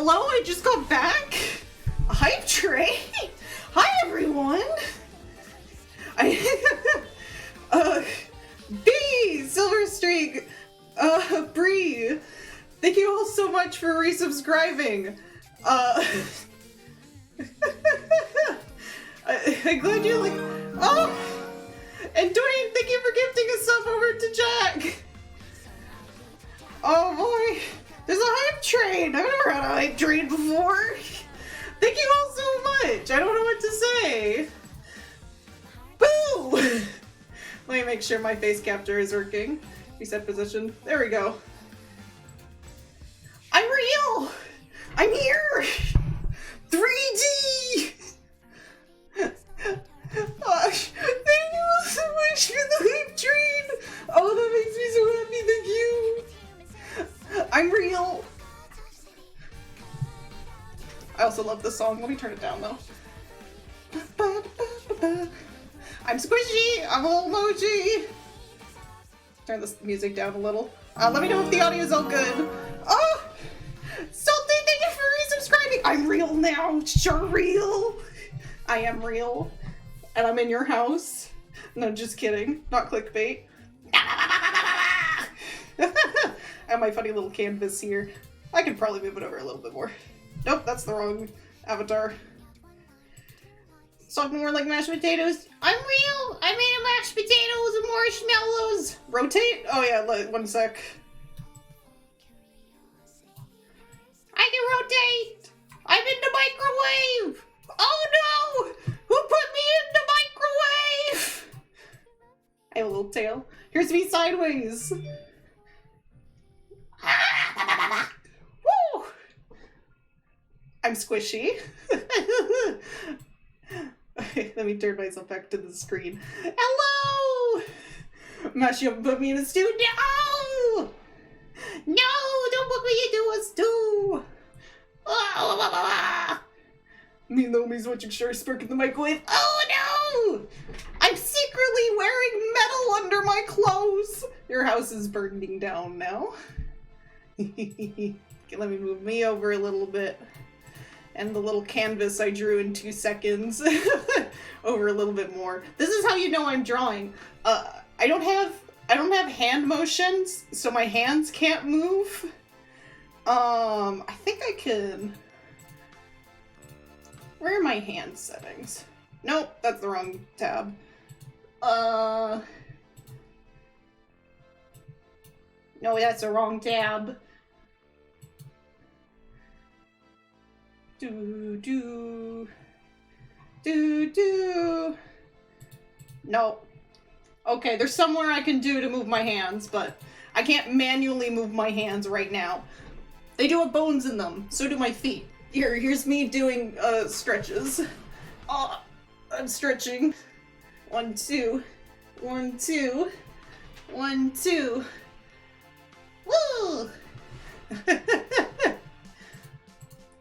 Hello, I just got back. A hype train. Hi, everyone. B, Silver Streak, Bree. Thank you all so much for resubscribing. I'm glad you like. Oh, and Dwayne, thank you for gifting a sub over to Jack. Oh boy, there's a hype train. I've never had a hype train before. Thank you all so much. I don't know what to say. Boo! Let me make sure my face capture is working. Reset position. There we go. I'm real! I'm here! 3D! Thank you all so much for the hype train! Oh, that makes me so happy, thank you! I'm real! I also love this song. Let me turn it down though. I'm squishy! I'm a little emoji! Turn this music down a little. Let me know if the audio is all good. Oh! Salty, thank you for resubscribing! I'm real now! Sure real! I am real. And I'm in your house. No, just kidding. Not clickbait. I have my funny little canvas here. I could probably move it over a little bit more. Nope, that's the wrong avatar. Something more like mashed potatoes. I'm real! I made a mashed potatoes and marshmallows! Rotate? Oh yeah, one sec. I can rotate! I'm in the microwave! Oh no! Who put me in the microwave? I have a little tail. Here's me sideways. Woo! I'm squishy. Okay, let me turn myself back to the screen. Hello! Mash, you put me in a stew? No! No! Don't put me into a stew! Me and Lomi's watching Char spark in the microwave. Oh no! I'm secretly wearing metal under my clothes! Your house is burning down now. Okay, let me move me over a little bit. And the little canvas I drew in 2 seconds over a little bit more. This is how you know I'm drawing. I don't have hand motions, so my hands can't move. I think I can. Where are my hand settings? Nope, that's the wrong tab. No, that's the wrong tab. Do. Nope. Okay, there's somewhere I can do to move my hands, but I can't manually move my hands right now. They do have bones in them, so do my feet. Here's me doing stretches. Oh, I'm stretching. 1, 2. 1, 2. 1, 2. Woo!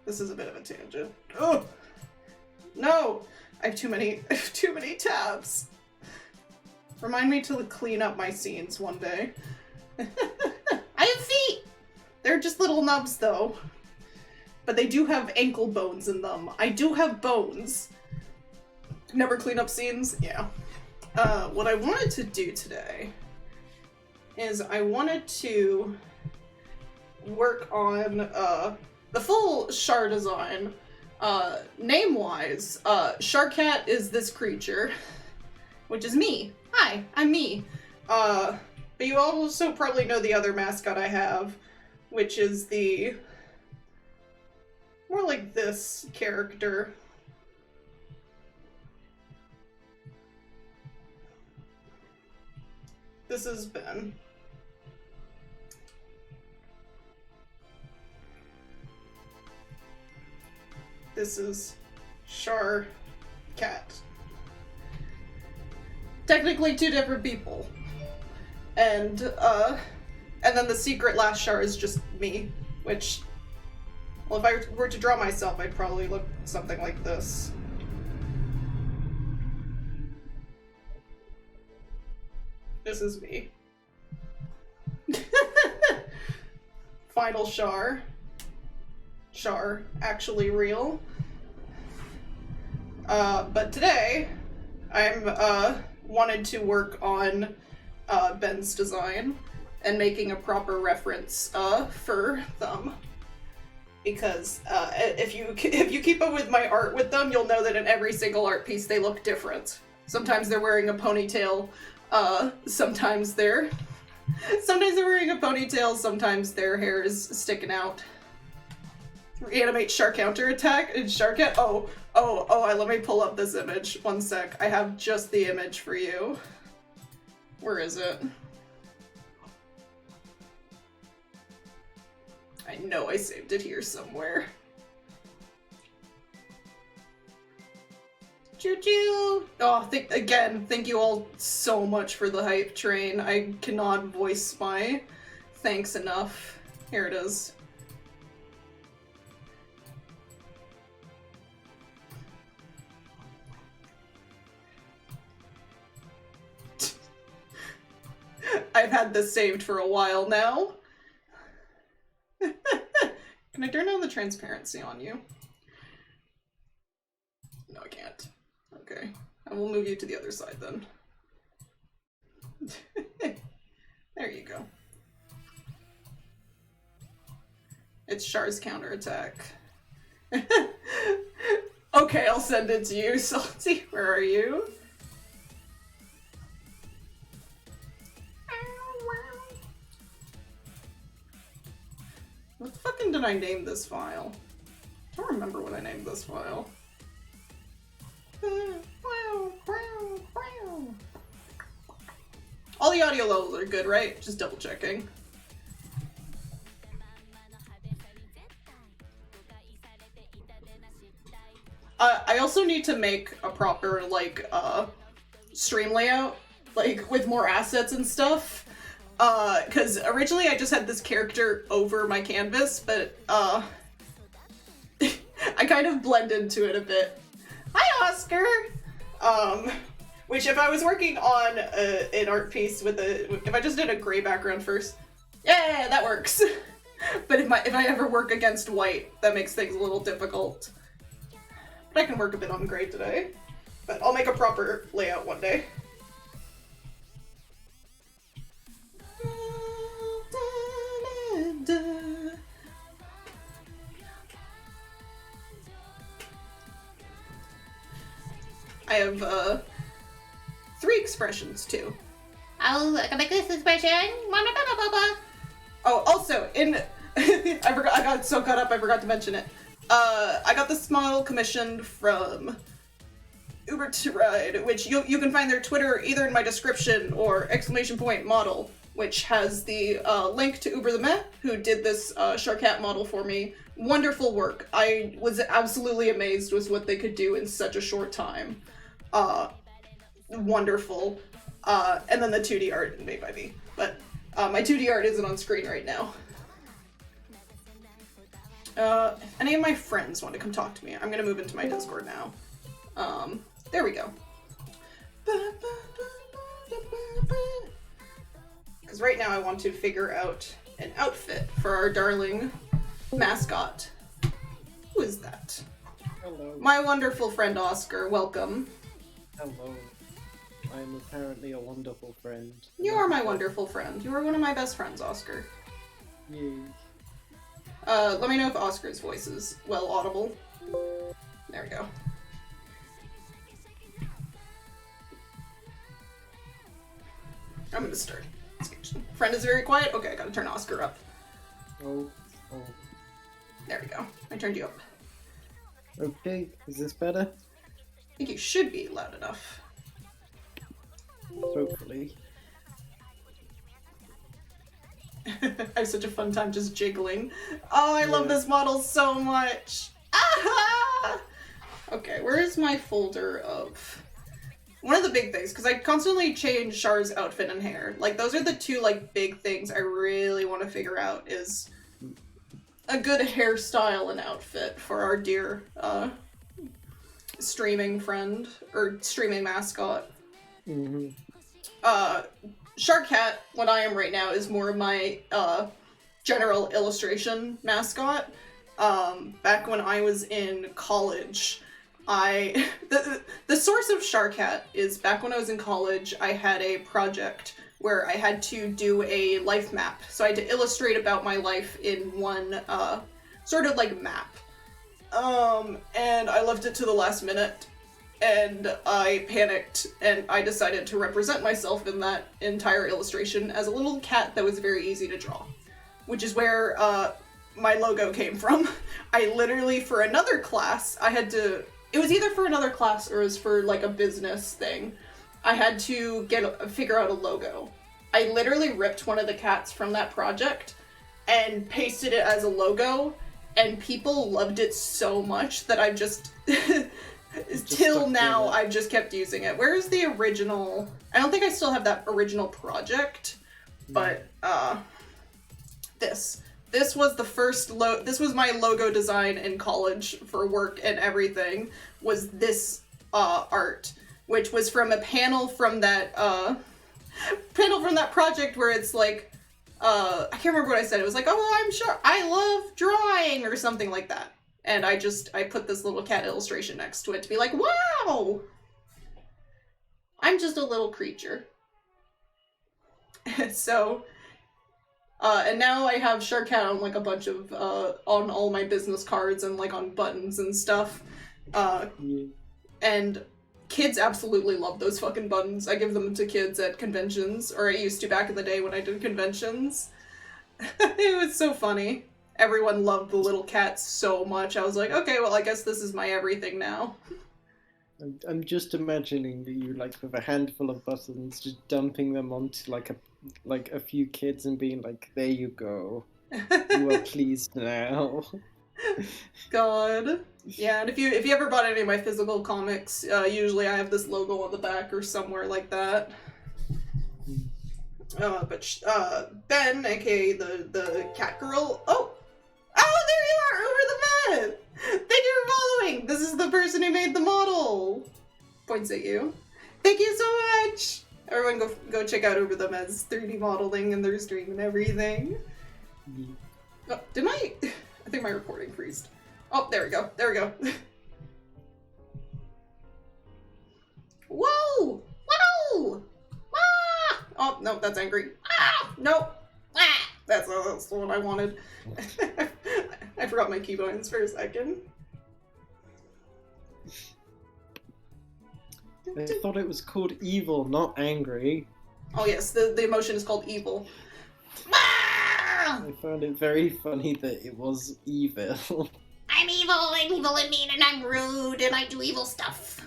This is a bit of a tangent. Oh no! I have too many tabs. Remind me to clean up my scenes one day. I have feet! They're just little nubs though. But they do have ankle bones in them. I do have bones. Never clean up scenes? Yeah. What I wanted to do today is I wanted to work on the full Char design. Name-wise, Charcat is this creature, which is me. Hi, I'm me. But you also probably know the other mascot I have, which is the more like this character. This is Ben. This is Char Cat. Technically 2 different people. And then the secret last Char is just me, which, well, if I were to draw myself, I'd probably look something like this. This is me. Final Char. Char actually real. But today, I'm wanted to work on Ben's design and making a proper reference for them. Because if you keep up with my art with them, you'll know that in every single art piece they look different. Sometimes they're wearing a ponytail. Sometimes they're wearing a ponytail. Sometimes their hair is sticking out. Reanimate Char counterattack and Char cat. Oh! Let me pull up this image. One sec. I have just the image for you. Where is it? I know I saved it here somewhere. Choo-choo! Oh, thank you all so much for the hype train. I cannot voice my thanks enough. Here it is. I've had this saved for a while now. Can I turn down the transparency on you? No, I can't. Okay. I will move you to the other side then. There you go. It's Char's counterattack. Okay, I'll send it to you, Salty. Where are you? What fucking did I name this file? I don't remember what I named this file. All the audio levels are good, right? Just double checking. I also need to make a proper, like, stream layout, like, with more assets and stuff. Because originally I just had this character over my canvas, but, I kind of blend into it a bit. Hi, Oscar! Which if I was working on an art piece with if I just did a gray background first, yeah, that works! But if I ever work against white, that makes things a little difficult. But I can work a bit on gray today. But I'll make a proper layout one day. I have 3 expressions too. I'll make this expression. Oh, also I forgot. I got so caught up. I forgot to mention it. I got this model commissioned from Uber to Ride, which you can find their Twitter either in my description or !model, which has the link to Uber the Met, who did this Charcat model for me. Wonderful work. I was absolutely amazed with what they could do in such a short time. Wonderful. And then the 2D art made by me. But my 2D art isn't on screen right now. If any of my friends want to come talk to me, I'm gonna move into my Discord now. There we go. Because right now I want to figure out an outfit for our darling mascot. Who is that? Hello. My wonderful friend Oscar, welcome. Hello. I am apparently a wonderful friend. You are my wonderful friend. You are one of my best friends, Oscar. Yay. Let me know if Oscar's voice is well audible. There we go. I'm gonna start. Friend is very quiet? Okay, I gotta turn Oscar up. Oh. There we go. I turned you up. Okay, is this better? I think you should be loud enough. Hopefully. I have such a fun time just jiggling. Oh, I love Yeah. this model so much. Ah! Okay, where is my folder of... One of the big things, because I constantly change Char's outfit and hair. Like, those are the 2, like, big things I really want to figure out is a good hairstyle and outfit for our dear, streaming friend, or streaming mascot. Mm-hmm. Charcat, what I am right now, is more of my, general illustration mascot. back when I was in college, the source of Charcat is back when I was in college, I had a project where I had to do a life map. So I had to illustrate about my life in one, sort of like map. And I left it to the last minute, and I panicked, and I decided to represent myself in that entire illustration as a little cat that was very easy to draw. Which is where, my logo came from. I literally, for another class, it was either for another class or it was for, like, a business thing. I had to figure out a logo. I literally ripped one of the cats from that project and pasted it as a logo, and people loved it so much that I've just till now, I've just kept using it. Where is the original? I don't think I still have that original project, but, This was the first this was my logo design in college for work and everything, was this, art, which was from a panel from that project where it's like, I can't remember what I said. It was like, oh, I'm sure I love drawing or something like that. And I put this little cat illustration next to it to be like, wow! I'm just a little creature. So, and now I have Charcat on like a bunch of, on all my business cards and like on buttons and stuff. And kids absolutely love those fucking buttons. I give them to kids at conventions, or I used to back in the day when I did conventions. It was so funny. Everyone loved the little cat so much. I was like, okay, well, I guess this is my everything now. I'm just imagining that you, like, with a handful of buttons, just dumping them onto like a few kids and being like, there you go. You are pleased now. God. Yeah, and if you ever bought any of my physical comics, usually I have this logo on the back or somewhere like that. But Ben, aka the cat girl. Oh, there you are, over the bed. Thank you for following. This is the person who made the model. Points at you. Thank you so much. Everyone go check out Over the Meds 3D modeling and their stream and everything. Oh, didn't I think my recording freezed. Oh, there we go. There we go. Whoa! Whoa! Ah! Oh, no, that's angry. Ah! Nope. Ah! That's the one I wanted. I forgot my keybinds for a second. I thought it was called evil, not angry. Oh yes, the emotion is called evil. Ah! I found it very funny that it was evil. I'm evil and mean, and I'm rude, and I do evil stuff.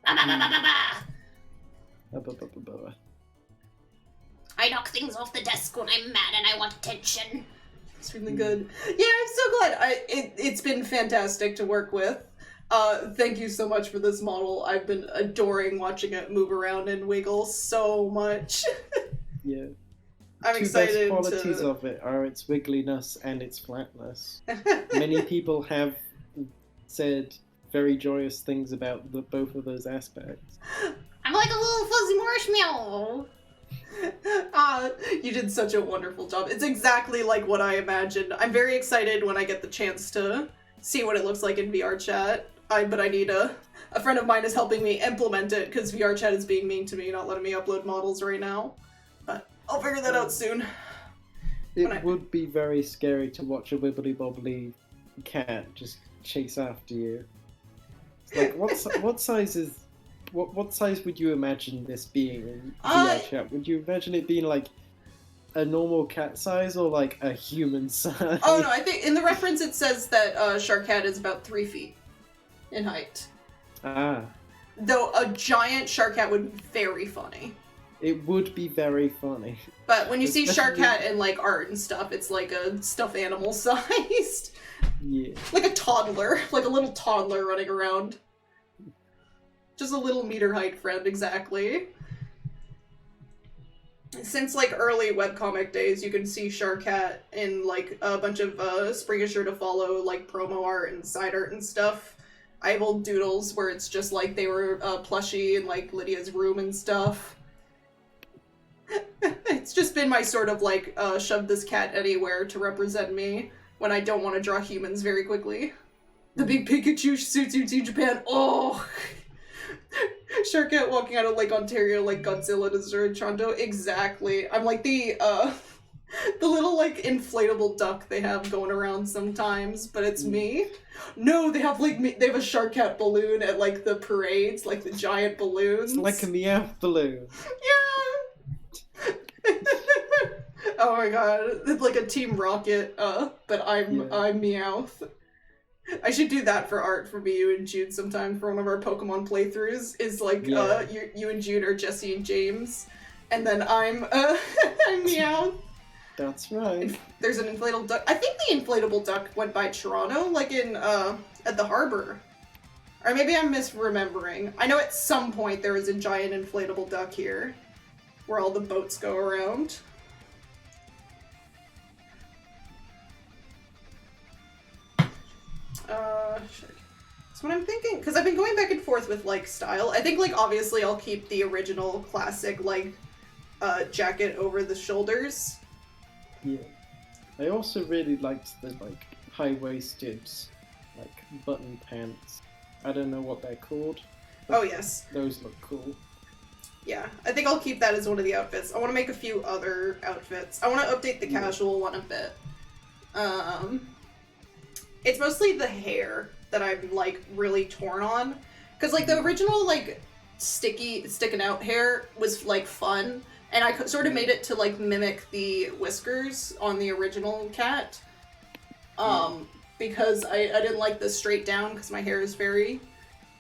Ba ba ba ba ba ba. I knock things off the desk when I'm mad and I want attention. It's really good. Yeah, I'm so glad. It's been fantastic to work with. Thank you so much for this model. I've been adoring watching it move around and wiggle so much. Yeah. I'm excited. Two best qualities of it are its wiggliness and its flatness. Many people have said very joyous things about both of those aspects. I'm like a little fuzzy marshmallow. You did such a wonderful job. It's exactly like what I imagined. I'm very excited when I get the chance to see what it looks like in VR chat. But I need a friend of mine is helping me implement it because VR chat is being mean to me, not letting me upload models right now. But I'll figure that out soon. It would be very scary to watch a wibbly-bobbly cat just chase after you. Like, what size is... What size would you imagine this being in VR chat? Would you imagine it being like a normal cat size or like a human size? Oh no, I think in the reference it says that Charcat is about 3 feet in height. Ah. Though a giant Charcat would be very funny. It would be very funny. But when you see Charcat in like art and stuff, it's like a stuffed animal sized. Yeah. Like a toddler, like a little toddler running around. Just a little meter height friend, exactly. Since like early webcomic days, you can see Charcat in like a bunch of Spring is Sure to Follow like promo art and side art and stuff. I have old doodles where it's just like they were plushie in like Lydia's room and stuff. It's just been my sort of like shove this cat anywhere to represent me when I don't want to draw humans very quickly. The big Pikachu suits you to Japan. Oh! Sharkat walking out of Lake Ontario like Godzilla to Zorochando. Exactly. I'm like the little, like, inflatable duck they have going around sometimes, but it's me. No, they have, like, they have a Sharkat balloon at, like, the parades, like, the giant balloons. It's like a Meowth balloon. Yeah! Oh my god, it's like a Team Rocket, but I'm Meowth. I should do that for art for me, you, and Jude sometime for one of our Pokemon playthroughs, is like, you and Jude are Jesse and James, and then I'm Meowth. That's right. There's an inflatable duck. I think the inflatable duck went by Toronto, like in, at the harbor. Or maybe I'm misremembering. I know at some point there was a giant inflatable duck here, where all the boats go around. Sure. So what I'm thinking, because I've been going back and forth with, like, style. I think, like, obviously I'll keep the original classic, like, jacket over the shoulders. Yeah. I also really liked the, like, high-waisted, like, button pants. I don't know what they're called. Oh, yes. Those look cool. Yeah, I think I'll keep that as one of the outfits. I want to make a few other outfits. I want to update the casual one a bit. It's mostly the hair that I'm, like, really torn on. Because, like, the original, like, sticking out hair was, like, fun. And I sort of made it to, like, mimic the whiskers on the original cat. Because I didn't like the straight down, because my hair is very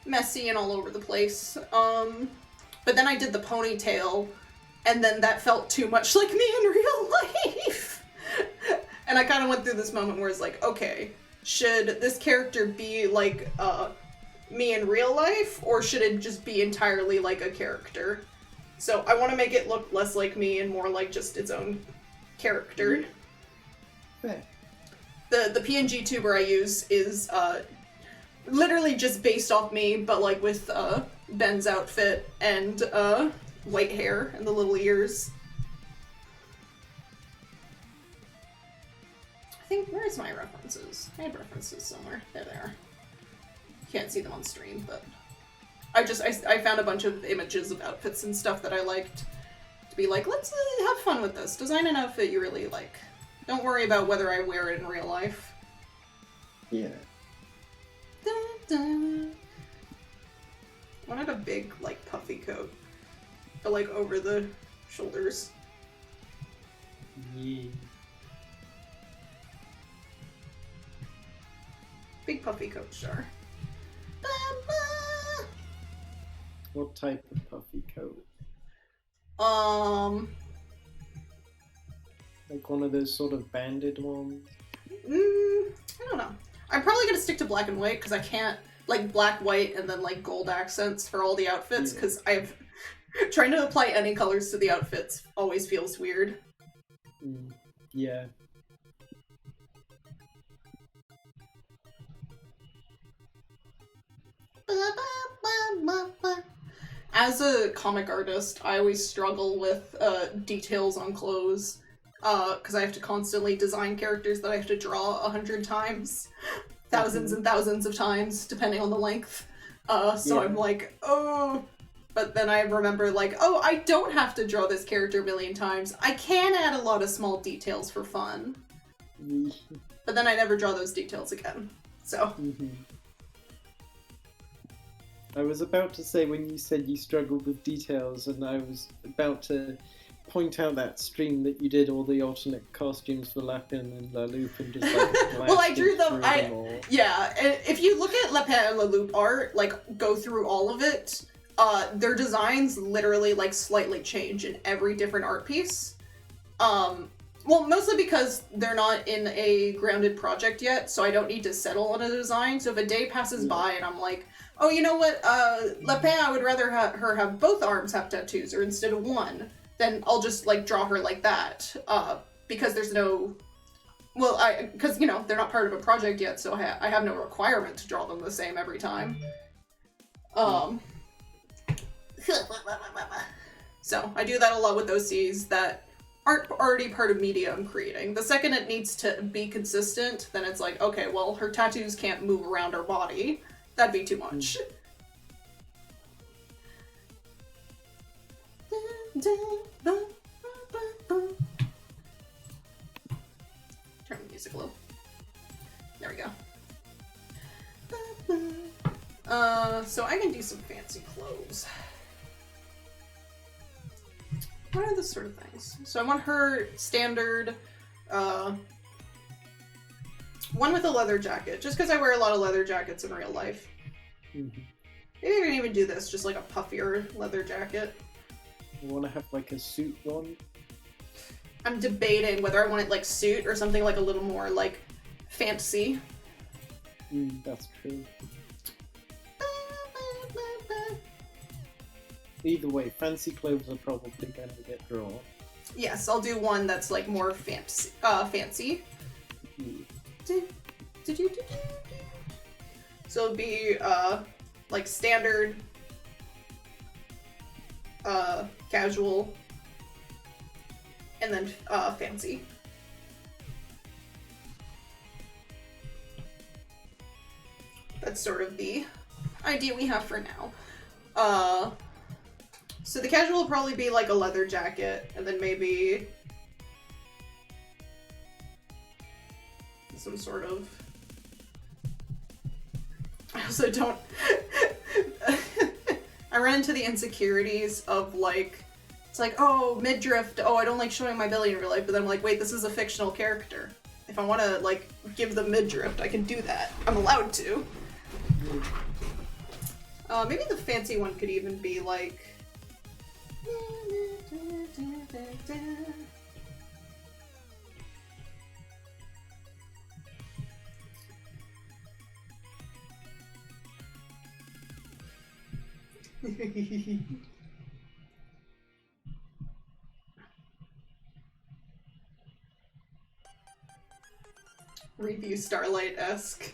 messy and all over the place. But then I did the ponytail, and then that felt too much like me in real life. And I kind of went through this moment where it's like, okay, should this character be like me in real life, or should it just be entirely like a character? So I want to make it look less like me and more like just its own character. Yeah. The PNG tuber I use is literally just based off me, but like with Ben's outfit and white hair and the little ears. I think, where's my references? I had references somewhere. There they are. Can't see them on stream, but I found a bunch of images of outfits and stuff that I liked to be like, let's have fun with this. Design an outfit you really like. Don't worry about whether I wear it in real life. Yeah. Dun, dun. I wanted a big, like, puffy coat. But, like, over the shoulders. Yeah. Big puffy coat, Char. What type of puffy coat? Like one of those sort of banded ones? I don't know. I'm probably gonna stick to black and white, because I can't, like, black, white, and then, like, gold accents for all the outfits, because I've... trying to apply any colors to the outfits always feels weird. Yeah. As a comic artist, I always struggle with details on clothes, because I have to constantly design characters that I have to draw 100 times. Thousands and thousands of times, depending on the length. So I'm like, oh... But then I remember, like, oh, I don't have to draw this character a million times. I can add a lot of small details for fun. But then I never draw those details again. So... I was about to say, when you said you struggled with details, and I was about to point out that stream that you did all the alternate costumes for Lapin and La Loupe and just like well, I drew them. All. Yeah, if you look at Lapin and La Loupe art, like, go through all of it, their designs literally, like, slightly change in every different art piece. Well, mostly because they're not in a grounded project yet, so I don't need to settle on a design. So if a day passes by and I'm like, oh, you know what, Lapin, I would rather her have both arms have tattoos, or instead of one, then I'll just, like, draw her like that. Because there's no... Well, because, you know, they're not part of a project yet, so I have no requirement to draw them the same every time. So, I do that a lot with OCs that aren't already part of media I'm creating. The second it needs to be consistent, then it's like, okay, well, her tattoos can't move around her body. That'd be too much. Turn the music low. There we go. So I can do some fancy clothes. What are the sort of things? So I want her standard, one with a leather jacket, just because I wear a lot of leather jackets in real life. Mm-hmm. Maybe I can even do this, just like a puffier leather jacket. You want to have like a suit one? I'm debating whether I want it like suit or something like a little more like fancy. That's true. Either way, fancy clothes are probably going to get drawn. Yes, I'll do one that's like more fancy. Fancy. So it'll be like standard, casual, and then fancy. That's sort of the idea we have for now. So the casual will probably be like a leather jacket, and then maybe some sort of... I also don't... I run into the insecurities of like, it's like, oh, midriff, oh, I don't like showing my belly in real life, but then I'm like, wait, this is a fictional character. If I want to like give them midriff, I can do that. I'm allowed to. Maybe the fancy one could even be like... Review Starlight-esque.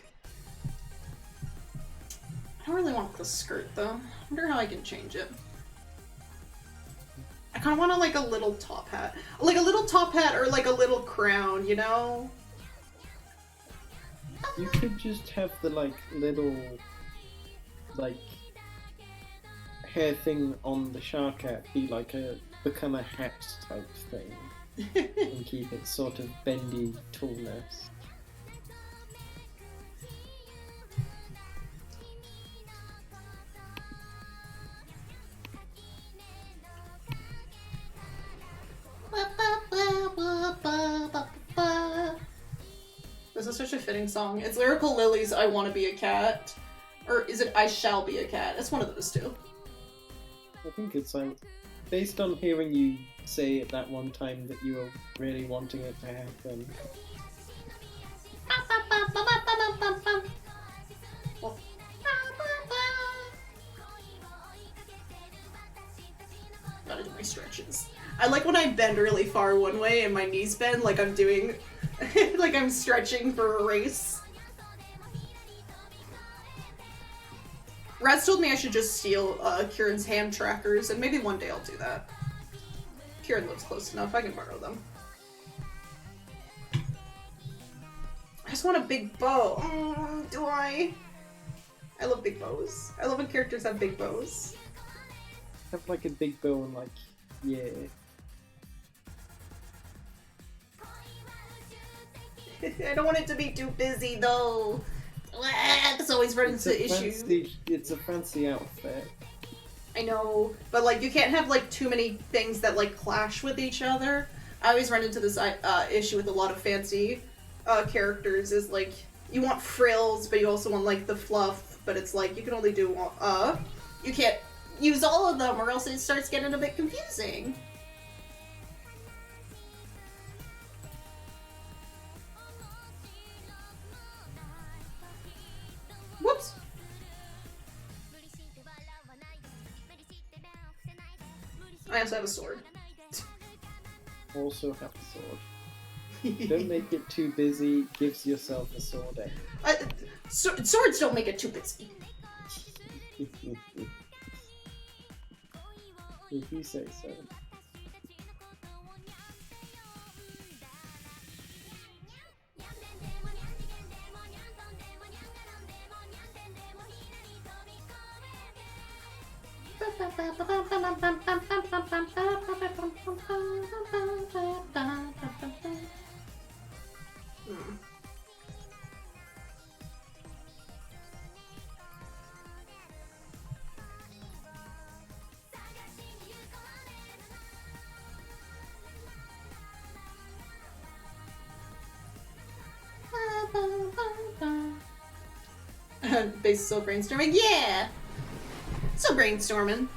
I don't really want the skirt though. I wonder how I can change it. I kind of want like a little top hat. Like a little top hat or like a little crown, you know? You could just have the like little like hair thing on the shark hat be like become a hat type thing and keep it sort of bendy tallness. This is such a fitting song. It's Lyrical Lily's I Want to Be a Cat. Or is it I Shall Be a Cat? It's one of those two. I think it's like, based on hearing you say it that one time that you were really wanting it to happen. Gotta do my stretches. I like when I bend really far one way and my knees bend like I'm doing, like I'm stretching for a race. Raz told me I should just steal Kieran's hand trackers, and maybe one day I'll do that. Kieran lives close enough, I can borrow them. I just want a big bow. Do I? I love big bows. I love when characters have big bows. Have like a big bow and like, yeah. I don't want it to be too busy though. This always runs into issues. It's a fancy outfit. I know, but like you can't have like too many things that like clash with each other. I always run into this issue with a lot of fancy characters is like you want frills, but you also want like the fluff, but it's like you can only do you can't use all of them or else it starts getting a bit confusing. Whoops. I also have a sword. Also have a sword. Don't make it too busy, gives yourself a sword. Swords don't make it too busy. If you say so. Base still brainstorming? Yeah! Still brainstorming.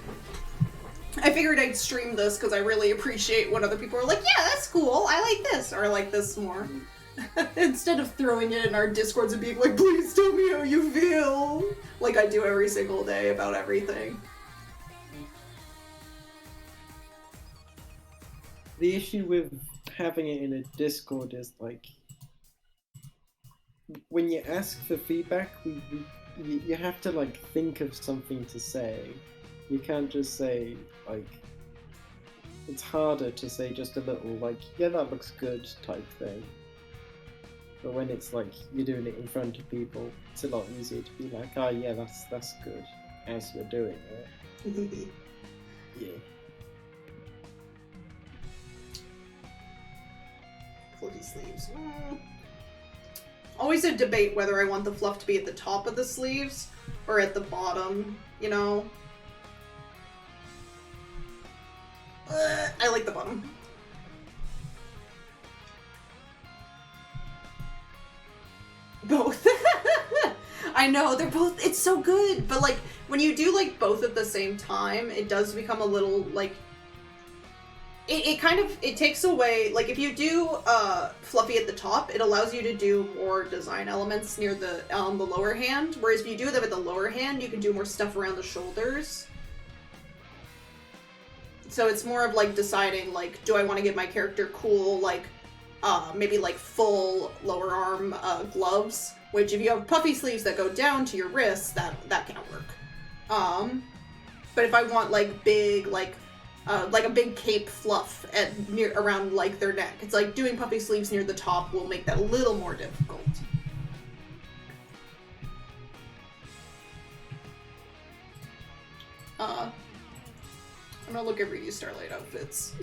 I figured I'd stream this because I really appreciate when other people are like, yeah, that's cool, I like this, or I like this more. Instead of throwing it in our Discords and being like, please tell me how you feel! Like I do every single day about everything. The issue with having it in a Discord is like, when you ask for feedback, you have to like think of something to say. You can't just say like, it's harder to say just a little like, yeah, that looks good type thing. But when it's like you're doing it in front of people, it's a lot easier to be like, oh yeah, that's good as you're doing it. Yeah. Fluffy sleeves. Always a debate whether I want the fluff to be at the top of the sleeves or at the bottom, you know? I like the bottom. Both. I know, they're both, it's so good, but like, when you do like both at the same time, it does become a little like, it kind of, it takes away, like if you do fluffy at the top, it allows you to do more design elements near the lower hand, whereas if you do them at the lower hand, you can do more stuff around the shoulders. So it's more of like deciding like, do I want to give my character cool, like, maybe like full lower arm gloves, which if you have puffy sleeves that go down to your wrists, that can't work. But if I want like big, like a big cape fluff around like their neck, it's like doing puffy sleeves near the top will make that a little more difficult. I'm gonna look at Reedy Starlight outfits.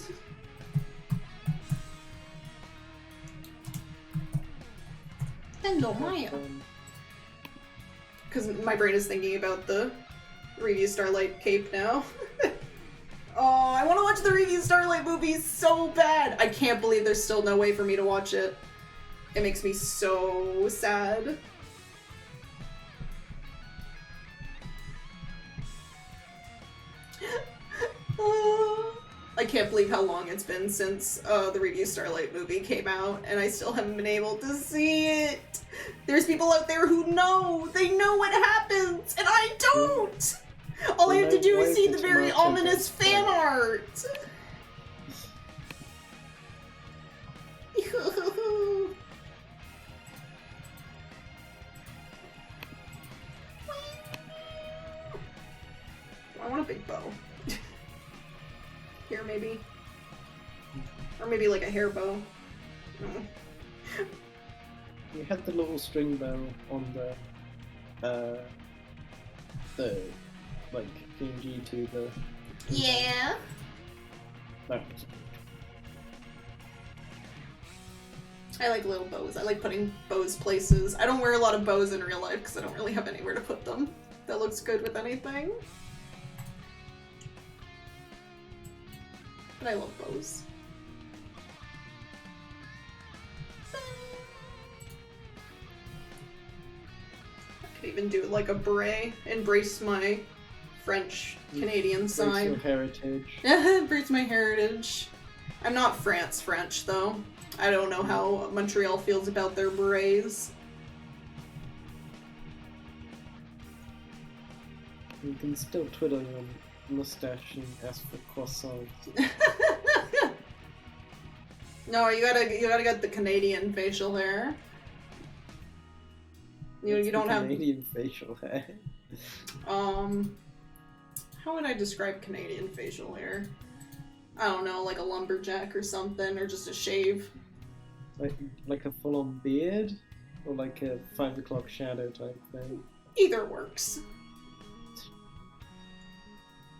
Hello, Maya. Because my brain is thinking about the Reedy Starlight cape now. Oh, I want to watch the Reedy Starlight movie so bad! I can't believe there's still no way for me to watch it. It makes me so sad. I can't believe how long it's been since the Reedy Starlight movie came out, and I still haven't been able to see it. There's people out there who know! They know what happens, and I don't! All I have to do is see the very ominous fan art! I want a big bow. Here, maybe. Or maybe like a hair bow. You had the little string bow on the like PNG to the. Yeah. That. I like little bows. I like putting bows places. I don't wear a lot of bows in real life because I don't really have anywhere to put them. That looks good with anything. But I love bows. I could even do like a beret. Embrace my French-Canadian side. Embrace your heritage. Embrace my heritage. I'm not French though. I don't know how Montreal feels about their berets. You can still twiddle your mustache and ask for croissants. No, you gotta get the Canadian facial hair. You don't have Canadian facial hair. How would I describe Canadian facial hair? I don't know, like a lumberjack or something, or just a shave. Like a full-on beard, or like a 5 o'clock shadow type thing. Either works.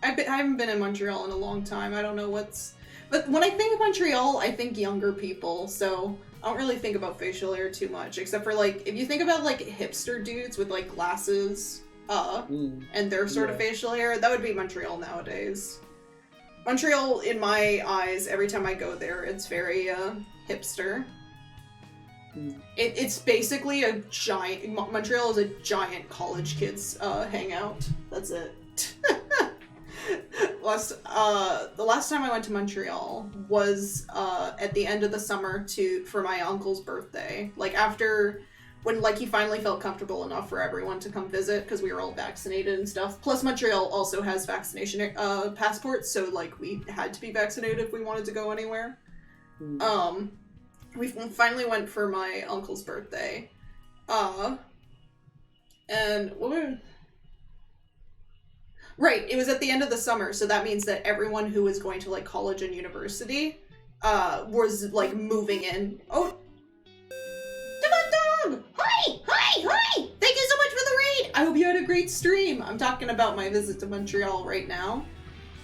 I haven't been in Montreal in a long time. I don't know what's... But when I think of Montreal, I think younger people, so I don't really think about facial hair too much, except for, like, if you think about, like, hipster dudes with, like, glasses, and their sort of facial hair, that would be Montreal nowadays. Montreal, in my eyes, every time I go there, it's very, hipster. It's basically a giant... Montreal is a giant college kids, hangout. That's it. The last time I went to Montreal was at the end of the summer for my uncle's birthday. Like after when like he finally felt comfortable enough for everyone to come visit because we were all vaccinated and stuff. Plus Montreal also has vaccination passports, so like we had to be vaccinated if we wanted to go anywhere. We finally went for my uncle's birthday. And what were... Right, it was at the end of the summer, so that means that everyone who was going to, like, college and university, was, like, moving in. Oh! Dog! Hi! Hi! Hi! Thank you so much for the raid! I hope you had a great stream! I'm talking about my visit to Montreal right now.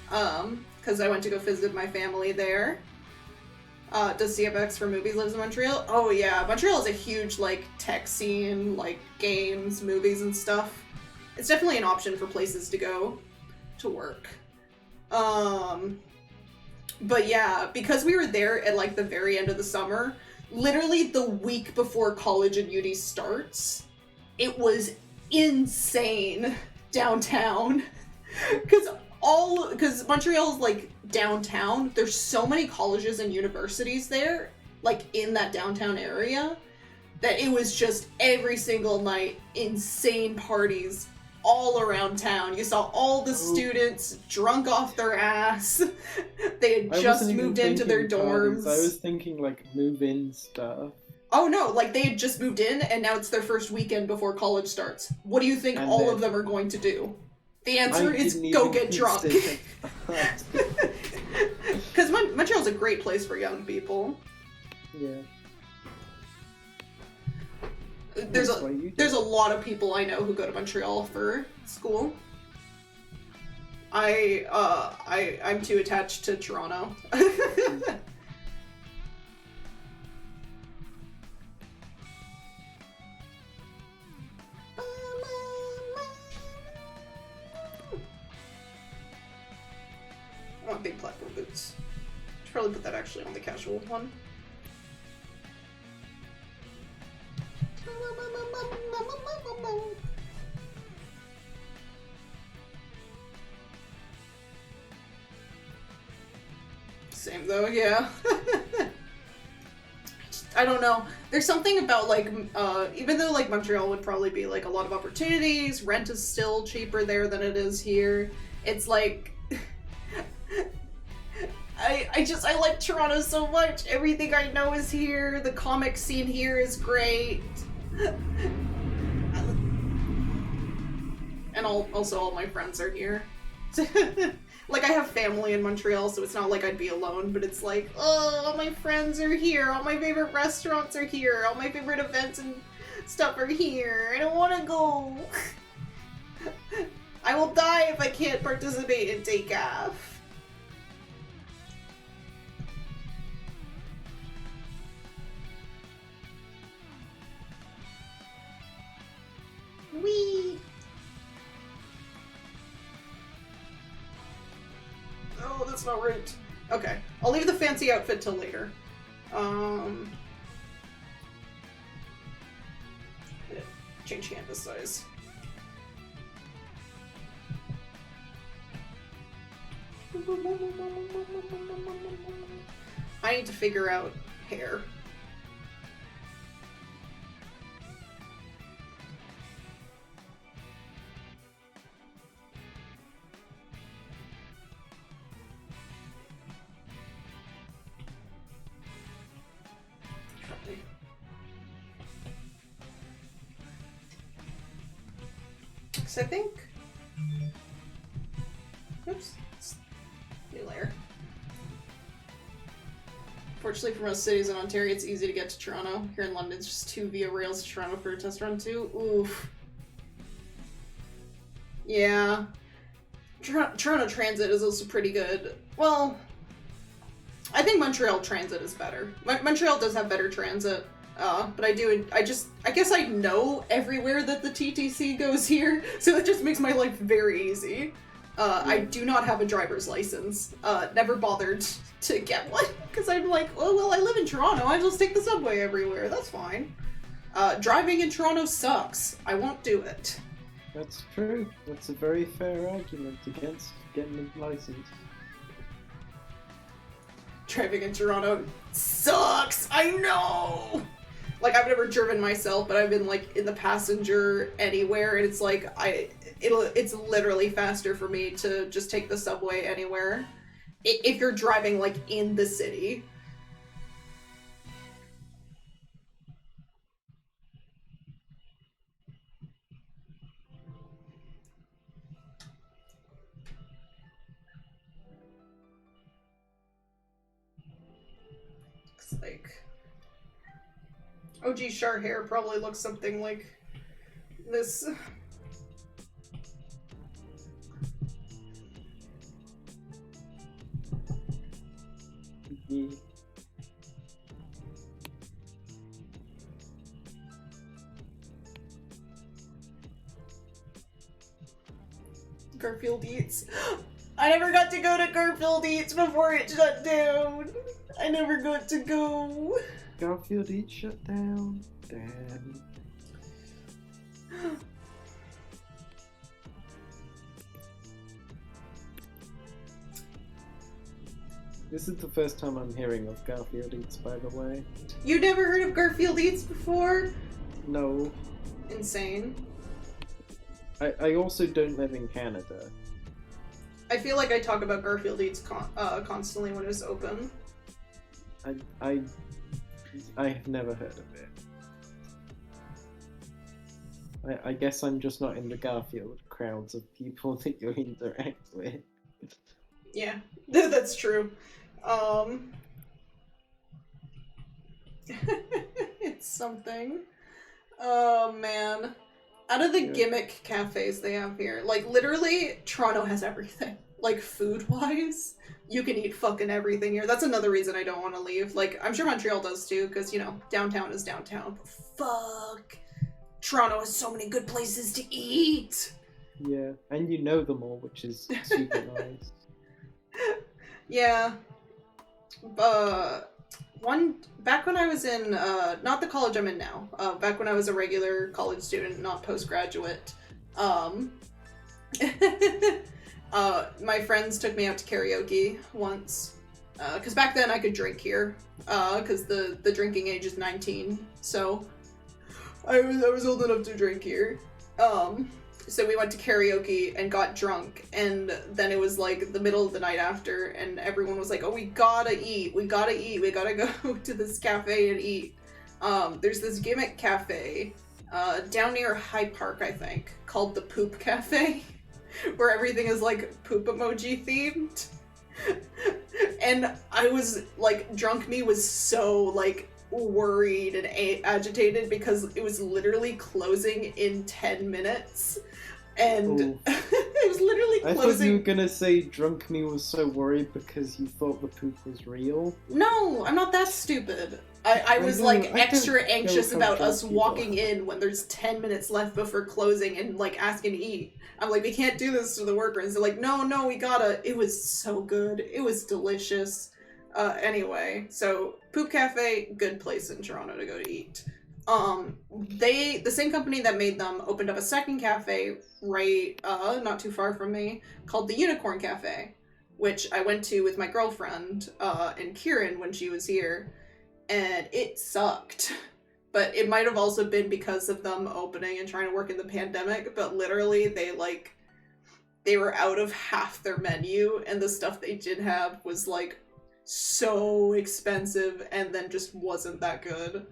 Because I went to go visit my family there. Does CFX for Movies lives in Montreal? Oh yeah, Montreal is a huge, like, tech scene, like, games, movies, and stuff. It's definitely an option for places to go to work. But yeah, because we were there at like the very end of the summer, literally the week before college and uni starts, it was insane downtown. Because Montreal's like downtown, there's so many colleges and universities there, like in that downtown area, that it was just every single night insane parties all around town. You saw all the students drunk off their ass. They had just moved into their dorms. I was thinking like move-in stuff. Oh no, like they had just moved in and now it's their first weekend before college starts. What do you think all of them are going to do? The answer is go get drunk. Because Montreal's a great place for young people. Yeah. There's a lot of people I know who go to Montreal for school. I'm too attached to Toronto. I want big platform boots. Should probably put that actually on the casual one. Same though, yeah. I don't know. There's something about like, even though like Montreal would probably be like a lot of opportunities, rent is still cheaper there than it is here. It's like, I like Toronto so much. Everything I know is here. The comic scene here is great. And also all my friends are here. Like, I have family in Montreal, so it's not like I'd be alone, but it's like, oh, all my friends are here, all my favorite restaurants are here, all my favorite events and stuff are here. I don't want to go. I will die if I can't participate in Takeoff. Whee! Oh, that's not right. Okay, I'll leave the fancy outfit till later. Change canvas size. I need to figure out hair. I think. Oops. New layer. Fortunately for most cities in Ontario, it's easy to get to Toronto. Here in London, it's just 2 via rails to Toronto for a test run too. Oof. Yeah. Toronto Transit is also pretty good. Well, I think Montreal Transit is better. Montreal does have better transit, but I guess I know everywhere that the TTC goes here, so it just makes my life very easy. I do not have a driver's license. Never bothered to get one, because I'm like, oh, well, I live in Toronto, I just take the subway everywhere, that's fine. Driving in Toronto sucks. I won't do it. That's true. That's a very fair argument against getting a license. Driving in Toronto sucks! I know! Like, I've never driven myself, but I've been, like, in the passenger anywhere, and it's like, it's literally faster for me to just take the subway anywhere. If you're driving, like, in the city. Like, OG Char hair probably looks something like this. Yeah. Garfield Eats. I never got to go to Garfield Eats before it shut down. I never got to go. Garfield Eats shut down. Damn. This is the first time I'm hearing of Garfield Eats, by the way. You never heard of Garfield Eats before? No. Insane. I also don't live in Canada. I feel like I talk about Garfield Eats constantly when it's open. I have never heard of it. I guess I'm just not in the Garfield crowds of people that you interact with. Yeah, that's true. It's something. Oh man. Out of the gimmick cafes they have here, like literally Toronto has everything. Like food-wise, you can eat fucking everything here. That's another reason I don't want to leave. Like, I'm sure Montreal does too, because, you know, downtown is downtown. But fuck. Toronto has so many good places to eat. Yeah, and you know them all, which is super nice. Yeah. Back when I was in, not the college I'm in now, back when I was a regular college student, not postgraduate, my friends took me out to karaoke once, because back then I could drink here, because the drinking age is 19, so I was old enough to drink here. So we went to karaoke and got drunk, and then it was like the middle of the night after, and everyone was like, oh, we gotta eat, we gotta go to this cafe and eat. There's this gimmick cafe down near Hyde Park, I think, called the Poop Cafe, where everything is like poop emoji themed. And I was like, drunk me was so like worried and agitated because it was literally closing in 10 minutes. And it was literally closing. I thought you were gonna say drunk me was so worried because you thought the poop was real. No, I'm not that stupid. I was like extra anxious about us walking in when there's 10 minutes left before closing and like asking to eat. I'm like, we can't do this to the workers. They're like, no, we gotta. It was so good. It was delicious. Anyway, so Poop Cafe, good place in Toronto to go to eat. The same company that made them opened up a second cafe right, not too far from me, called the Unicorn Cafe, which I went to with my girlfriend, and Kieran when she was here, and it sucked. But it might have also been because of them opening and trying to work in the pandemic, but literally they were out of half their menu, and the stuff they did have was like so expensive and then just wasn't that good.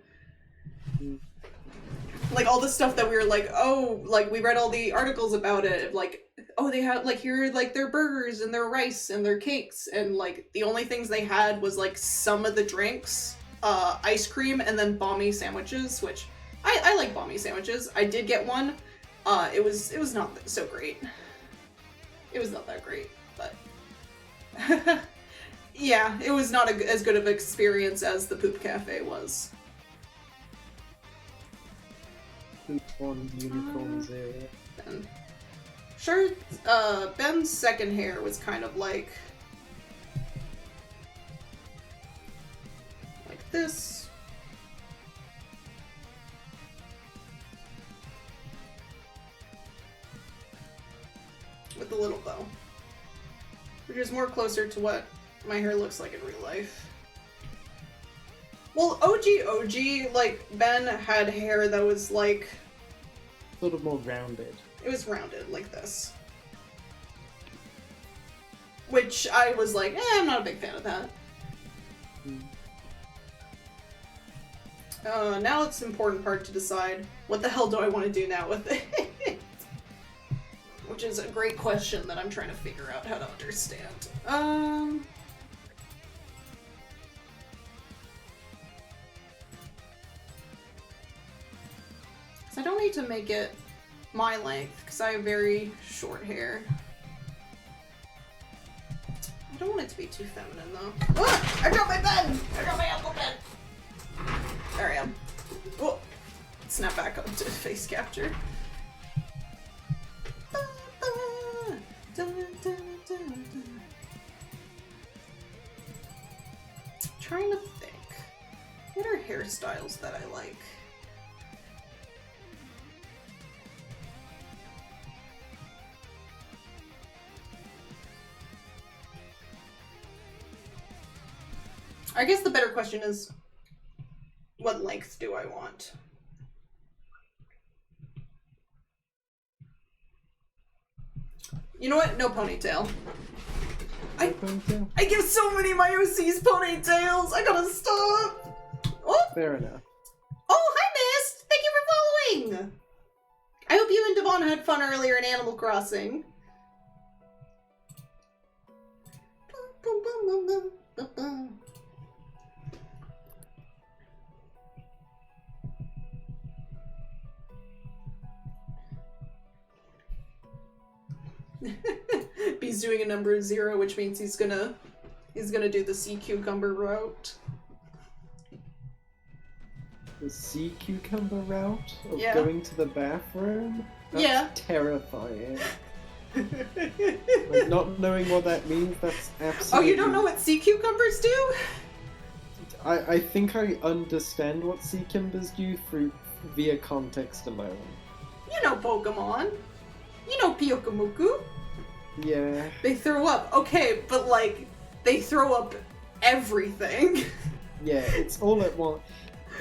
Like all the stuff that we were like, oh, like we read all the articles about it, like, oh, they had like here like their burgers and their rice and their cakes, and like the only things they had was like some of the drinks, ice cream, and then Bommy sandwiches, which I like Bommy sandwiches. I did get one. It was not so great. It was not that great, but yeah, it was not as good of an experience as the Poop Cafe was. Poop 1, Unicorn 0. Ben. Sure, Ben's second hair was kind of like this. With a little bow. Which is more closer to what my hair looks like in real life. Well, OG, like, Ben had hair that was like... Sort of more rounded. It was rounded, like this. Which I was like, I'm not a big fan of that. Now it's an important part to decide, what the hell do I want to do now with it? Which is a great question that I'm trying to figure out how to understand. So I don't need to make it my length, because I have very short hair. I don't want it to be too feminine, though. Ah! I got my pen! I got my Apple pen! There I am. Oh! Snap back up to face capture. Trying to think. What are hairstyles that I like? I guess the better question is, what length do I want? You know what? No ponytail. I give so many of my OCs ponytails! I gotta stop! Oh! Fair enough. Oh, hi, Mist! Thank you for following! I hope you and Devon had fun earlier in Animal Crossing. B's doing a number 0, which means he's gonna do the sea cucumber route. The sea cucumber route of Yeah. going to the bathroom? That's Yeah. terrifying. Like, not knowing what that means, that's absolutely... Oh, you don't know what sea cucumbers do? I think I understand what sea cucumbers do via context alone. You know Pokemon. You know Pyukumuku. Yeah. They throw up. Okay, but like, they throw up everything. Yeah, it's all at once.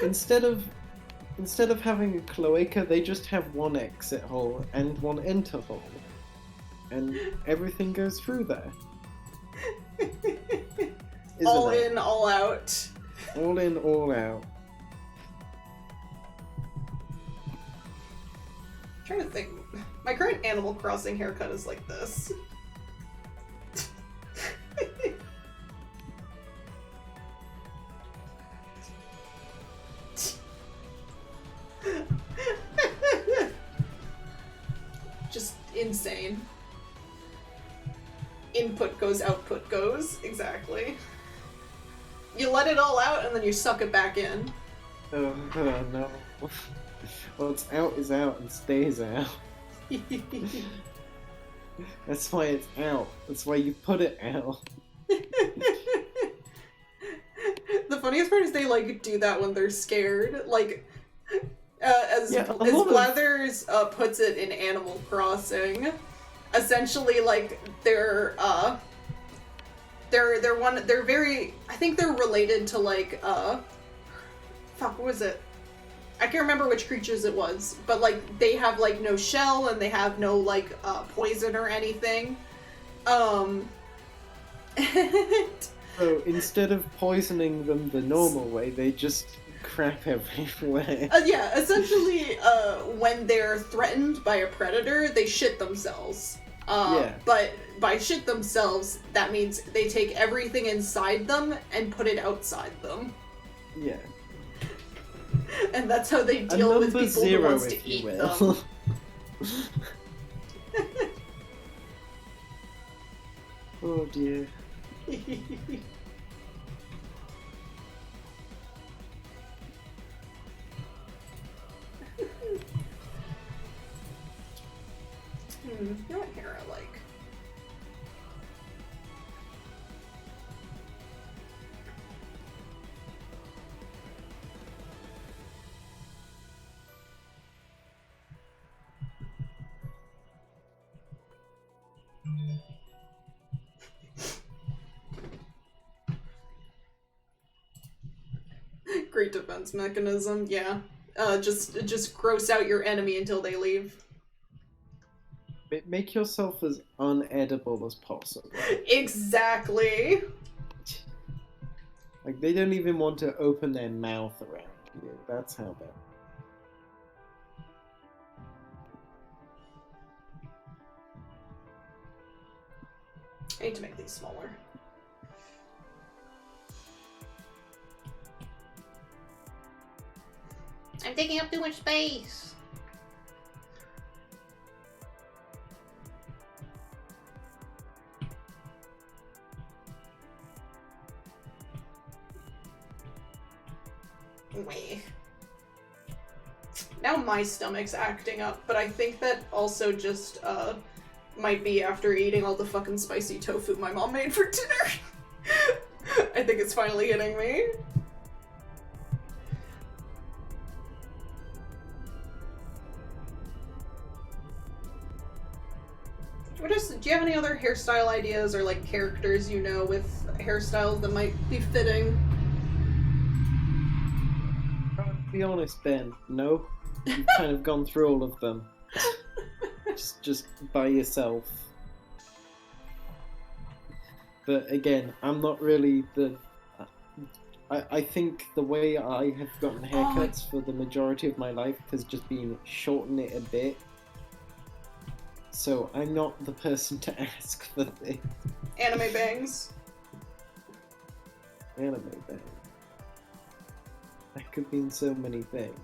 Instead of having a cloaca, they just have one exit hole and one enter hole. And everything goes through there. All in, all out. All in, all out. I'm trying to think. My current Animal Crossing haircut is like this. Just insane. Input goes, output goes. Exactly. You let it all out and then you suck it back in. Oh no. What's out is out and stays out. That's why it's out. That's why you put it out. The funniest part is they like do that when they're scared. Like as Blathers puts it in Animal Crossing, essentially like they're very, I think they're related to like fuck, what was it? I can't remember which creatures it was, but like they have like no shell and they have no like poison or anything. So instead of poisoning them the normal way, they just crap everywhere. Yeah, essentially, when they're threatened by a predator, they shit themselves. Yeah. But by shit themselves, that means they take everything inside them and put it outside them. Yeah. And that's how they deal with people who wants to eat them. Oh dear. You know what hair I like? Great defense mechanism, yeah. Just gross out your enemy until they leave. Make yourself as unedible as possible. Exactly. Like, they don't even want to open their mouth around you. That's how bad. I need to make these smaller. I'm taking up too much space. Wait. Now my stomach's acting up, but I think that also just, might be after eating all the fucking spicy tofu my mom made for dinner. I think it's finally hitting me. Do you have any other hairstyle ideas or like characters you know with hairstyles that might be fitting? To be honest, Ben, no. You've kind of gone through all of them. just by yourself. But again, I'm not really the... I think the way I have gotten haircuts for the majority of my life has just been shorten it a bit. So I'm not the person to ask for this. Anime bangs. Anime bang. That could mean so many things.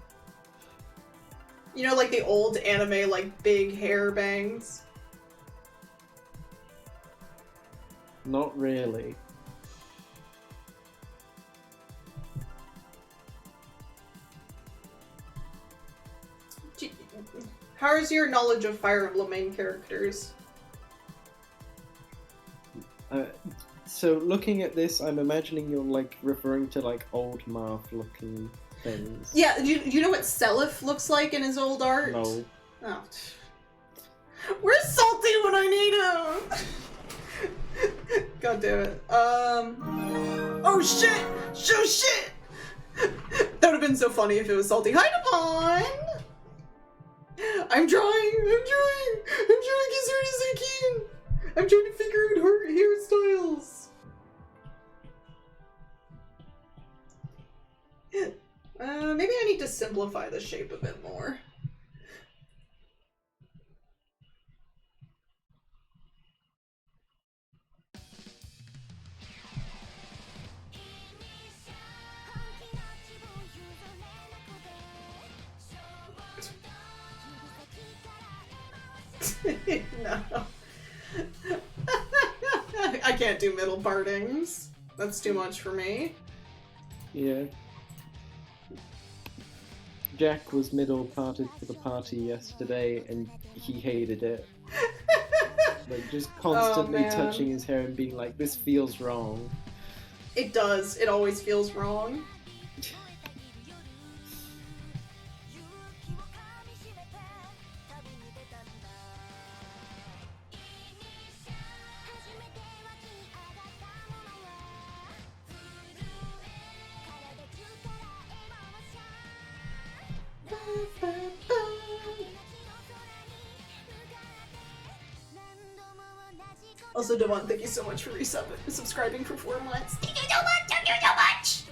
You know, like the old anime, like big hair bangs? Not really. How is your knowledge of Fire Emblem main characters? So looking at this, I'm imagining you're like referring to like old Marth looking things. Yeah, do you know what Seliph looks like in his old art? No. Oh. Where's Salty when I need him? God damn it. Oh shit! Oh shit! That would have been so funny if it was Salty. Hi, Devon! I'm trying as hard as I can! I'm trying to figure out her hairstyles! Maybe I need to simplify the shape a bit more. No. I can't do middle partings. That's too much for me. Yeah. Jack was middle parted for the party yesterday and he hated it. Like just constantly touching his hair and being like, this feels wrong. It does. It always feels wrong. Also, Devon, thank you so much for subscribing for 4 months. Thank you so much! Thank you so much!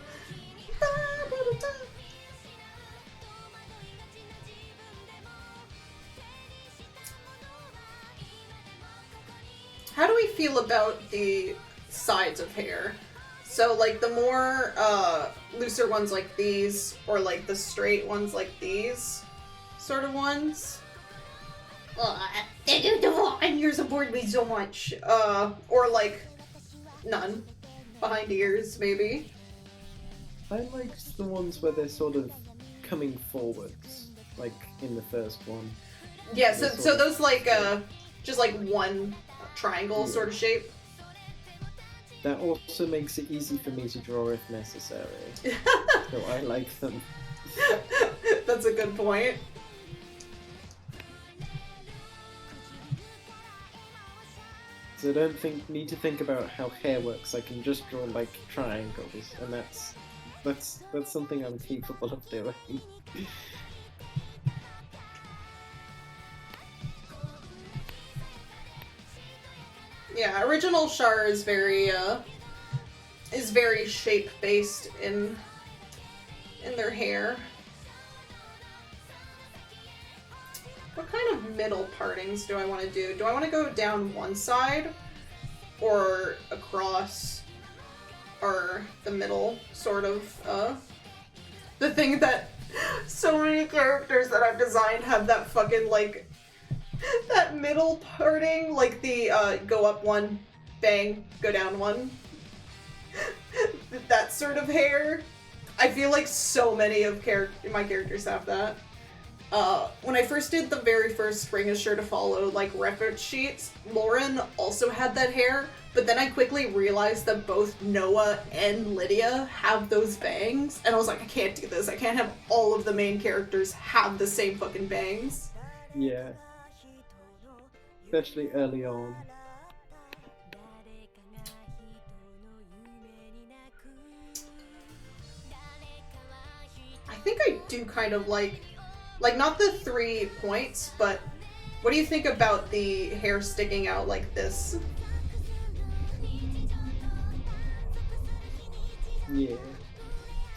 How do we feel about the sides of hair? So, like, the more looser ones like these, or like the straight ones like these sort of ones? And you're supporting me so much. Or like, none. Behind ears, maybe. I like the ones where they're sort of coming forwards, like in the first one. Yeah, so those like, just like one triangle sort of shape. That also makes it easy for me to draw if necessary. So I like them. That's a good point. So I don't need to think about how hair works. I can just draw like triangles, and that's something I'm capable of doing. Yeah, original Char is very shape based in their hair. What kind of middle partings do I want to do? Do I want to go down one side or across or the middle sort of the thing that so many characters that I've designed have that fucking like that middle parting, like the go up one, bang, go down one. That sort of hair. I feel like so many of my characters have that. When I first did the very first Spring is Sure to Follow like reference sheets, Lauren also had that hair, but then I quickly realized that both Noah and Lydia have those bangs, and I was like, I can't do this. I can't have all of the main characters have the same fucking bangs. Yeah. Especially early on. I think I do kind of like not the 3 points, but what do you think about the hair sticking out like this? Yeah.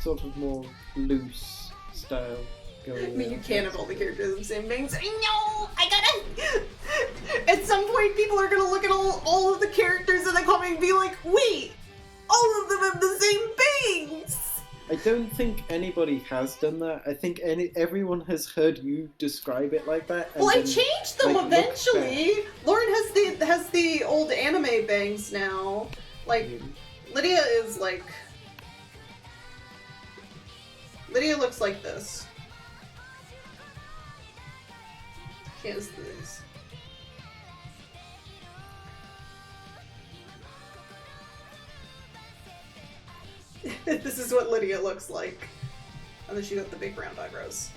Sort of more loose style going I mean, you out. can't have all the characters have the same bangs. No, I gotta. At some point, people are gonna look at all of the characters in the comic and be like, wait, all of them have the same bangs! I don't think anybody has done that. I think everyone has heard you describe it like that. And Well, I then, changed them like, eventually. Lauren has the old anime bangs now. Like, Lydia is like... Lydia looks like this. She has this. This is what Lydia looks like. And then she got the big round eyebrows.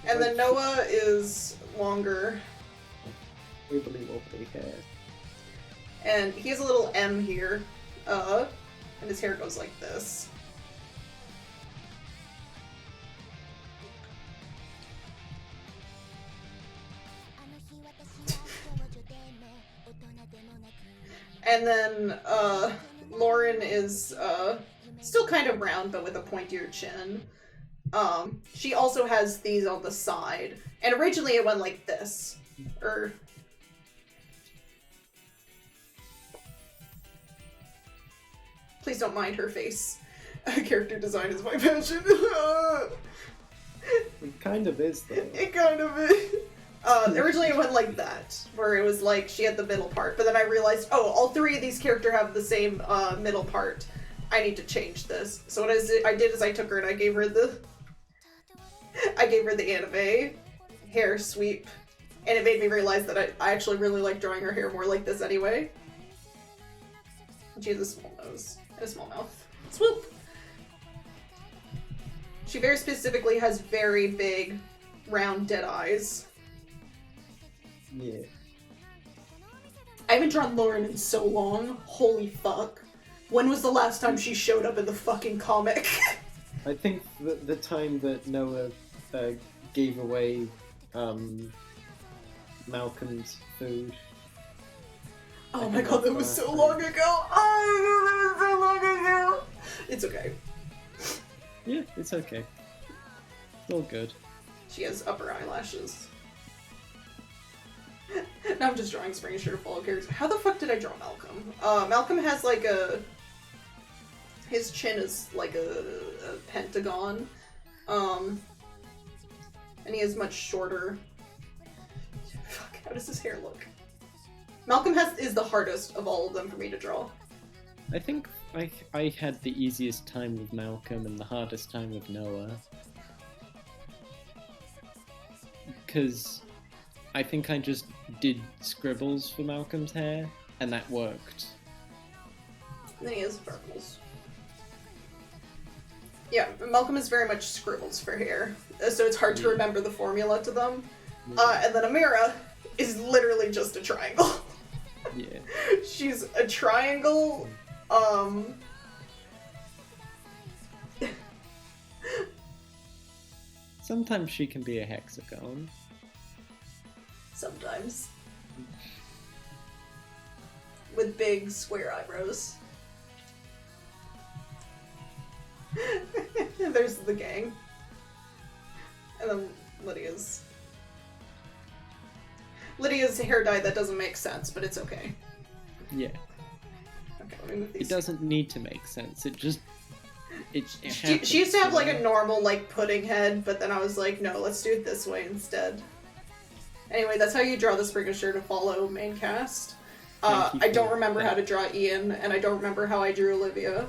And then Noah is longer. Wibbly wobbly hair. And he has a little M here. And his hair goes like this. And then, Lauren is, still kind of round, but with a pointier chin. She also has these on the side. And originally it went like this. Please don't mind her face. Character design is my passion. It kind of is, though. It kind of is. Originally it went like that, where it was like she had the middle part, but then I realized, oh, all 3 of these characters have the same middle part. I need to change this. So what I did is I took her and I gave her the anime hair sweep, and it made me realize that I actually really like drawing her hair more like this anyway. She has a small nose and a small mouth. Swoop! She very specifically has very big, round, dead eyes. Yeah. I haven't drawn Lauren in so long. Holy fuck. When was the last time she showed up in the fucking comic? I think the time that Noah gave away Malcolm's food. Oh my god, that was so long ago! Oh, that was so long ago! It's okay. Yeah, it's okay. It's all good. She has upper eyelashes. Now I'm just drawing Spring is Sure to Follow characters. How the fuck did I draw Malcolm? Malcolm has like his chin is like a pentagon. And he has much shorter... Fuck. How does his hair look? Malcolm is the hardest of all of them for me to draw. I think I had the easiest time with Malcolm and the hardest time with Noah. Because I think I just did scribbles for Malcolm's hair, and that worked. And then he has sparkles. Yeah, Malcolm is very much scribbles for hair, so it's hard to remember the formula to them. And then Amira is literally just a triangle. Yeah. She's a triangle, Sometimes she can be a hexagon. sometimes. With big square eyebrows. There's the gang. And then Lydia's hair dye that doesn't make sense, but it's okay. Yeah. Okay, let me move these. It doesn't need to make sense. It just... She used to have like a normal like pudding head, but then I was like, no, let's do it this way instead. Anyway, that's how you draw the Spring is Sure to Follow main cast. I don't remember how to draw Ian, and I don't remember how I drew Olivia.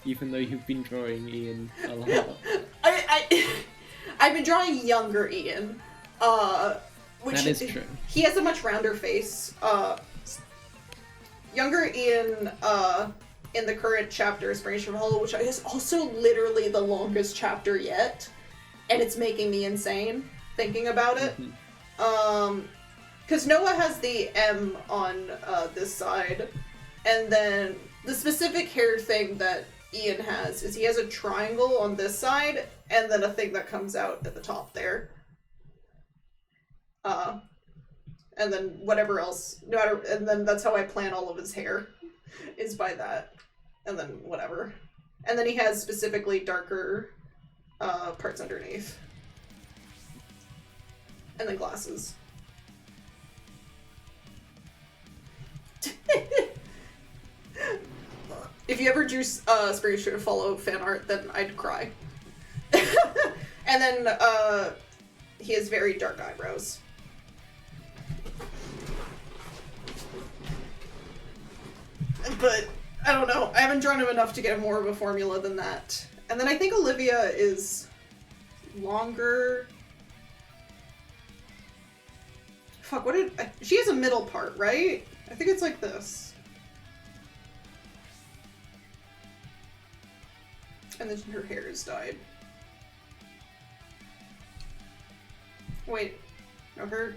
Even though you've been drawing Ian a lot. I've been drawing younger Ian. Which That is true. He has a much rounder face. Younger Ian, in the current chapter, Spring is Sure to Follow, which is also literally the longest chapter yet, and it's making me insane thinking about it. Because Noah has the M on this side, and then the specific hair thing that Ian has is he has a triangle on this side, and then a thing that comes out at the top there. And then whatever else, and then that's how I plan all of his hair, is by that. And then whatever. And then he has specifically darker parts underneath. And then glasses. If you ever drew Spring is Sure to Follow fan art, then I'd cry. And then he has very dark eyebrows. But I don't know. I haven't drawn him enough to get more of a formula than that. And then I think Olivia is longer. Fuck, she has a middle part, right? I think it's like this. And then her hair is dyed. Wait. No, her...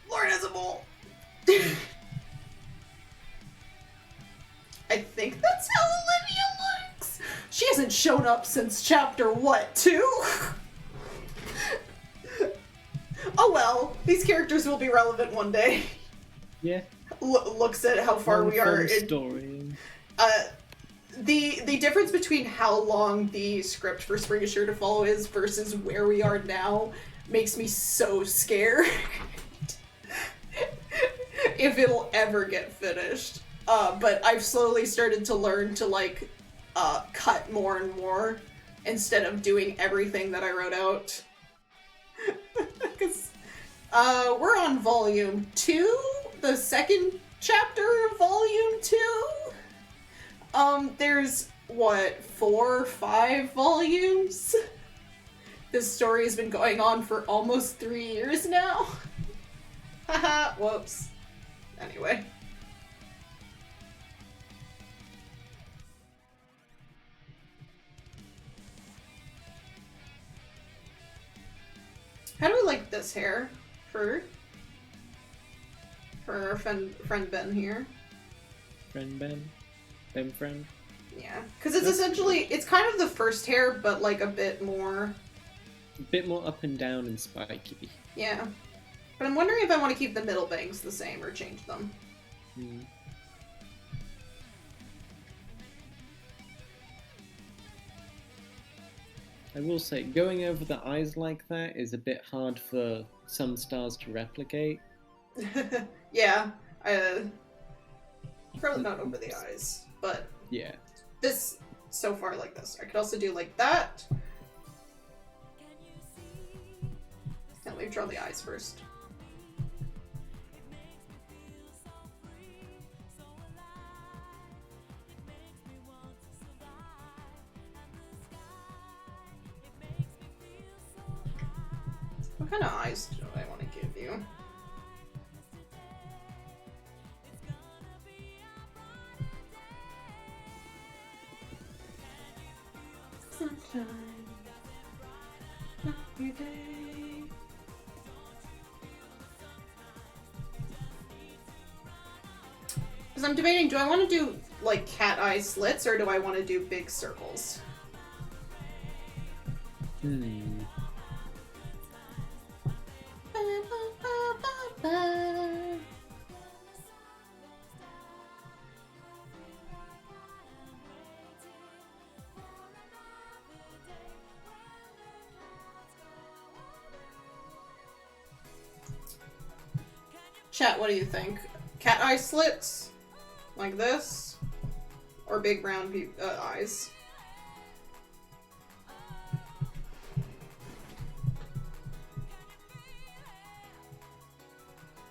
Lauren has a mole! I think that's how Olivia looks! She hasn't shown up since chapter, what, 2? Oh well, these characters will be relevant one day. Yeah. Looks at how far we are in... story. The difference between how long the script for Spring is Sure to Follow is versus where we are now makes me so scared. If it'll ever get finished. But I've slowly started to learn to, like, cut more and more instead of doing everything that I wrote out. Because we're on volume 2, the second chapter of volume 2. There's, what, 4 or 5 volumes? This story has been going on for almost 3 years now. Haha, whoops. Anyway. How do we like this hair for our friend Ben here? Friend Ben? Ben friend? Yeah, because it's essentially, it's kind of the first hair, but like a bit more... A bit more up and down and spiky. Yeah. But I'm wondering if I want to keep the middle bangs the same or change them. I will say, going over the eyes like that is a bit hard for some stars to replicate. Yeah, probably not over the eyes, but yeah, this so far like this. I could also do like that. Let me draw the eyes first. What kind of eyes do I want to give you? Sunshine. Every day. Because I'm debating, do I want to do, like, cat eye slits, or do I want to do big circles? Chat, what do you think? Cat eye slits? Like this? Or big round eyes?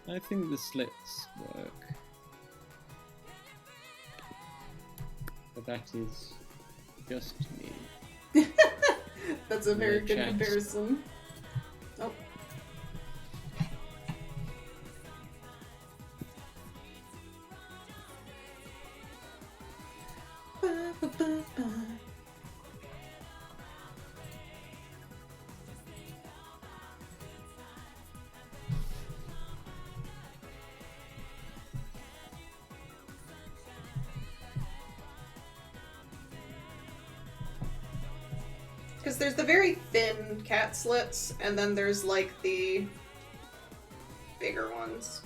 I think the slits work. But that is just me. That's a very good comparison. Oh. Because there's the very thin cat slits, and then there's like the bigger ones.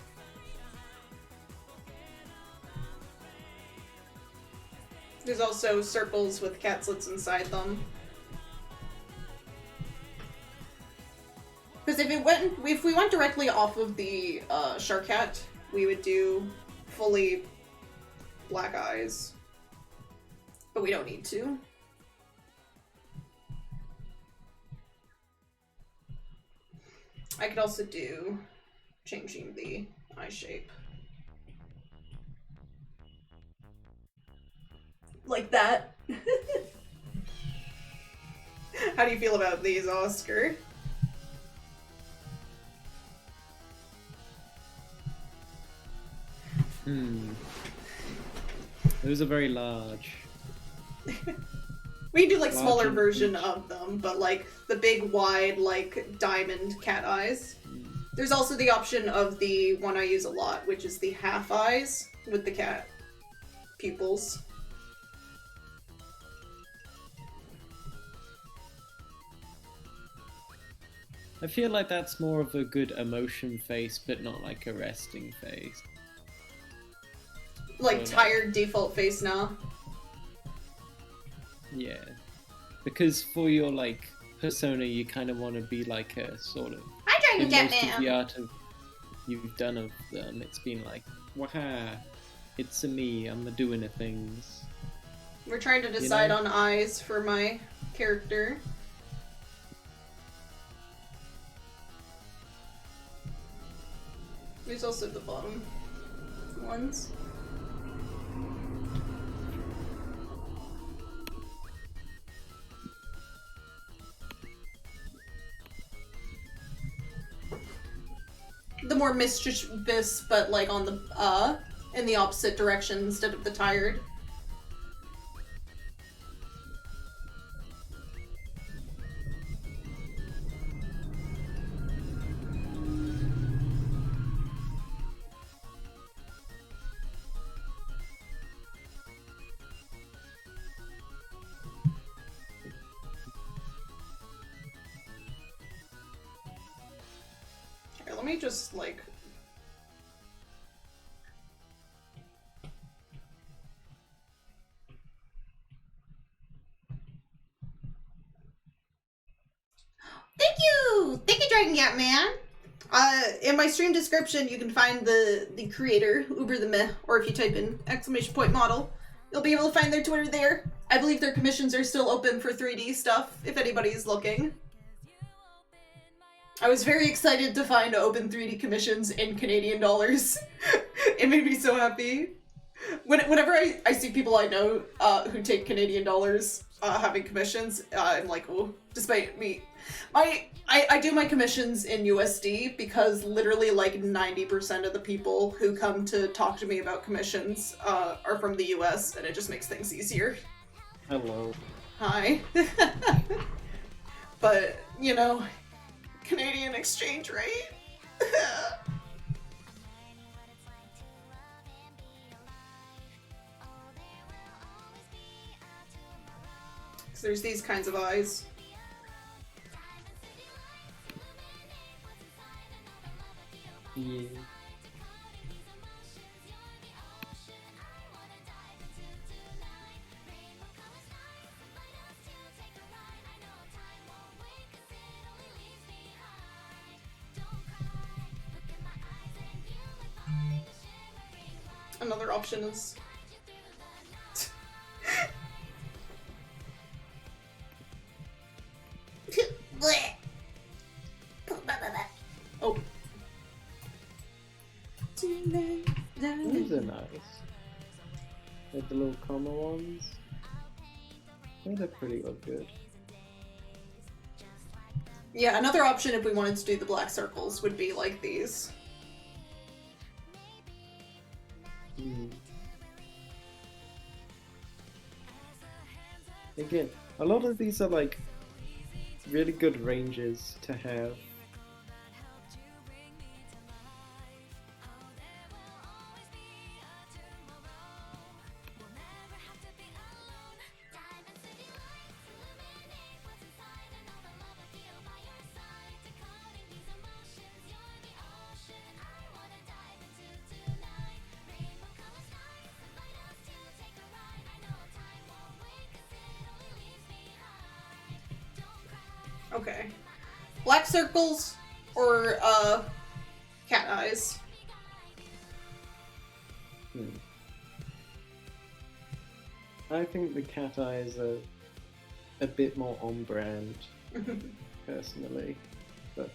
There's also circles with cat slits inside them. Because if we went directly off of the Char cat, we would do fully black eyes. But we don't need to. I could also do changing the eye shape. Like that. How do you feel about these, Oscar? Those are very large. We can do like Large smaller and version huge. of them, but like the big wide like diamond cat eyes. There's also the option of the one I use a lot, which is the half eyes with the cat pupils. I feel like that's more of a good emotion face, but not like a resting face. Like Well, tired default face now. Yeah. Because for your like persona, you kind of want to be like a sort of. Hi, Dragon In most of Jetman. the art of you've done of them, it's been like, waha, it's a me, I'm doing the things. We're trying to decide know? on eyes for my character. There's also the bottom ones. The more mischievous, but like on the in the opposite direction instead of the tired. Here, let me just like Thank you! Thank you, Dragon Jetman. in my stream description, you can find the creator, Uber the Meh, or if you type in !model, you'll be able to find their Twitter there. I believe their commissions are still open for 3D stuff, if anybody's looking. I was very excited to find open 3D commissions in Canadian dollars. It made me so happy. Whenever I see people I know who take Canadian dollars having commissions, I'm like, oh, despite me. I do my commissions in USD because literally like 90% of the people who come to talk to me about commissions are from the US, and it just makes things easier. Hello. Hi. But, you know, Canadian exchange rate. So there's these kinds of eyes. Yeah. Another option is... Blech. Oh. These are nice. Like the little comma ones. They're pretty good. Yeah, another option if we wanted to do the black circles would be like these. Again, a lot of these are like really good ranges to have. Okay. Black circles or cat eyes. I think the cat eyes are a bit more on brand, personally, but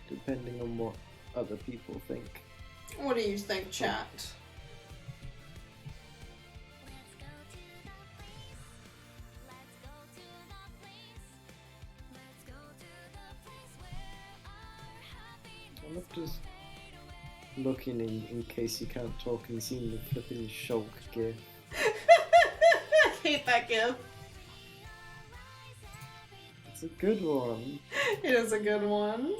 depending on what other people think. What do you think, chat? I love just looking in case you can't talk and seeing the flipping Shulk gif. I hate that gif. It's a good one. It is a good one.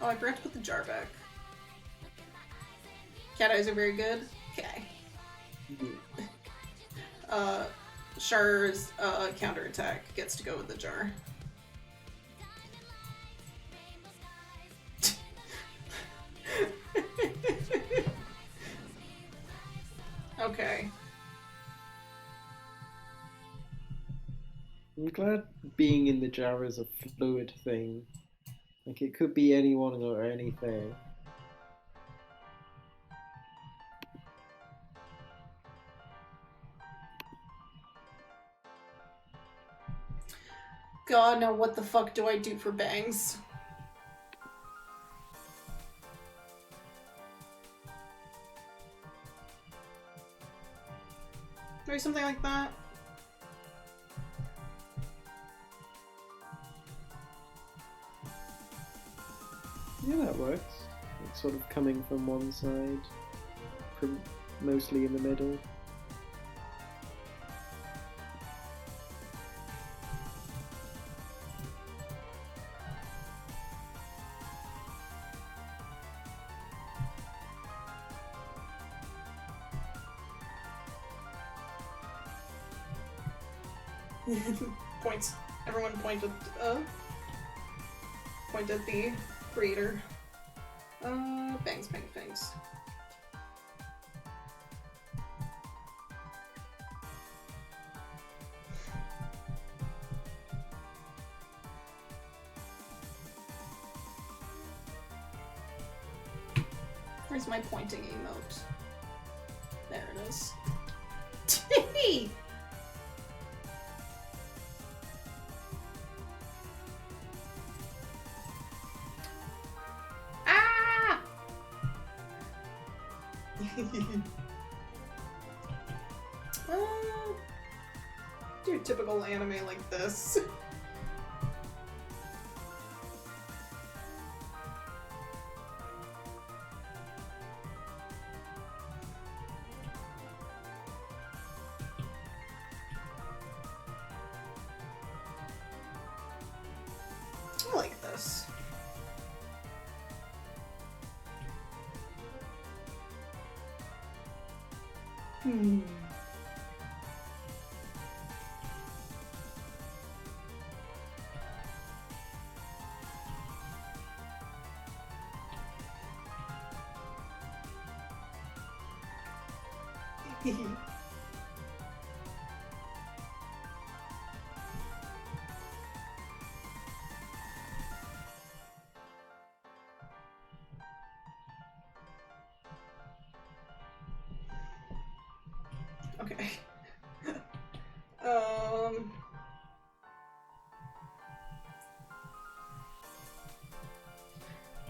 Oh, I forgot to put the jar back. Cat eyes are very good. Okay. Char's counterattack gets to go with the jar. Okay. I'm glad being in the jar is a fluid thing. Like, it could be anyone or anything. God, now what the fuck do I do for bangs? Maybe something like that? Yeah, that works. It's sort of coming from one side, from mostly in the middle. Points. Everyone point at the creator. Bangs, bangs, bangs. Where's my pointing emote? There it is. Ah! Do a typical anime like this. I like this. Okay.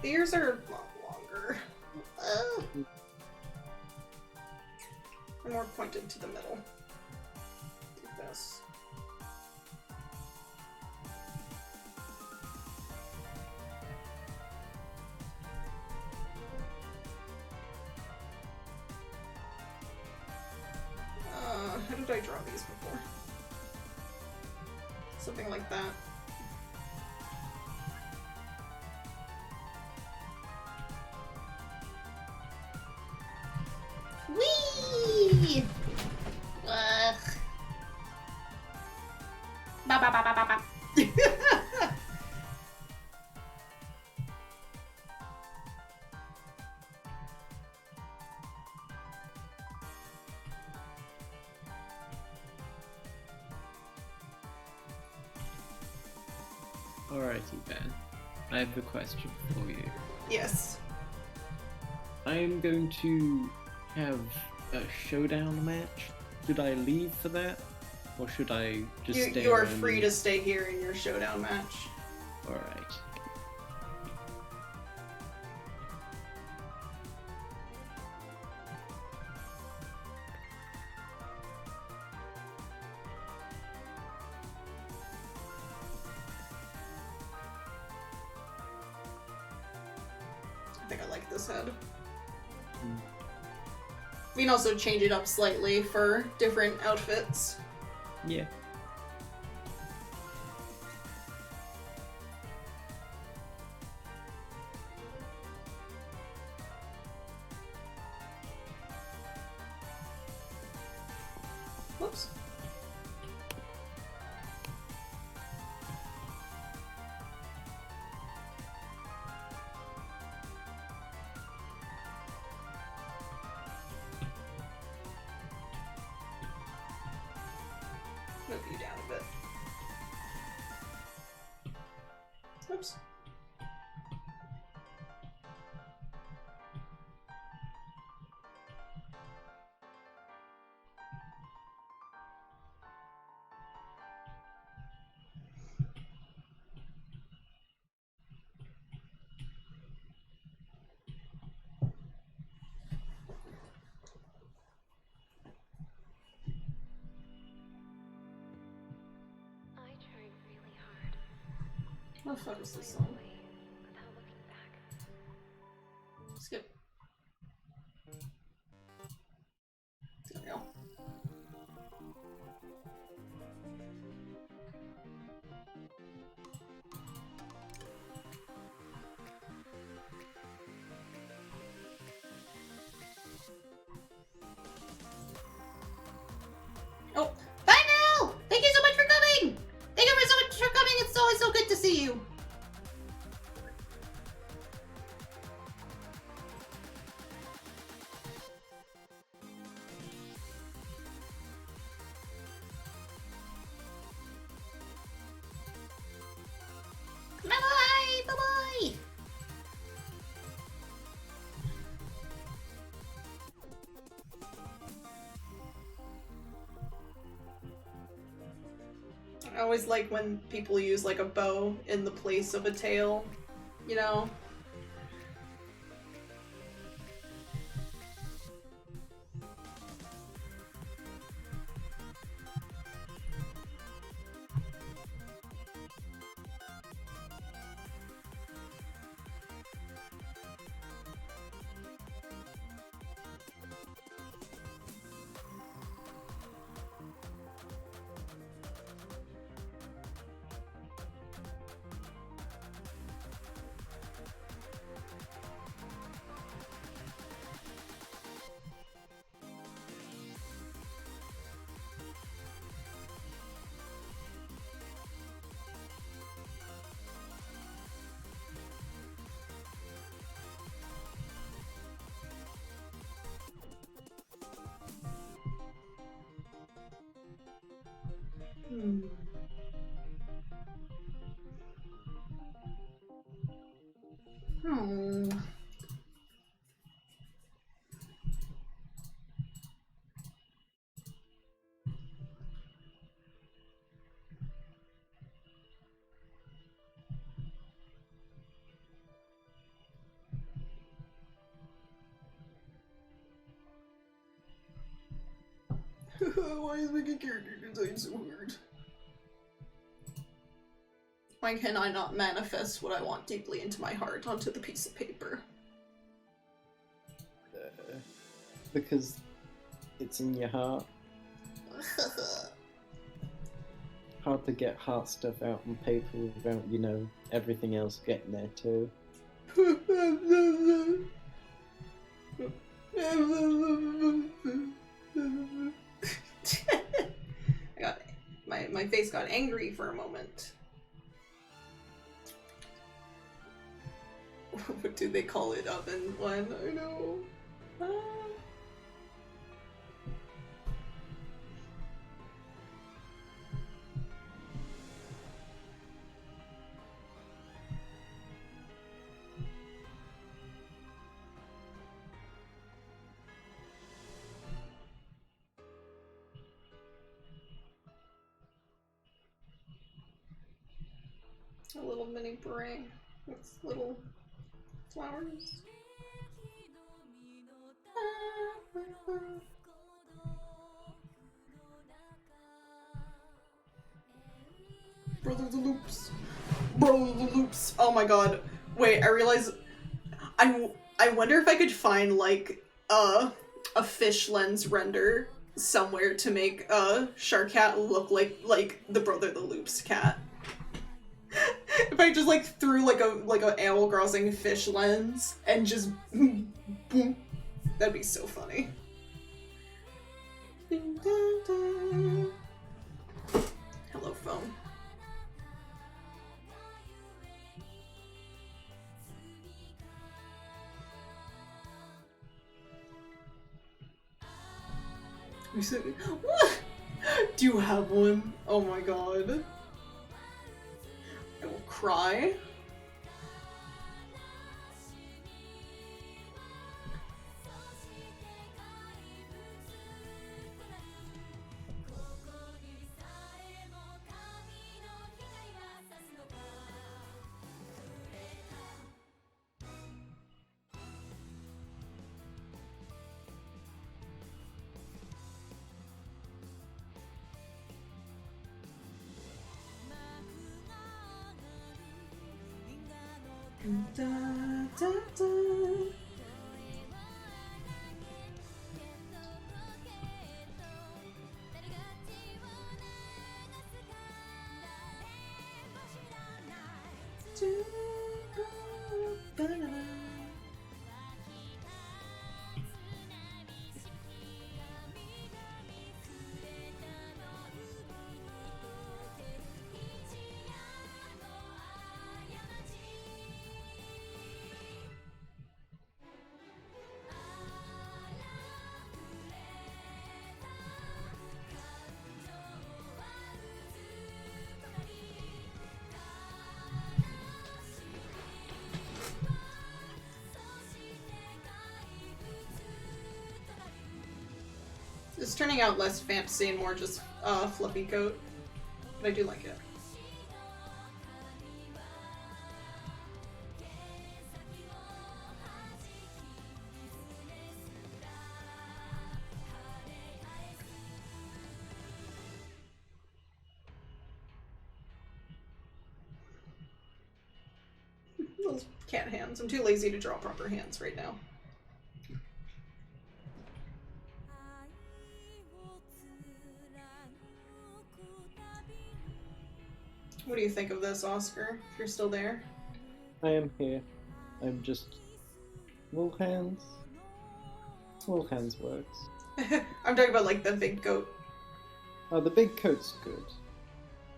The ears are a lot longer. They're more pointed to the middle. Like this. How did I draw these before? Something like that. Whee! Ugh. Ba ba ba ba ba ba. Alrighty then. I have a question for you. Yes. I am going to have a showdown match. Should I leave for that? Or should I just stay You are around free and- to stay here in your showdown match. Alright. I think I like this head. Hmm. We can also change it up slightly for different outfits. Yeah. Whoops. Move you down a bit. Oops. I tried really hard. What the fuck is this song? Without looking back. Skip. There we go. Oh, bye now! Thank you so much for coming! Thank you so much for coming! It's always so good to see you! I always like when people use like a bow in the place of a tail, you know? Hmm. Hmm. Why is making character design so hard? Why can I not manifest what I want deeply into my heart onto the piece of paper? Because it's in your heart. Hard to get heart stuff out on paper without, you know, everything else getting there too. I got my face got angry for a moment. What do they call it up in one? I know. A little mini beret with little flowers. Brother the Loops. Bro the Loops. Oh my god. Wait, I realize I wonder if I could find like a fish lens render somewhere to make Char cat look like the Brother the Loops cat. If I just like threw like a Animal Crossing fish lens and just boom, that'd be so funny. Hello, phone. We said, what? Do you have one? Oh my god. I will cry. Da, da, da. It's turning out less fantasy and more just fluffy coat. But I do like it. Those cat hands. I'm too lazy to draw proper hands right now. What do you think of this, Oscar? If you're still there. I am here. I'm just... Small hands? Small hands works. I'm talking about like the big coat. Oh, the big coat's good.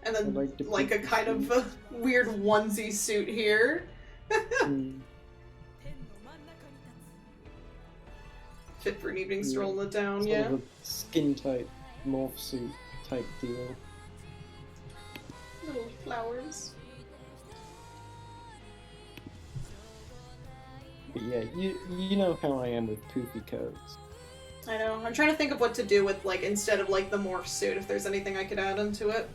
And then I like the like a big kind of a weird onesie suit here. Mm. Fit for an evening stroll in the town, Sort yeah. of a skin-tight morph suit type deal. Little flowers. But yeah, you know how I am with poofy coats. I know. I'm trying to think of what to do with, like, instead of, like, the morph suit, if there's anything I could add into it.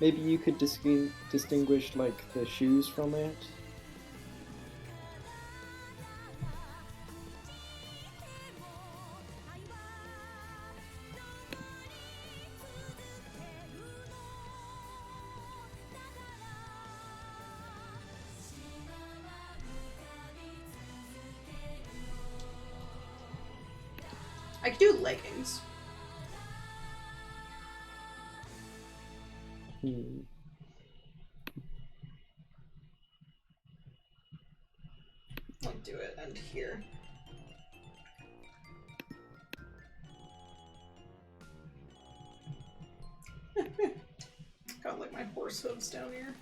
Maybe you could distinguish, like, the shoes from it. I could do leggings. I'll do it and here. Got like my horse hooves down here.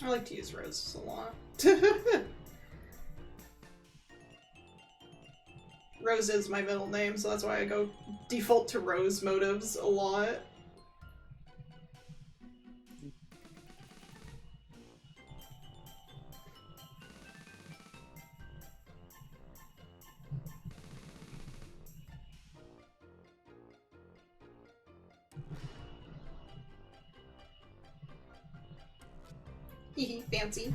I like to use roses a lot. Rose is my middle name, so that's why I go default to rose motives a lot. Hehe, fancy.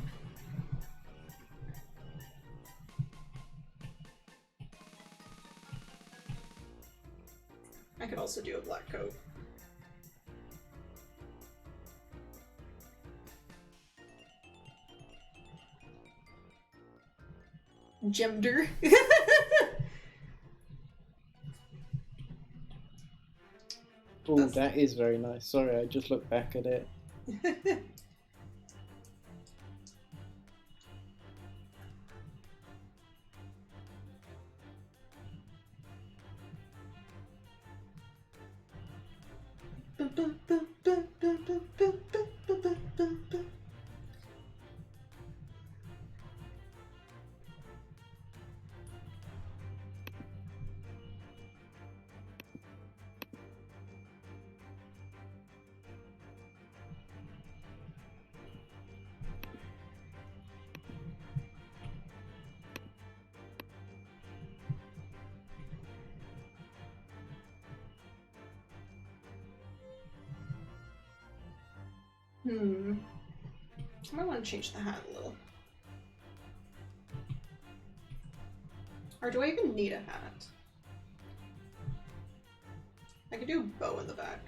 I could also do a black coat. Gender. Oh, that is very nice. Sorry, I just looked back at it. I might want to change the hat a little. Or do I even need a hat? I could do a bow in the back.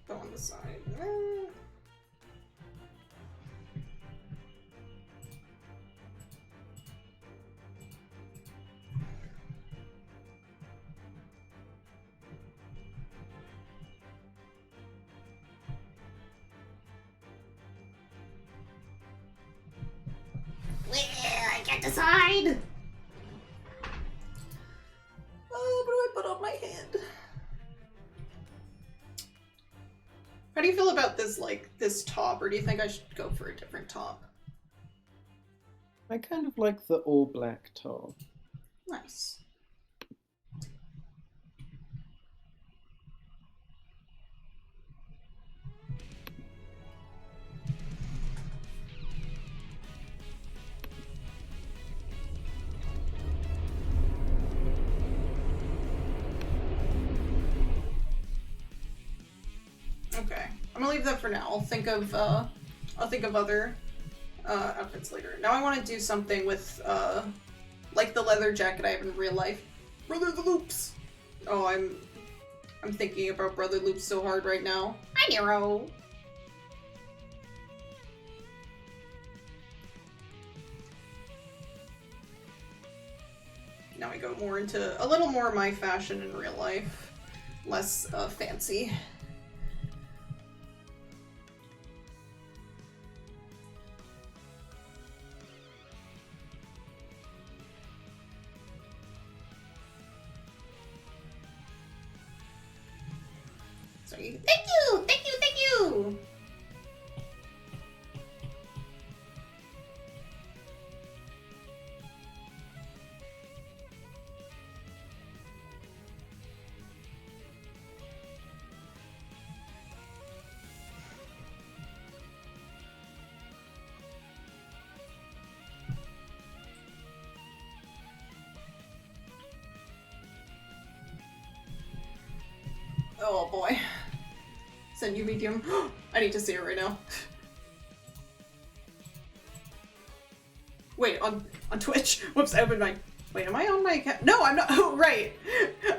Bow on the side. I can't decide. feel about this, like, this top, or do you think I should go for a different top? I kind of like the all black top. Nice. Okay, I'm gonna leave that for now. I'll think of other outfits later. Now I want to do something with like the leather jacket I have in real life. Brother the Loops. Oh, I'm thinking about Brother Loops so hard right now. Hi, Nero. Now I go more into a little more of my fashion in real life, less fancy. Sorry. Thank you! Thank you! Thank you! Oh boy. Send you medium. I need to see it right now. Wait, on Twitch? Whoops, I opened my... Wait, am I on my account? No, I'm not. Oh, right.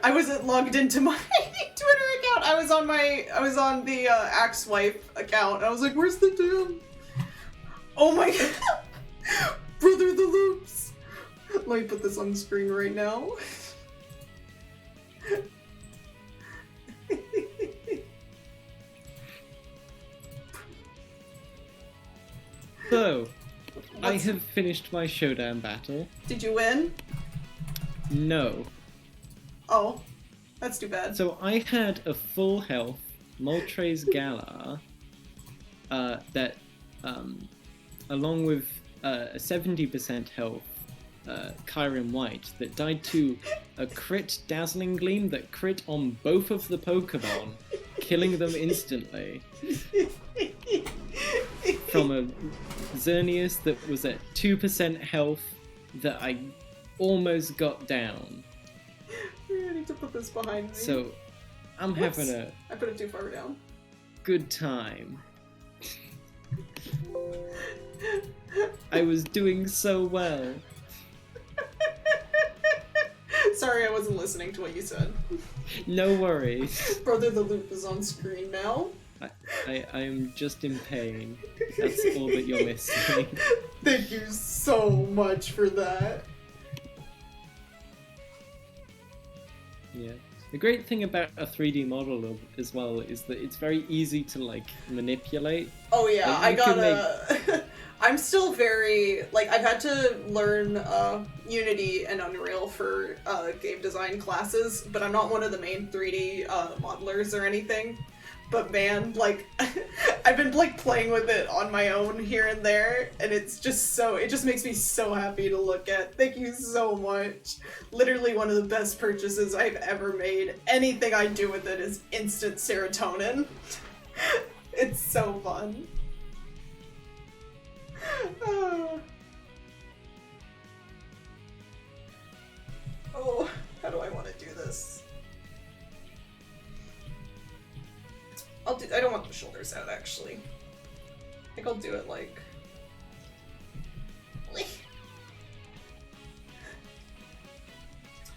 I wasn't logged into my Twitter account. I was on the Axe Wife account. I was like, where's the damn... Oh my god. Brother the Loops. Let me put this on the screen right now. So, I have finished my showdown battle. Did you win? No. Oh, that's too bad. So I had a full health Moltres Galar that, along with a 70% health Kyron White that died to a crit Dazzling Gleam that crit on both of the Pokemon, killing them instantly. From a Xerneas that was at 2% health that I almost got down. I need to put this behind me. So, I'm Whoops. having a I put it too far down. good time. I was doing so well. Sorry, I wasn't listening to what you said. No worries. Brother the Loop is on screen now. I am just in pain. That's all that you're missing. Thank you so much for that. Yeah. The great thing about a 3D model as well is that it's very easy to like manipulate. Oh yeah, Like, I you can gotta... I'm still very... Like, I've had to learn Unity and Unreal for game design classes, but I'm not one of the main 3D modelers or anything. But man, like, I've been like playing with it on my own here and there, and it's just so, it just makes me so happy to look at. Thank you so much. Literally one of the best purchases I've ever made. Anything I do with it is instant serotonin. It's so fun. Oh, how do I want to do this? I don't want the shoulders out, actually. I think I'll do it like...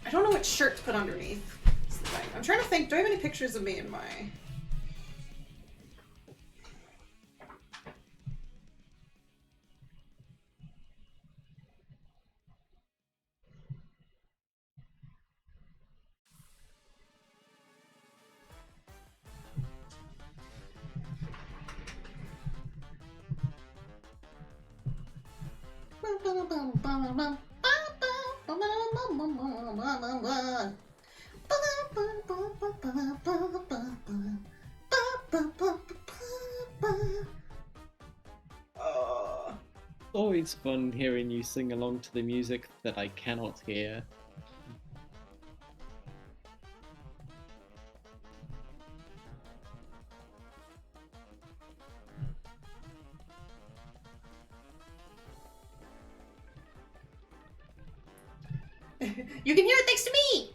I don't know what shirt to put underneath. That's the thing. I'm trying to think, do I have any pictures of me in my... Always fun hearing you sing along to the music that I cannot hear. You can hear it thanks to me!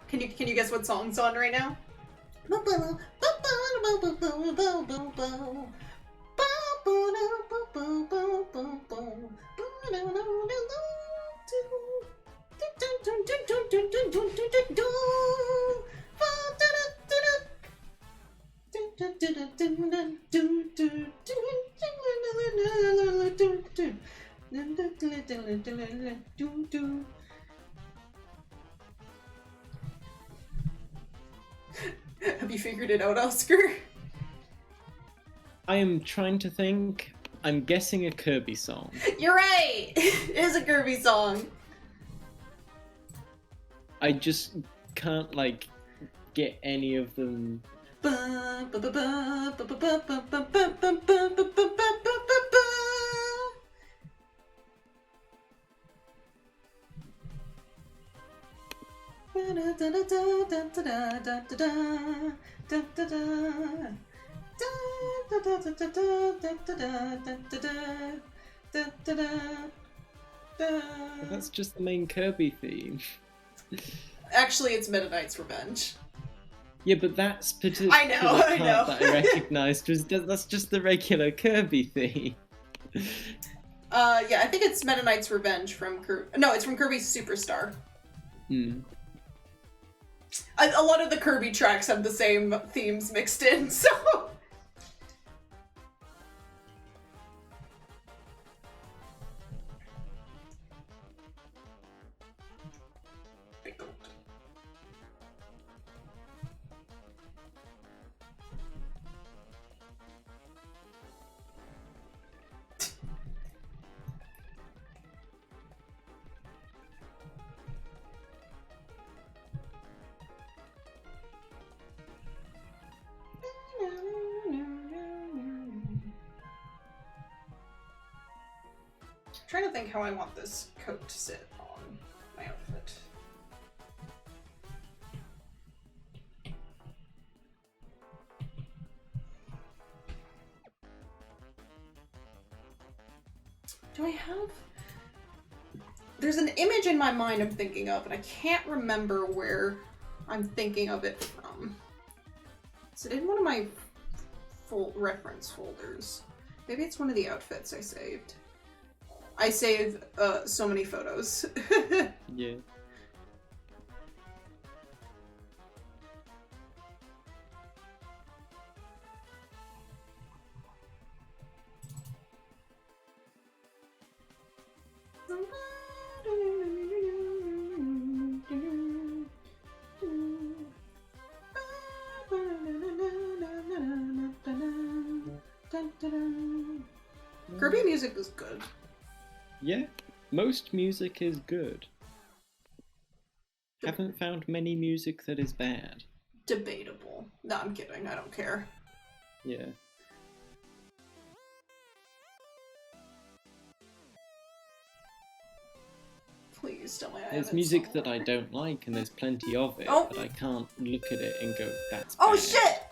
Can you guess what song's on right now? Have you figured it out, Oscar? I am trying to think. I'm guessing a Kirby song. You're right! It is a Kirby song. I just can't, like, get any of them. That's just the main Kirby theme. Actually, it's Meta Knight's Revenge. Yeah, but that's particular I know. part that I recognised was that's just the regular Kirby theme. Yeah, I think it's Meta Knight's Revenge from No, it's from Kirby Superstar. Hmm. A lot of the Kirby tracks have the same themes mixed in, so... trying to think how I want this coat to sit on my outfit. Do I have... There's an image in my mind I'm thinking of, and I can't remember where I'm thinking of it from. Is it in one of my reference folders? Maybe it's one of the outfits I saved. I save so many photos. Yeah. Kirby music is good. Yeah, most music is good. Haven't found many music that is bad. Debatable. No, I'm kidding. I don't care. Yeah. Please tell me I There's have it music that I somewhere. don't like, and there's plenty of it, Oh. but I can't look at it and go, that's Oh bad. shit!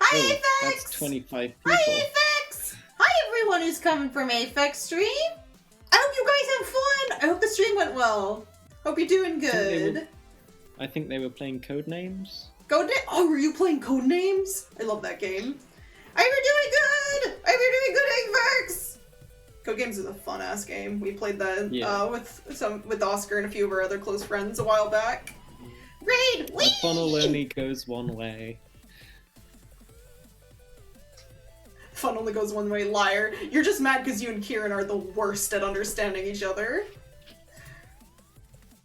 Hi, Oh, Aphex! that's 25 people. Hi, Aphex! Hi, everyone who's coming from Aphex stream! I hope you guys have fun! I hope the stream went well. Hope you're doing good. I think they were playing Codenames. Oh, were you playing Codenames? I love that game. I hope you're doing good! I hope you're doing good, Aphex! Codenames is a fun-ass game. We played that with Oscar and a few of our other close friends a while back. Raid! The funnel only goes one way. Fun only goes one way, liar. You're just mad because you and Kieran are the worst at understanding each other.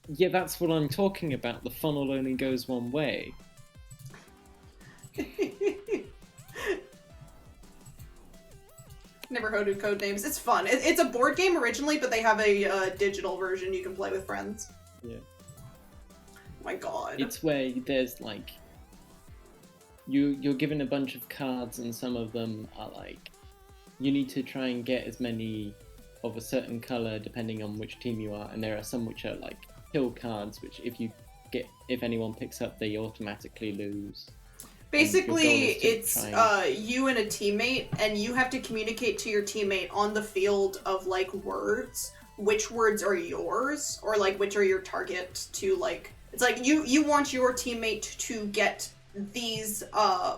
Yeah, that's what I'm talking about. The funnel only goes one way. Never heard of Codenames. It's fun. It's a board game originally, but they have a digital version you can play with friends. Yeah. Oh my god. It's where there's like you're given a bunch of cards, and some of them are like you need to try and get as many of a certain color depending on which team you are, and there are some which are like kill cards, which if anyone picks up, they automatically lose. Basically, it's and you and a teammate, and you have to communicate to your teammate on the field of like words, which words are yours, or like which are your target to like. It's like you want your teammate to get these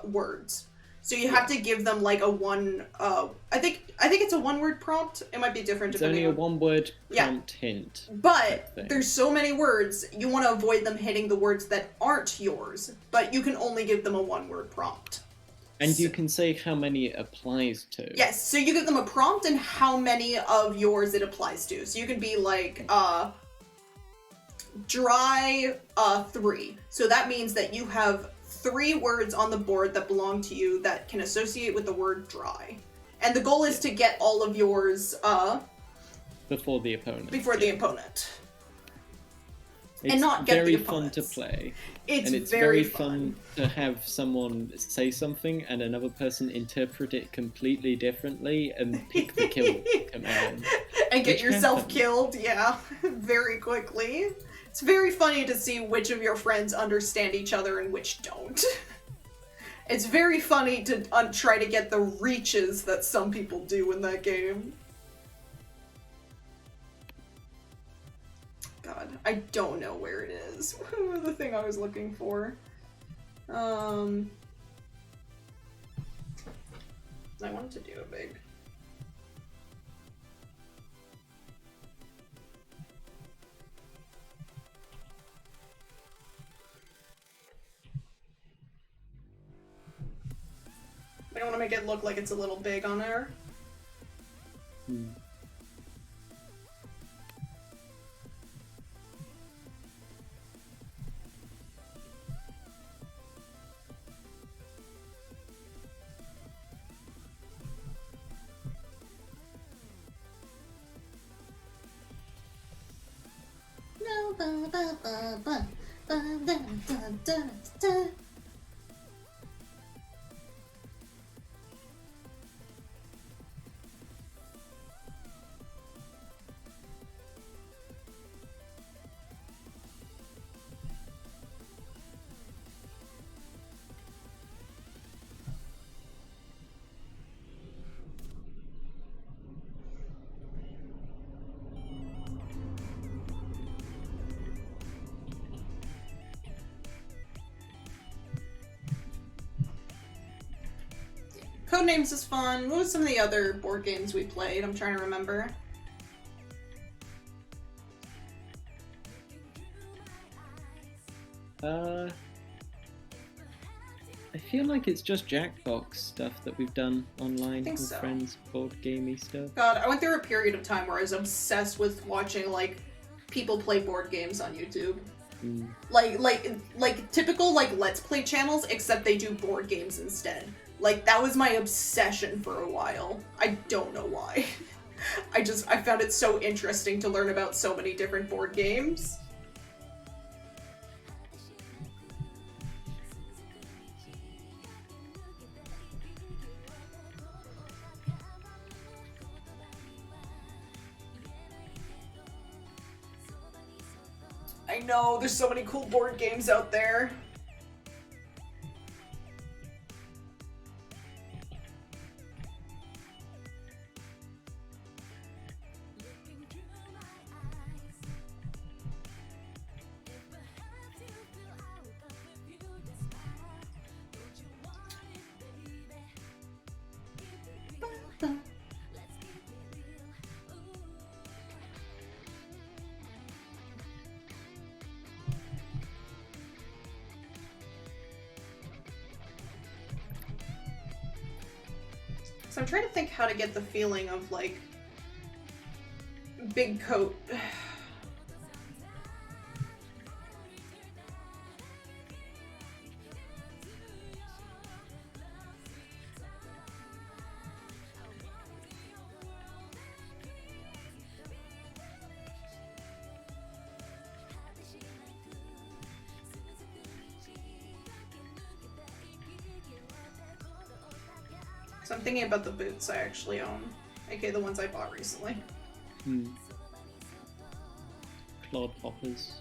words, so you have to give them like a one. I think it's a one-word prompt. It might be different. It's only a one-word prompt Yeah. hint. But there's so many words, you want to avoid them hitting the words that aren't yours, but you can only give them a one-word prompt. And you can say how many it applies to. Yes, so you give them a prompt and how many of yours it applies to. So you can be like, dry 3. So that means that you have 3 words on the board that belong to you that can associate with the word dry. And the goal is to get all of yours before the opponent. The opponent. It's and not get the very opponents. fun to play. It's and very fun to have someone say something and another person interpret it completely differently and pick the kill command. And get yourself killed, yeah, very quickly. It's very funny to see which of your friends understand each other and which don't. It's very funny to try to get the reaches that some people do in that game. God, I don't know where it is. The thing I was looking for. I wanted to do it big. I don't want to make it look like it's a little big on there. Codenames is fun. What was some of the other board games we played? I'm trying to remember. I feel like it's just Jackbox stuff that we've done online with so. friends, board gamey stuff. God, I went through a period of time where I was obsessed with watching like people play board games on YouTube. Like typical like Let's Play channels, except they do board games instead. Like that was my obsession for a while. I don't know why. I found it so interesting to learn about so many different board games. I know, there's so many cool board games out there. So I'm trying to think how to get the feeling of like big coat. So I'm thinking about the boots I actually own, aka the ones I bought recently. Clod hoppers.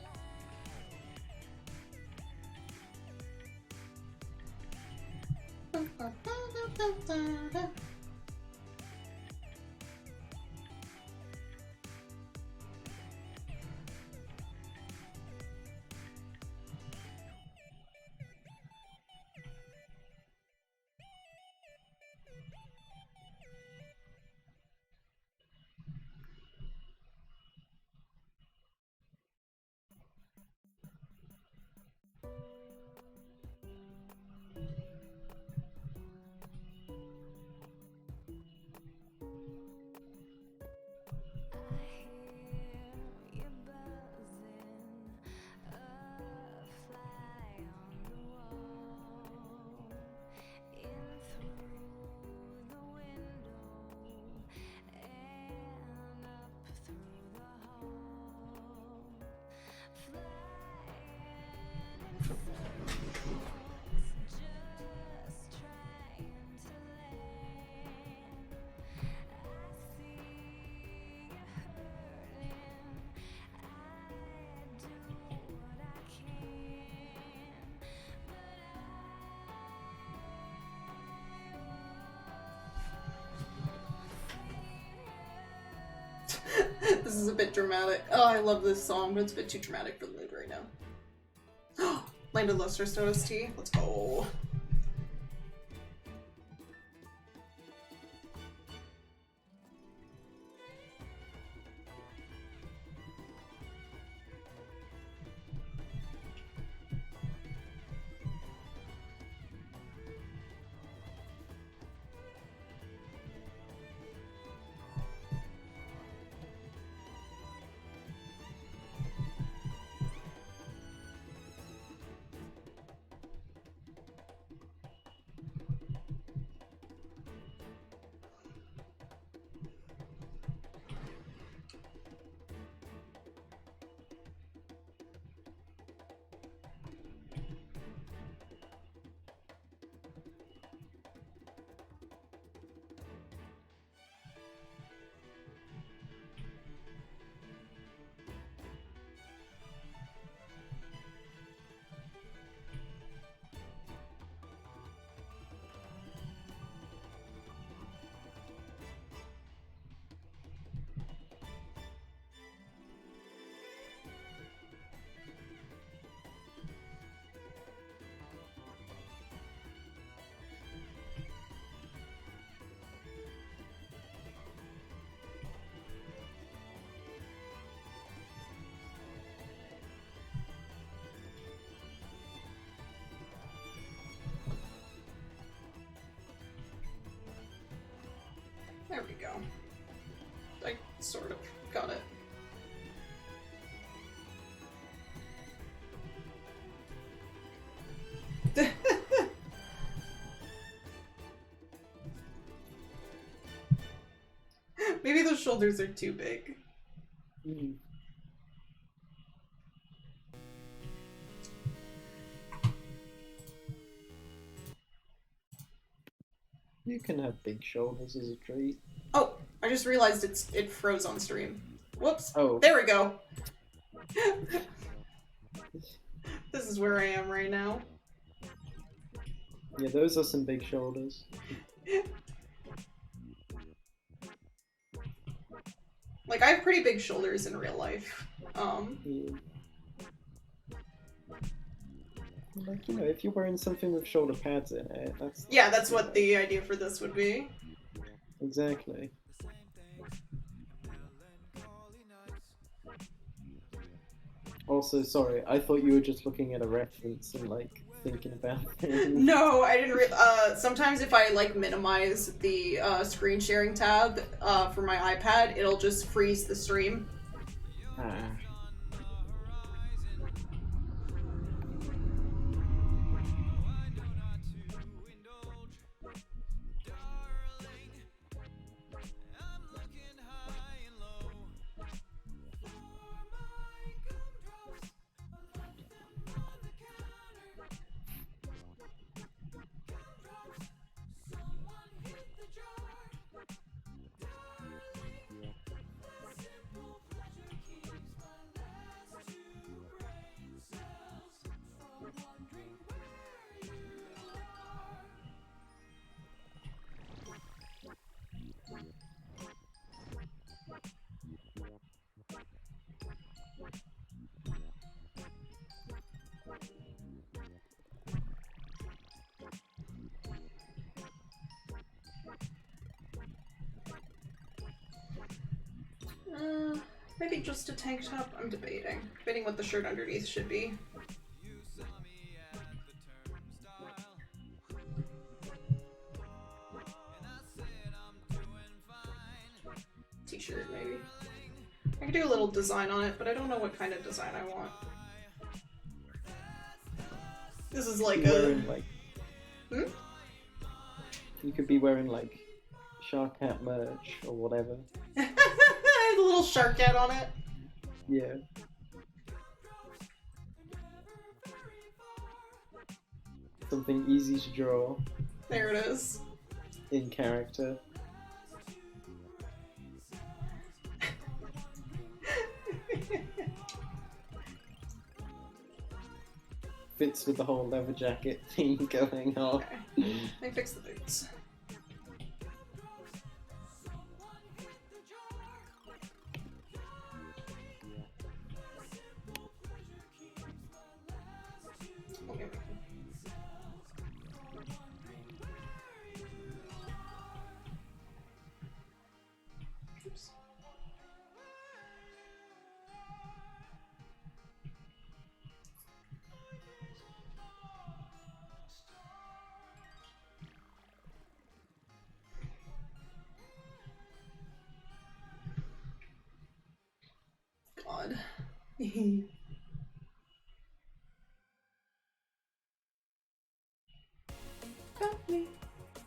This is a bit dramatic. Oh, I love this song, but it's a bit too dramatic for the mood right now. Land of Lustrous OST. Let's go. There we go. I sort of got it. Maybe those shoulders are too big. You can have big shoulders as a treat. Oh, I just realized it froze on stream. Whoops. Oh. There we go. This is where I am right now. Yeah, those are some big shoulders. Like, I have pretty big shoulders in real life. Yeah. Like, you know, if you're wearing something with shoulder pads in it, that's... Yeah, that's what the idea for this would be. Exactly. Also, sorry, I thought you were just looking at a reference and, like, thinking about things. No, I didn't sometimes if I, like, minimize the, screen sharing tab, for my iPad, it'll just freeze the stream. Ah. Maybe just a tank top? I'm debating. Debating what the shirt underneath should be. T-shirt, maybe. I could do a little design on it, but I don't know what kind of design I want. This is like wearing, like... Hmm? You could be wearing, like, Shark Hat merch or whatever. The little shark hat on it. Yeah. Something easy to draw. There it is. In character. Fits with the whole leather jacket thing going on. Okay. Let me fix the boots. Oops. God. Got me.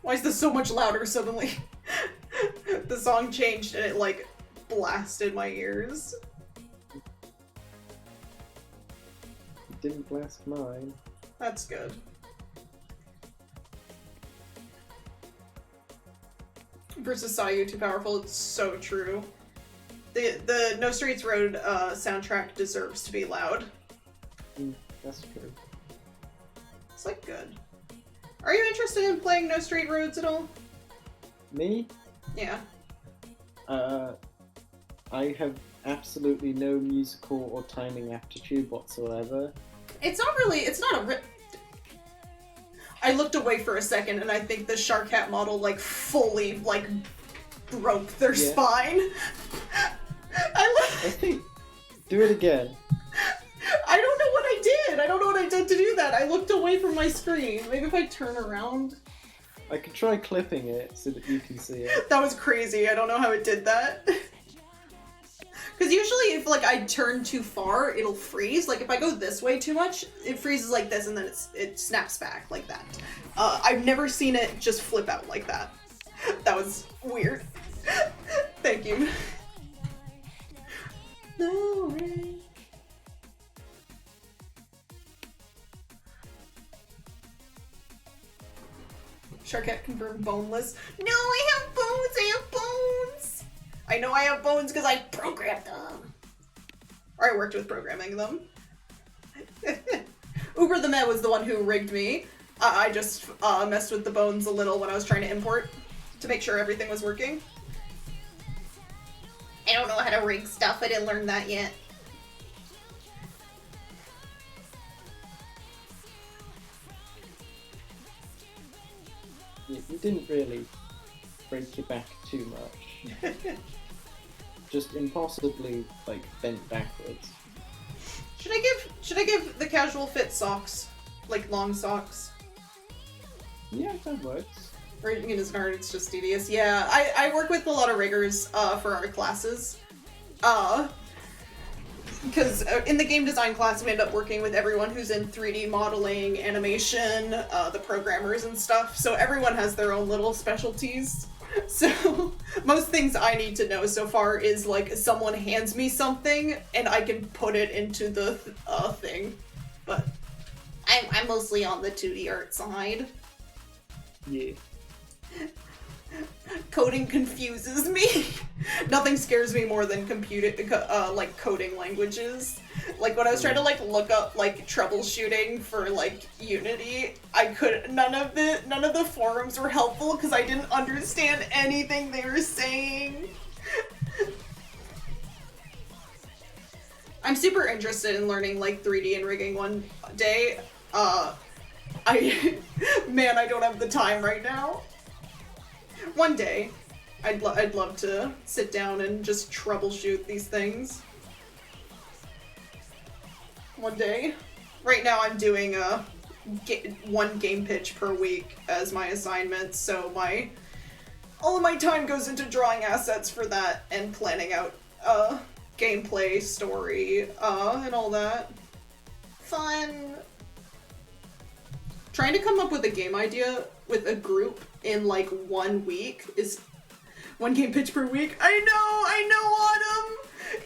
Why is this so much louder suddenly? The song changed and it like blasted my ears. It didn't blast mine. That's good. Versus Sayu Too Powerful, it's so true. The No Streets Road soundtrack deserves to be loud. That's true. It's like good. Are you interested in playing No Straight Roads at all? Me? Yeah. I have absolutely no musical or timing aptitude whatsoever. It's not a I looked away for a second and I think the Shark Hat model like fully like broke their spine. I think... Do it again. I don't know what I did. I don't know what I did to do that. I looked away from my screen. Maybe if I turn around. I could try clipping it so that you can see it. That was crazy. I don't know how it did that. Because usually if like I turn too far, it'll freeze. Like if I go this way too much, it freezes like this and then it snaps back like that. I've never seen it just flip out like that. That was weird. Thank you. No way. Sharkette confirmed boneless. No, I have bones! I have bones! I know I have bones because I programmed them. Or I worked with programming them. Uber the Met was the one who rigged me. I just messed with the bones a little when I was trying to import to make sure everything was working. I don't know how to rig stuff. I didn't learn that yet. You didn't really break your back too much. Just impossibly, like, bent backwards. Should I give the casual fit socks? Like long socks? Yeah, that works. Or you can just it's just tedious. Yeah, I work with a lot of riggers for our classes. Because in the game design class, we end up working with everyone who's in 3D modeling, animation, the programmers and stuff. So everyone has their own little specialties. So most things I need to know so far is like someone hands me something and I can put it into the thing. But I'm mostly on the 2D art side. Yeah. Coding confuses me. Nothing scares me more than like coding languages. Like when I was trying to like look up like troubleshooting for like Unity, none of the forums were helpful because I didn't understand anything they were saying. I'm super interested in learning like 3D and rigging one day. Man, I don't have the time right now. One day. I'd love to sit down and just troubleshoot these things one day. Right now I'm doing one game pitch per week as my assignment, so all of my time goes into drawing assets for that and planning out gameplay, story, and all that. Fun. Trying to come up with a game idea with a group in like 1 week is one game pitch per week. I know, Autumn.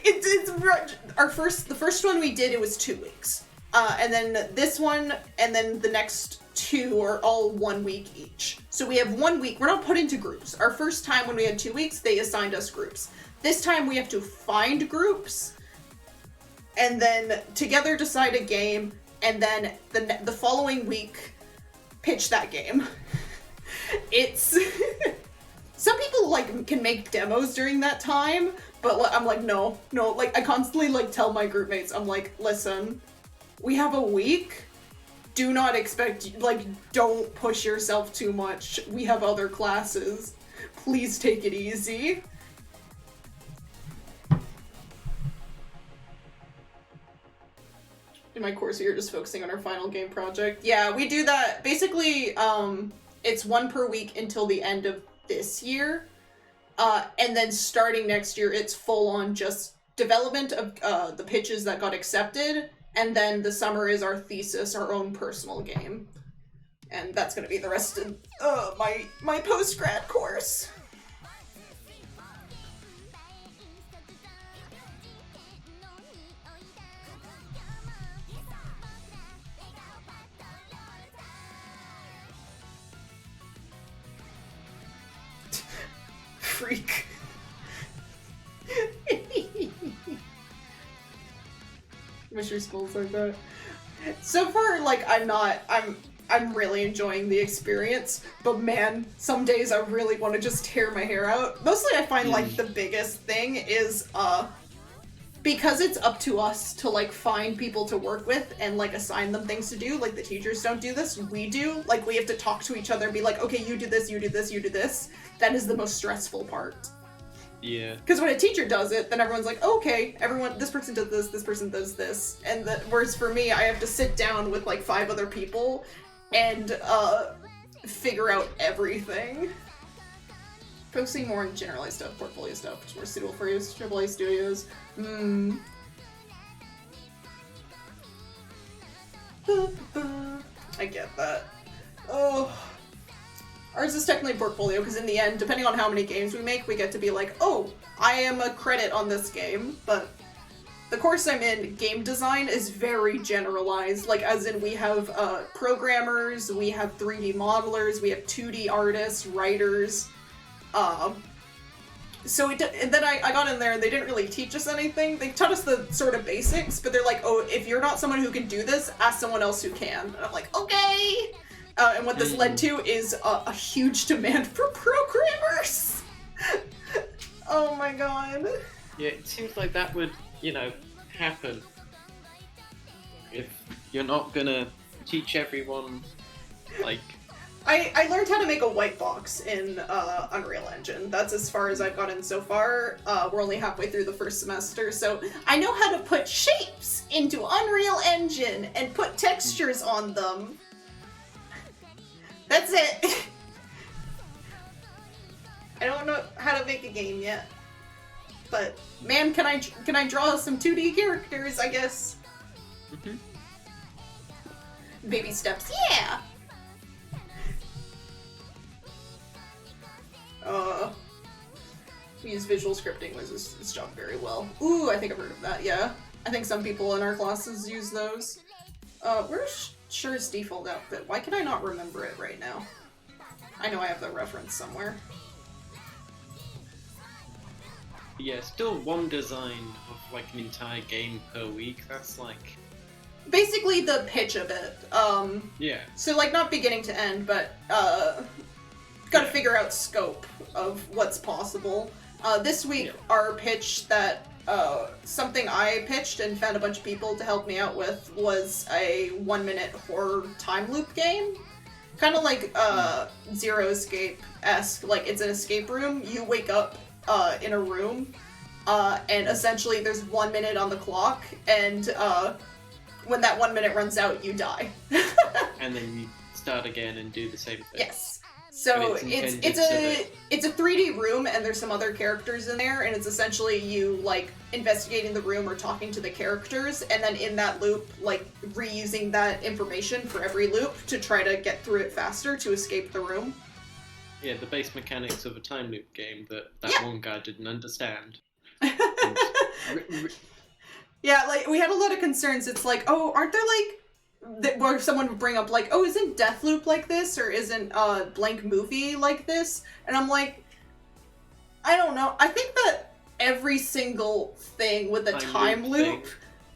It's the first one we did, it was 2 weeks. And then this one, and then the next 2 are all 1 week each. So we have 1 week. We're not put into groups. Our first time when we had 2 weeks, they assigned us groups. This time we have to find groups, and then together decide a game, and then the following week pitch that game. It's some people like can make demos during that time, but I'm like no, like I constantly like tell my group mates, I'm like, listen, we have a week. Do not expect, like, don't push yourself too much. We have other classes. Please take it easy. In my course, we are just focusing on our final game project. Yeah, we do that. Basically, it's 1 per week until the end of this year. And then starting next year, it's full on just development of the pitches that got accepted. And then the summer is our thesis, our own personal game. And that's going to be the rest of my post-grad course. Freak. Wish your school's like that. So far, like, I'm really enjoying the experience, but man, some days I really want to just tear my hair out. Mostly I find, like, the biggest thing is, because it's up to us to, like, find people to work with and, like, assign them things to do, like, the teachers don't do this, we do. Like, we have to talk to each other and be like, okay, you do this, you do this, you do this. That is the most stressful part. Yeah. Because when a teacher does it, then everyone's like, oh, okay, this person does this person does this. And whereas for me, I have to sit down with like 5 other people and figure out everything. Focusing more on generalized stuff, portfolio stuff, which is more suitable for AAA studios. I get that. Oh. Ours is technically portfolio, because in the end, depending on how many games we make, we get to be like, oh, I am a credit on this game, but the course I'm in, game design, is very generalized, like, as in we have programmers, we have 3D modelers, we have 2D artists, writers, so and then I got in there and they didn't really teach us anything. They taught us the sort of basics, but they're like, oh, if you're not someone who can do this, ask someone else who can. And I'm like, okay! And what this led to is a huge demand for programmers. Oh my god. Yeah, it seems like that would, happen. If you're not gonna teach everyone, like... I learned how to make a white box in Unreal Engine. That's as far as I've gotten so far. We're only halfway through the first semester, so I know how to put shapes into Unreal Engine and put textures on them. That's it. I don't know how to make a game yet, but man, can I draw some 2D characters? I guess. Mm-hmm. Baby steps, yeah. We use visual scripting with this job very well. Ooh, I think I've heard of that. Yeah, I think some people in our classes use those. Where's Char's default outfit? Why can I not remember it right now? I know I have the reference somewhere. Yeah, still one design of like an entire game per week. That's like... Basically the pitch of it. Yeah. So like not beginning to end, but gotta figure out scope of what's possible. This week our pitch that something I pitched and found a bunch of people to help me out with was a 1-minute horror time loop game. kind of like Zero Escape-esque. Like, it's an escape room. You wake up in a room, and essentially there's 1 minute on the clock, and when that 1 minute runs out, you die. And then you start again and do the same thing. Yes. So it's a 3D room, and there's some other characters in there, and it's essentially you like investigating the room or talking to the characters, and then in that loop, like reusing that information for every loop to try to get through it faster to escape the room. Yeah, the base mechanics of a time loop game that one guy didn't understand. Yeah, like we had a lot of concerns. It's like, oh, aren't there like where someone would bring up like, oh, isn't Deathloop like this, or isn't blank movie like this? And I'm like, I don't know. I think that every single thing with a time loop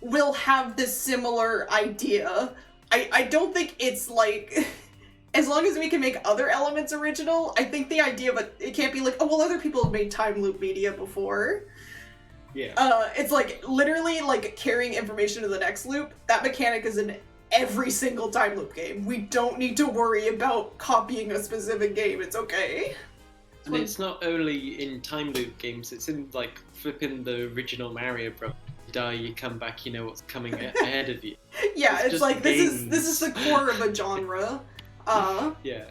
will have this similar idea. I don't think it's like, as long as we can make other elements original, I think the idea of it can't be like, oh, well, other people have made time loop media before. Yeah. It's like literally like carrying information to the next loop. That mechanic is in every single time loop game. We don't need to worry about copying a specific game. It's okay. And it's not only in time loop games, it's in like flipping the original Mario Bros. You die, you come back, you know what's coming ahead of you. Yeah, it's like this is the core of a genre. Yeah.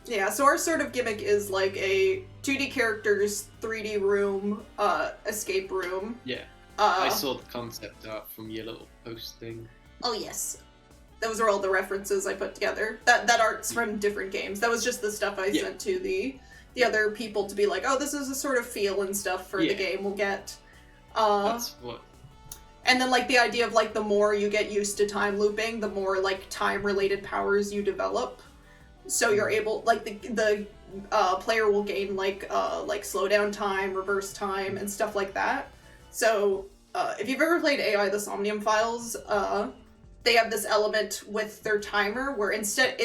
Yeah, so our sort of gimmick is like a 2D characters, 3D room, escape room. Yeah. I saw the concept art from your little post thing. Oh, yes. Those are all the references I put together. That art's from different games. That was just the stuff I sent to the other people to be like, oh, this is a sort of feel and stuff for the game we'll get. That's what... And then, like, the idea of, like, the more you get used to time looping, the more, like, time-related powers you develop. So you're able, like, the player will gain, like slow down time, reverse time, and stuff like that. So, if you've ever played AI The Somnium Files, they have this element with their timer where instead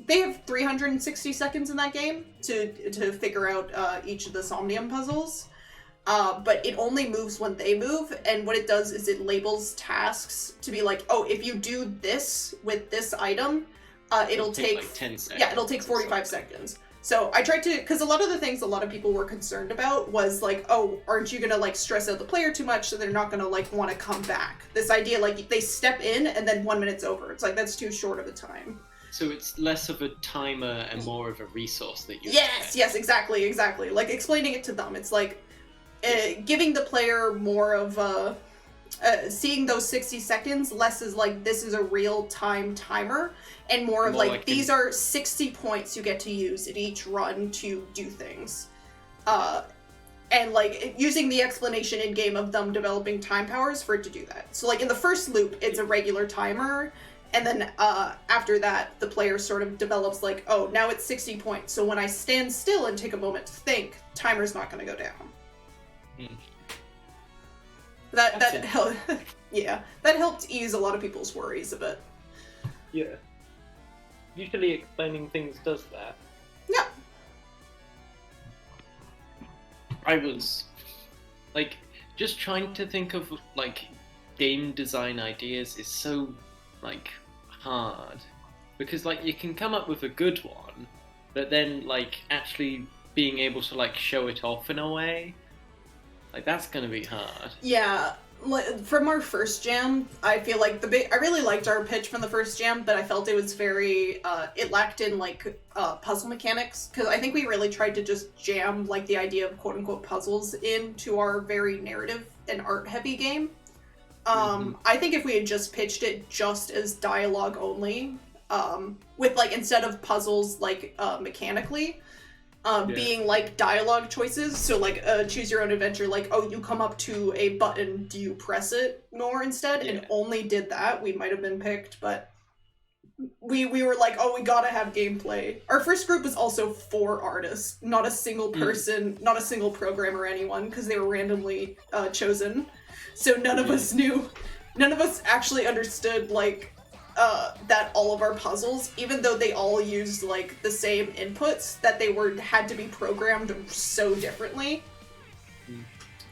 they have 360 seconds in that game to figure out each of the Somnium puzzles. But it only moves when they move, and what it does is it labels tasks to be like, oh, if you do this with this item, it'll take like 10 seconds. Yeah, it'll take 45 seconds. So I tried to, because a lot of the things a lot of people were concerned about was like, oh, aren't you gonna like stress out the player too much so they're not gonna like want to come back? This idea like they step in and then 1 minute's over. It's like that's too short of a time. So it's less of a timer and more of a resource that you Yes, exactly. Like explaining it to them. It's like giving the player more of seeing those 60 seconds less as like this is a real time timer and more of like these are 60 points you get to use at each run to do things. And like using the explanation in game of them developing time powers for it to do that. So like in the first loop it's a regular timer, and then after that the player sort of develops like, oh, now it's 60 points, so when I stand still and take a moment to think, timer's not going to go down. That helped. Yeah, that helped ease a lot of people's worries a bit. Yeah. Usually explaining things does that. Yeah. I was like just trying to think of like game design ideas is so like hard, because like you can come up with a good one, but then like actually being able to like show it off in a way, like that's gonna be hard. Yeah, from our first jam, I feel like I really liked our pitch from the first jam, but I felt it was very it lacked in like puzzle mechanics, because I think we really tried to just jam like the idea of quote unquote puzzles into our very narrative and art heavy game. I think if we had just pitched it just as dialogue only, with like instead of puzzles like mechanically, being like dialogue choices, so like choose your own adventure, like, oh, you come up to a button, do you press it more instead, and only did that, we might have been picked, but we were like, oh, we gotta have gameplay. Our first group was also 4 artists, not a single person, not a single programmer, anyone, because they were randomly chosen, so none of us actually understood like that all of our puzzles, even though they all used like the same inputs, that they had to be programmed so differently.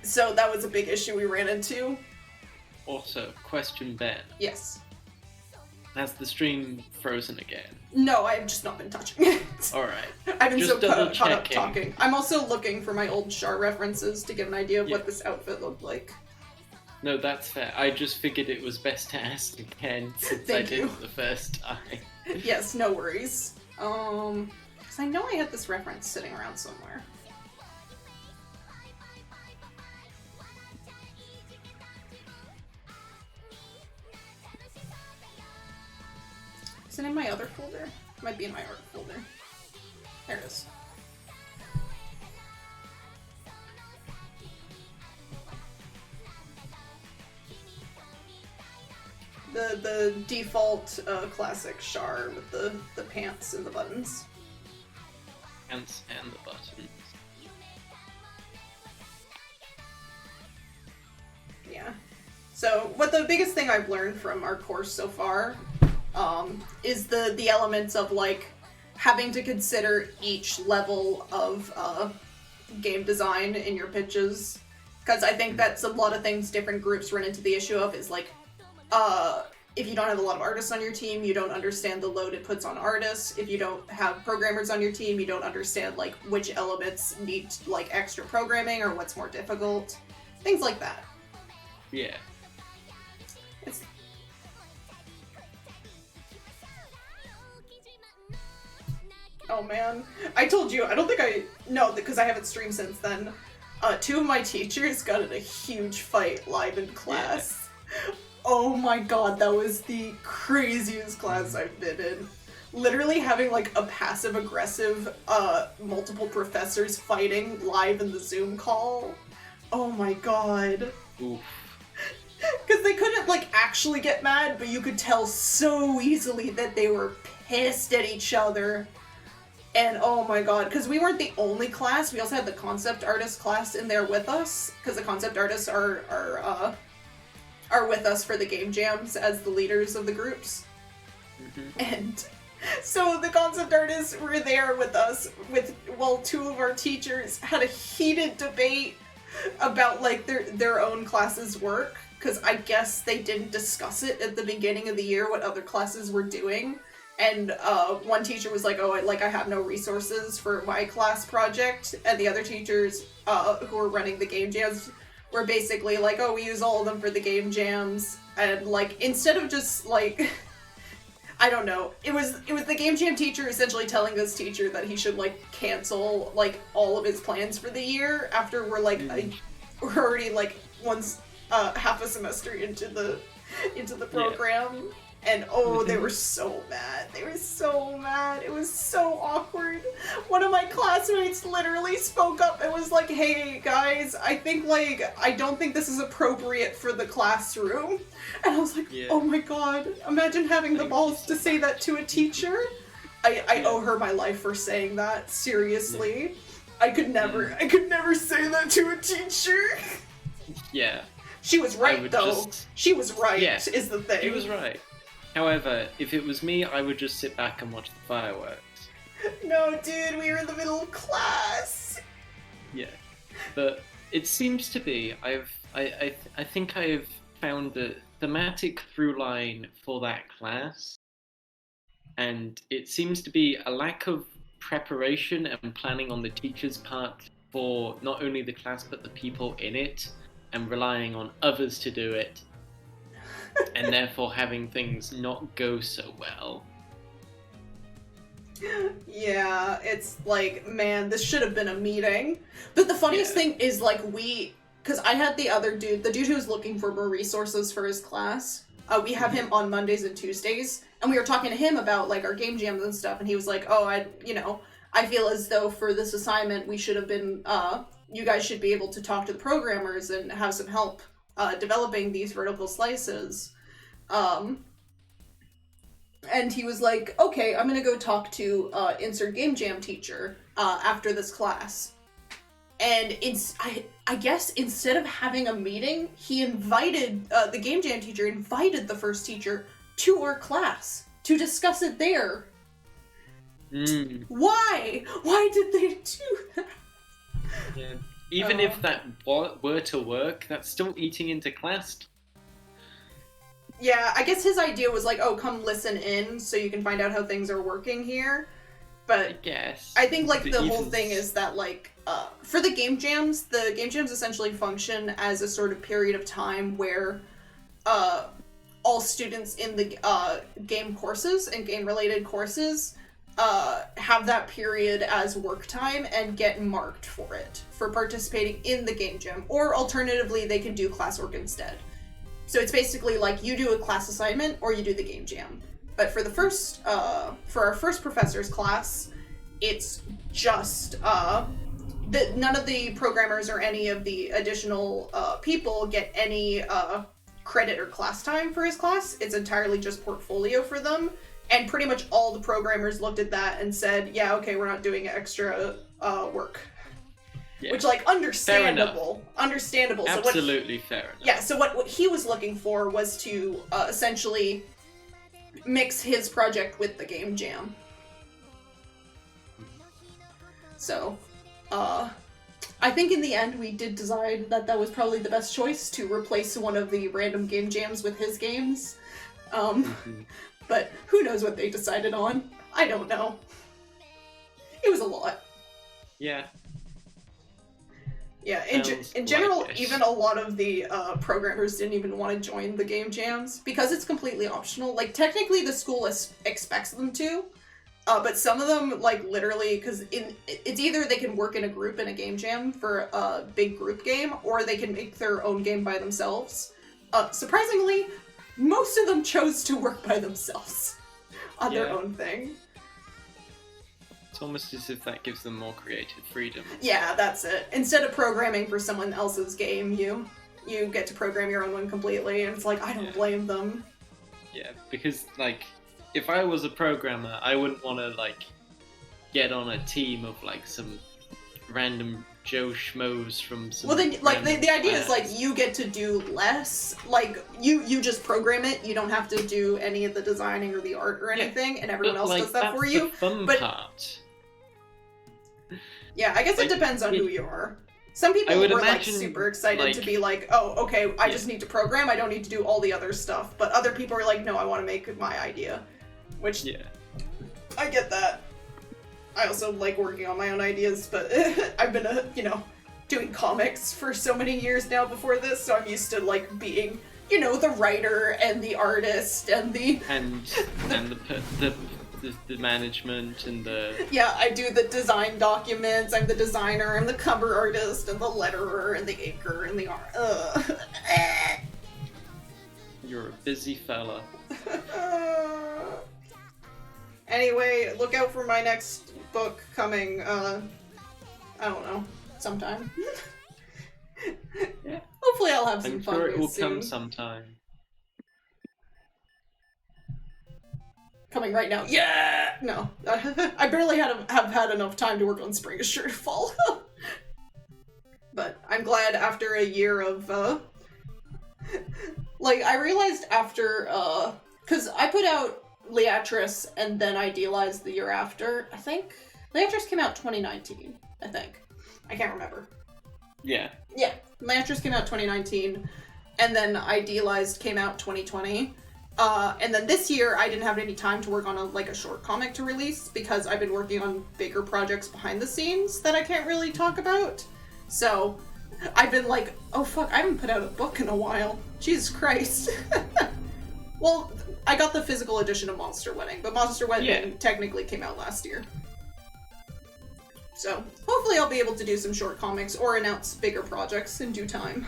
So that was a big issue we ran into. Also, question Ben. Yes. Has the stream frozen again? No, I've just not been touching it. Alright. I've been Just so double caught up checking. talking. I'm also looking for my old Char references to get an idea of Yeah. what this outfit looked like. No, that's fair. I just figured it was best to ask again since I Thank did you. it the first time. Yes, no worries. Because I know I had this reference sitting around somewhere. Is it in my other folder? It might be in my art folder. There it is. The default classic Char with the pants and the buttons. Pants and the buttons. Yeah. So, what the biggest thing I've learned from our course so far is the elements of, like, having to consider each level of game design in your pitches. Because I think that's a lot of things different groups run into the issue of, is, like, if you don't have a lot of artists on your team, you don't understand the load it puts on artists. If you don't have programmers on your team, you don't understand, like, which elements need, like, extra programming or what's more difficult. Things like that. Yeah. It's... Oh man. I told you, I don't think I... No, because I haven't streamed since then. Two of my teachers got in a huge fight live in class. Yeah. Oh my god, that was the craziest class I've been in. Literally having, like, a passive-aggressive, multiple professors fighting live in the Zoom call. Oh my god. Oof. Because they couldn't, like, actually get mad, but you could tell so easily that they were pissed at each other. And oh my god, because we weren't the only class, we also had the concept artist class in there with us, because the concept artists are with us for the game jams as the leaders of the groups. Mm-hmm. And so the concept artists were there with us, while two of our teachers had a heated debate about, like, their own class's work, because I guess they didn't discuss it at the beginning of the year what other classes were doing. And one teacher was like, oh, I have no resources for my class project. And the other teachers who were running the game jams were basically like, oh, we use all of them for the game jams. And, like, instead of just, like, I don't know, it was the game jam teacher essentially telling this teacher that he should, like, cancel, like, all of his plans for the year after we're, like, we're already, like, half a semester into the program. Yeah. And oh, they were so mad. They were so mad. It was so awkward. One of my classmates literally spoke up and was like, hey guys, I don't think this is appropriate for the classroom. And I was like, yeah. Oh my god, imagine having the balls to say that to a teacher. I owe her my life for saying that, seriously. Yeah. I could never say that to a teacher. Yeah. She was right though. She was right, yeah, is the thing. She was right. However, if it was me, I would just sit back and watch the fireworks. No, dude, we were in the middle of class. Yeah, but it seems to be I think I've found the thematic through line for that class, and it seems to be a lack of preparation and planning on the teacher's part for not only the class but the people in it, and relying on others to do it. And therefore having things not go so well. Yeah, it's like, man, this should have been a meeting. But the funniest thing is, like, because I had the other dude, the dude who was looking for more resources for his class, we have him on Mondays and Tuesdays, and we were talking to him about, like, our game jams and stuff, and he was like, oh, I feel as though for this assignment we should have been, you guys should be able to talk to the programmers and have some help developing these vertical slices. And he was like, okay, I'm gonna go talk to insert game jam teacher after this class. And I guess instead of having a meeting, he invited, the game jam teacher invited the first teacher to our class to discuss it there. Why? Why did they do that? Yeah. Even if that were to work, that's still eating into class. Yeah, I guess his idea was like, oh, come listen in so you can find out how things are working here. But I guess. I think, like, the whole Even- thing is that, like, for the game jams essentially function as a sort of period of time where all students in the game courses and game-related courses have that period as work time and get marked for it, for participating in the game jam. Or alternatively, they can do classwork instead. So it's basically like you do a class assignment or you do the game jam. But for the first, for our first professor's class, it's just none of the programmers or any of the additional people get any credit or class time for his class. It's entirely just portfolio for them. And pretty much all the programmers looked at that and said, yeah, okay, we're not doing extra work. Yeah. Which, like, understandable. Understandable. Absolutely fair enough. Yeah, so what he was looking for was to essentially mix his project with the game jam. So, I think in the end we did decide that that was probably the best choice, to replace one of the random game jams with his games. But who knows what they decided on? I don't know. It was a lot. Yeah. Yeah, Sounds in general, like-ish. even a lot of the programmers didn't even want to join the game jams because it's completely optional. Like, technically the school expects them to, but some of them, like, literally, because it's either they can work in a group in a game jam for a big group game, or they can make their own game by themselves. Surprisingly, most of them chose to work by themselves on their Yeah. own thing. It's almost as if that gives them more creative freedom. Yeah, that's it. Instead of programming for someone else's game, you get to program your own one completely, and it's like, I don't Yeah. blame them. Yeah, because, like, if I was a programmer, I wouldn't want to, like, get on a team of, like, some random Joe Schmoes from some Well, then, like, the random idea is, like, class. you get to do less. Like, you just program it, you don't have to do any of the designing or the art or Yeah, anything, and everyone But, else like, does that that's for you. the fun but- part. Yeah, I guess Like, it depends on yeah. who you are. Some people I would were, like, imagine, super excited to like- be like, oh, okay, I Yeah. just need to program, I don't need to do all the other stuff. But other people are like, no, I want to make my idea. Which, Yeah. I get that. I also like working on my own ideas, but I've been, doing comics for so many years now before this, so I'm used to, like, being, the writer and the artist and the... And the management and the... Yeah, I do the design documents, I'm the designer, I'm the cover artist, and the letterer, and the inker, and the art. You're a busy fella. Anyway, look out for my next book coming, I don't know, sometime. Yeah. Hopefully I'll have some I'm fun sure it will with soon. come sometime. Coming right now. Yeah! No. I barely have had enough time to work on Spring is Sure to Fall. But I'm glad after a year of, like, I realized after, because I put out Leatris and then Idealized the year after, I think. Leatris came out 2019, I think. I can't remember. Yeah. Yeah, Leatris came out 2019, and then Idealized came out 2020. And then this year, I didn't have any time to work on a short comic to release because I've been working on bigger projects behind the scenes that I can't really talk about. So I've been like, oh fuck, I haven't put out a book in a while. Jesus Christ. Well, I got the physical edition of Monster Wedding, but Monster Wedding technically came out last year. So hopefully I'll be able to do some short comics or announce bigger projects in due time.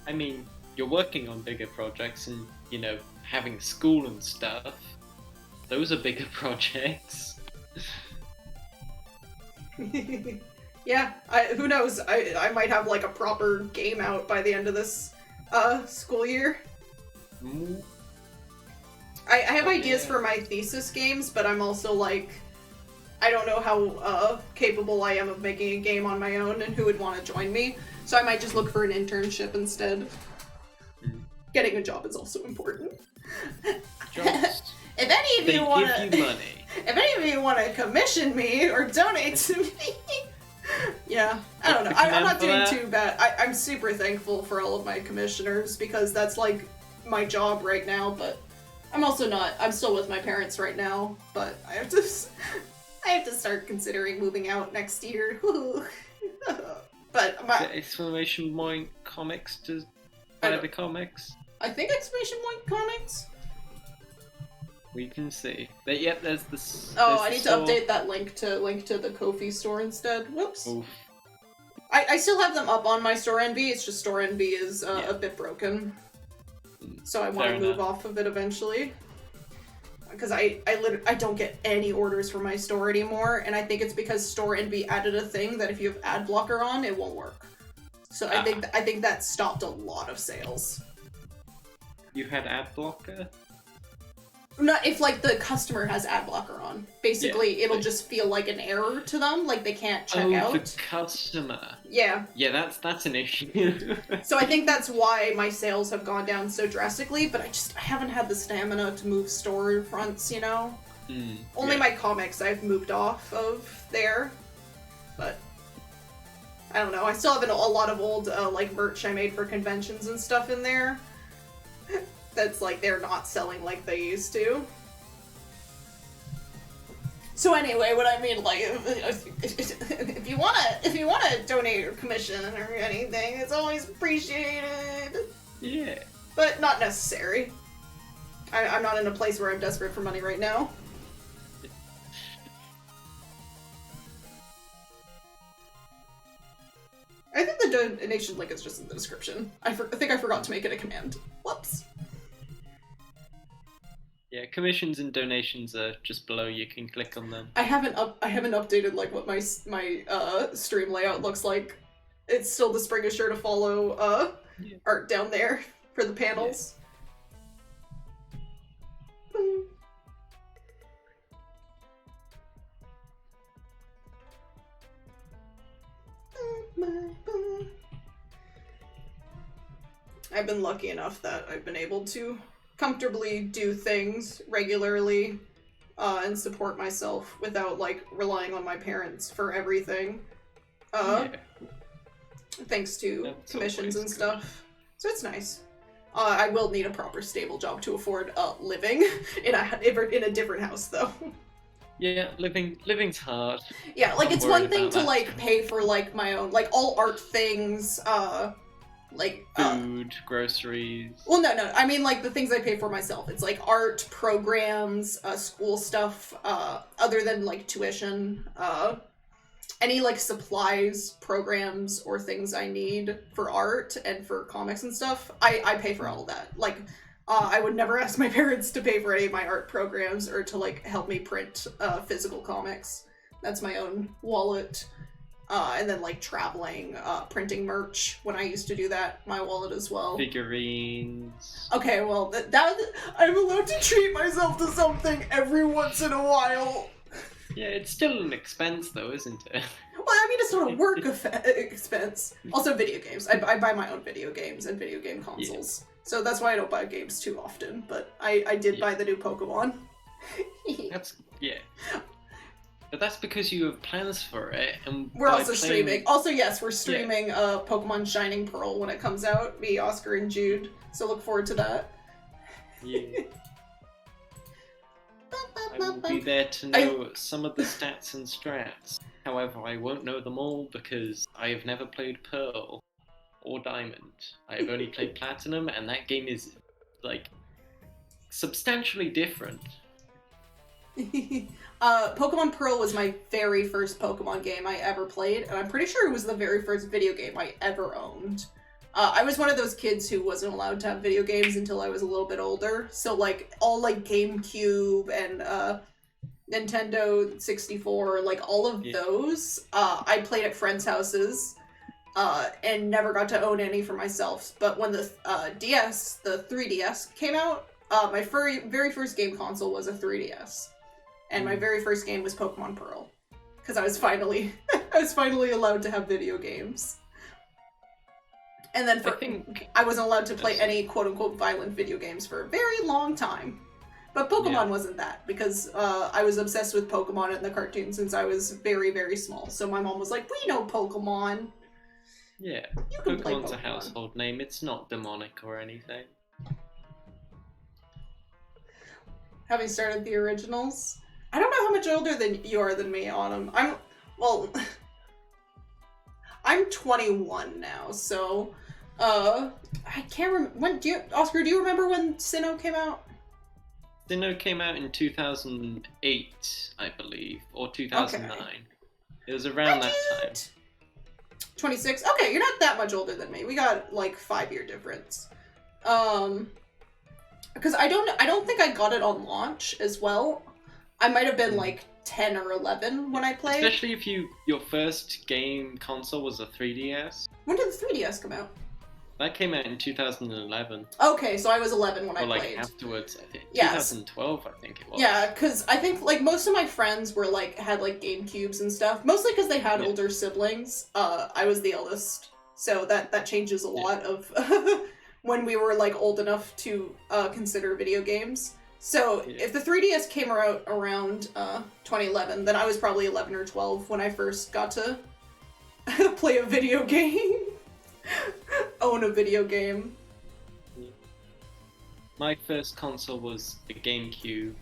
I mean, you're working on bigger projects and, having school and stuff. Those are bigger projects. Yeah, who knows? I might have like a proper game out by the end of this school year. Mm. I have ideas Yeah. for my thesis games, but I'm also like, I don't know how capable I am of making a game on my own and who would want to join me. So I might just look for an internship instead. Mm. Getting a job is also important. Jobs. If any of They you want give you money. if any of you want to commission me or donate to me, yeah, I don't know. I'm not doing too bad. I'm super thankful for all of my commissioners because that's like my job right now, but I'm also not. I'm still with my parents right now, but I have to start considering moving out next year. But Is it exclamation point comics to buy the comics? I think exclamation point comics. We can see. But yep, there's this. Oh, I need to update that link to the Ko-fi store instead. Whoops. Oof. I still have them up on my Store NV. It's just Store NV is a bit broken, so I want to move off of it eventually. Because I don't get any orders from my store anymore, and I think it's because Store NV added a thing that if you have ad blocker on, it won't work. So I think that stopped a lot of sales. You had ad blocker? Not if like the customer has ad blocker on. Basically, it'll just feel like an error to them, like they can't check out. Oh, the customer. Yeah. Yeah, that's an issue. So I think that's why my sales have gone down so drastically, but I haven't had the stamina to move storefronts, you know? Only my comics I've moved off of there, but I don't know. I still have a lot of old like merch I made for conventions and stuff in there. That's like they're not selling like they used to. So anyway, what I mean, like, if you wanna donate or commission or anything, it's always appreciated. Yeah. But not necessary. I'm not in a place where I'm desperate for money right now. I think the donation link is just in the description. I think I forgot to make it a command. Whoops. Yeah, commissions and donations are just below. You can click on them. I haven't updated like what my stream layout looks like. It's still the Spring is sure to follow art down there for the panels. I've been lucky enough that I've been able to comfortably do things regularly and support myself without like relying on my parents for everything. Thanks to commissions and stuff. So it's nice. I will need a proper stable job to afford living in a different house though. Yeah, living's hard. Yeah, like it's one thing to that. like pay for like my own like all art things, like food, groceries. Well, no. I mean like the things I pay for myself. It's like art, programs, school stuff, other than like tuition, any like supplies, programs, or things I need for art and for comics and stuff. I pay for all of that. Like I would never ask my parents to pay for any of my art programs or to like help me print physical comics. That's my own wallet. And then like traveling, printing merch when I used to do that, my wallet as well. Figurines. Okay, well that I'm allowed to treat myself to something every once in a while. Yeah, it's still an expense though, isn't it? Well, I mean, it's not a work expense. Also, video games. I buy my own video games and video game consoles. Yeah. So that's why I don't buy games too often. But I did buy the new Pokemon. But that's because you have plans for it, and we're also streaming. Also, yes, we're streaming Pokemon Shining Pearl when it comes out. Me, Oscar, and Jude. So look forward to that. Yeah. I will be there to know some of the stats and strats. However, I won't know them all because I have never played Pearl or Diamond. I have only played Platinum, and that game is, like, substantially different. Pokemon Pearl was my very first Pokemon game I ever played, and I'm pretty sure it was the very first video game I ever owned. I was one of those kids who wasn't allowed to have video games until I was a little bit older, so like all like GameCube and Nintendo 64, like all of those, I played at friends' houses and never got to own any for myself. But when the DS, the 3DS came out, my very first game console was a 3DS. And my very first game was Pokemon Pearl, because I was finally allowed to have video games. And then I wasn't allowed to play any quote-unquote violent video games for a very long time. But Pokemon wasn't that, because I was obsessed with Pokemon and the cartoon since I was very, very small. So my mom was like, we know Pokemon. Yeah, you can play Pokemon's Pokemon. a household name. It's not demonic or anything. having started the originals. I don't know how much older than you are than me, Autumn. I'm 21 now, so I can't remember when. Oscar? Do you remember when Sinnoh came out? Sinnoh came out in 2008, I believe, or 2009. Okay. It was around that time. 26. Okay, you're not that much older than me. We got like 5-year difference. Because I don't think I got it on launch as well. I might have been like 10 or 11 when I played. Especially if your first game console was a 3DS. When did the 3DS come out? That came out in 2011. Okay, so I was 11 when I Or like played. afterwards, I think. Yes. 2012, I think it was. Yeah, because I think like most of my friends were like had like GameCubes and stuff. Mostly because they had older siblings. I was the eldest, so that changes a lot of when we were like old enough to consider video games. So if the 3DS came out around 2011, then I was probably 11 or 12 when I first got to play a video game. Own a video game. My first console was the GameCube,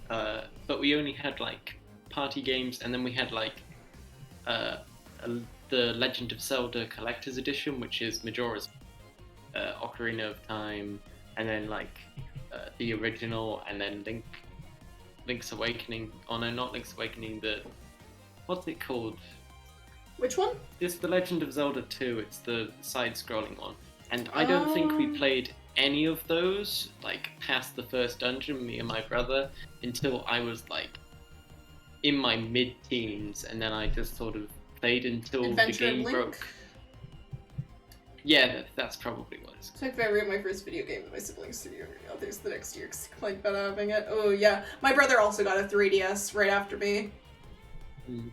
but we only had like party games, and then we had like the Legend of Zelda Collector's Edition, which is Majora's Ocarina of Time, and then like the original, and then Link's Awakening. Oh no, not Link's Awakening. What's it called? Which one? It's the Legend of Zelda 2. It's the side-scrolling one, and I don't think we played any of those like past the first dungeon, me and my brother, until I was like in my mid-teens, and then I just sort of played until Adventure the game Link? broke. Yeah, that's probably what it's. So I got my first video game that my siblings threw others the next year because they complained about having it. Oh yeah, my brother also got a 3DS right after me. Mm.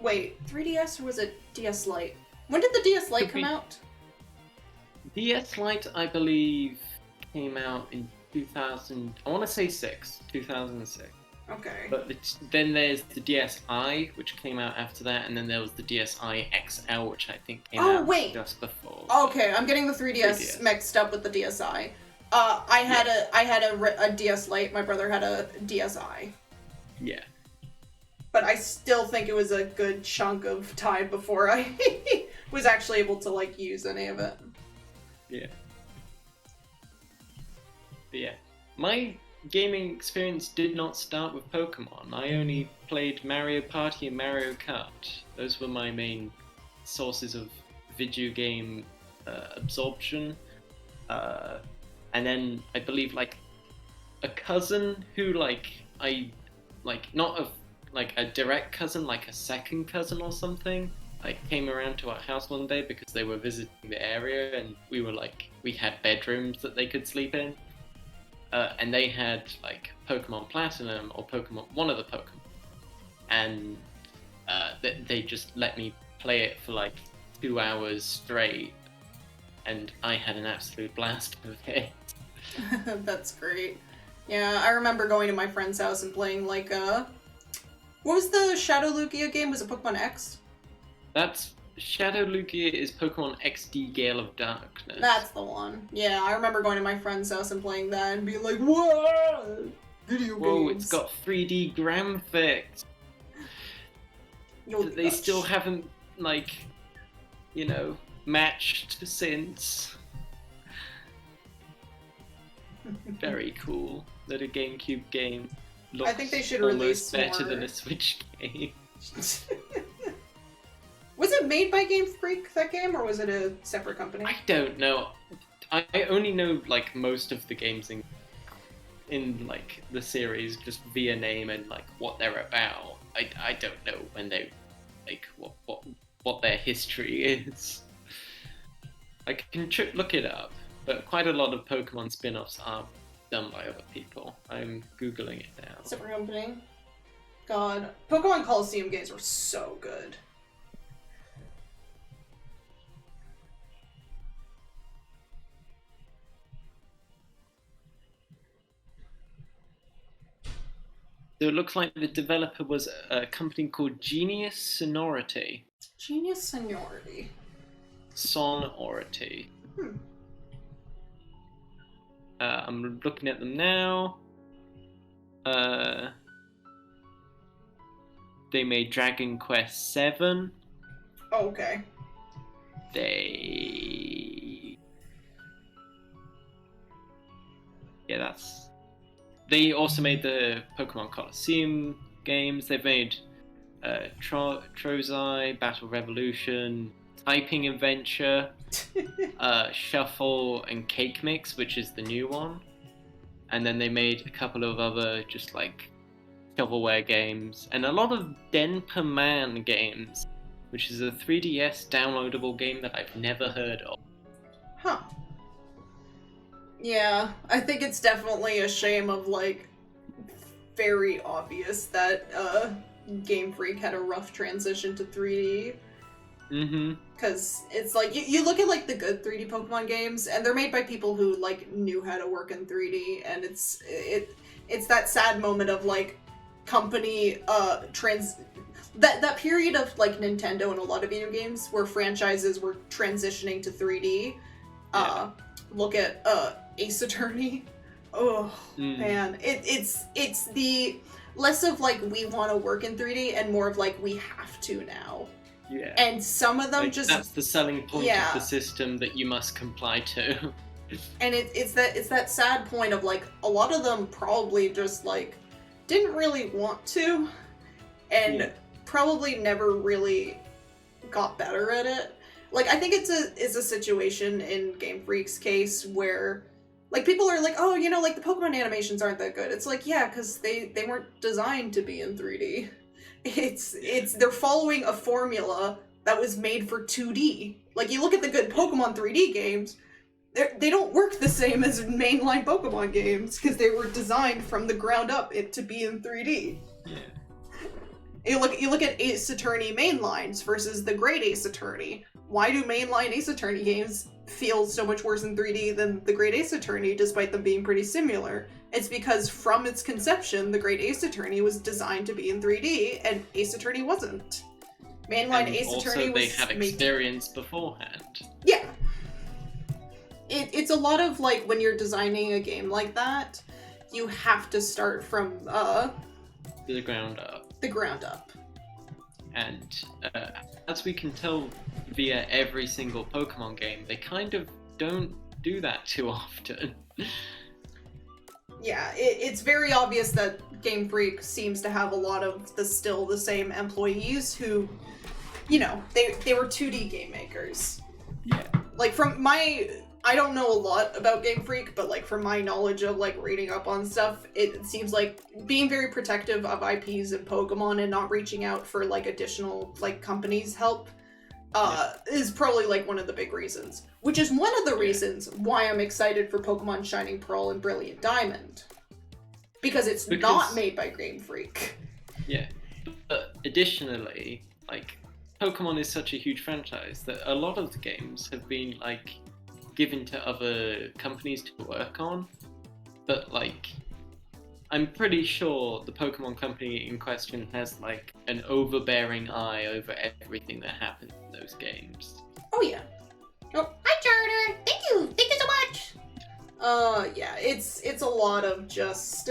Wait, 3DS or was it DS Lite? When did the DS Lite come out? DS Lite, I believe, came out in 2000. I want to say 2006. Okay. But then there's the DSi, which came out after that, and then there was the DSi XL, which I think came out just before. Okay, I'm getting the 3DS mixed up with the DSi. I had a DS Lite. My brother had a DSi. Yeah. But I still think it was a good chunk of time before I was actually able to like use any of it. Yeah. But yeah, my gaming experience did not start with Pokemon. I only played Mario Party and Mario Kart. Those were my main sources of video game absorption. And then I believe like a cousin who not a direct cousin, like a second cousin or something, like came around to our house one day because they were visiting the area, and we had bedrooms that they could sleep in. And they had like Pokemon Platinum or one of the Pokemon, and they just let me play it for like 2 hours straight, and I had an absolute blast with it. That's great. Yeah, I remember going to my friend's house and playing like what was the Shadow Lugia game? Was it Pokemon X? That's Shadow Lugia is Pokemon XD Gale of Darkness. That's the one. Yeah, I remember going to my friend's house and playing that and being like, "Whoa, video Whoa, games!" it's got 3D graphics. They still haven't matched since. Very cool that a GameCube game looks I think they should almost release better more. than a Switch game. Was it made by Game Freak, that game, or was it a separate company? I don't know. I only know like most of the games in like the series just via name and like what they're about. I don't know when they what their history is. I can look it up, but quite a lot of Pokemon spin-offs are done by other people. I'm googling it now. Separate company. God, Pokemon Coliseum games were so good. So it looks like the developer was a company called Genius Sonority. Genius Seniority. Sonority. I'm looking at them now. They made Dragon Quest VII. Oh, okay. They also made the Pokemon Colosseum games. They've made Trozai, Battle Revolution, Typing Adventure, Shuffle, and Cake Mix, which is the new one. And then they made a couple of other just like shovelware games, and a lot of Denpa Man games, which is a 3DS downloadable game that I've never heard of. Huh. Yeah, I think it's definitely a shame of, like, very obvious that Game Freak had a rough transition to 3D. Mm-hmm. Because it's like, you look at, like, the good 3D Pokemon games, and they're made by people who, like, knew how to work in 3D, and it's that sad moment of, like, company, that period of, like, Nintendo and a lot of video games where franchises were transitioning to 3D. Yeah. Look at, Ace Attorney. Oh, man. It's the less of, like, we want to work in 3D and more of, like, we have to now. Yeah. And some of them like, just... That's the selling point Yeah. of the system that you must comply to. And it's that sad point of, like, a lot of them probably just, like, didn't really want to, and probably never really got better at it. Like, I think it's a situation in Game Freak's case where, like, people are like, oh, you know, like, the Pokemon animations aren't that good. It's like, yeah, because they weren't designed to be in 3D. They're following a formula that was made for 2D. Like, you look at the good Pokemon 3D games, they don't work the same as mainline Pokemon games, because they were designed from the ground up to be in 3D. Yeah. You look at Ace Attorney mainlines versus the Great Ace Attorney. Why do mainline Ace Attorney games feel so much worse in 3D than the Great Ace Attorney, despite them being pretty similar? It's because from its conception, the Great Ace Attorney was designed to be in 3D, and Ace Attorney wasn't. Mainline And Ace also Attorney was they had experience beforehand. Yeah. It's a lot of, like, when you're designing a game like that, you have to start from The ground up. the ground up. And as we can tell via every single Pokemon game, they kind of don't do that too often. Yeah, it's very obvious that Game Freak seems to have a lot of still the same employees who, you know, they were 2D game makers. Yeah. Like, I don't know a lot about Game Freak, but, like, from my knowledge of, like, reading up on stuff, it seems like being very protective of IPs and Pokemon and not reaching out for, like, additional, like, companies' help is probably, like, one of the big reasons. Which is one of the reasons why I'm excited for Pokemon Shining Pearl and Brilliant Diamond. Because it's not made by Game Freak. Yeah. But additionally, like, Pokemon is such a huge franchise that a lot of the games have been, like, given to other companies to work on. But, like, I'm pretty sure the Pokemon company in question has, like, an overbearing eye over everything that happens in those games. Oh, yeah. Oh, hi, Charter. Thank you so much. Yeah, it's a lot of just...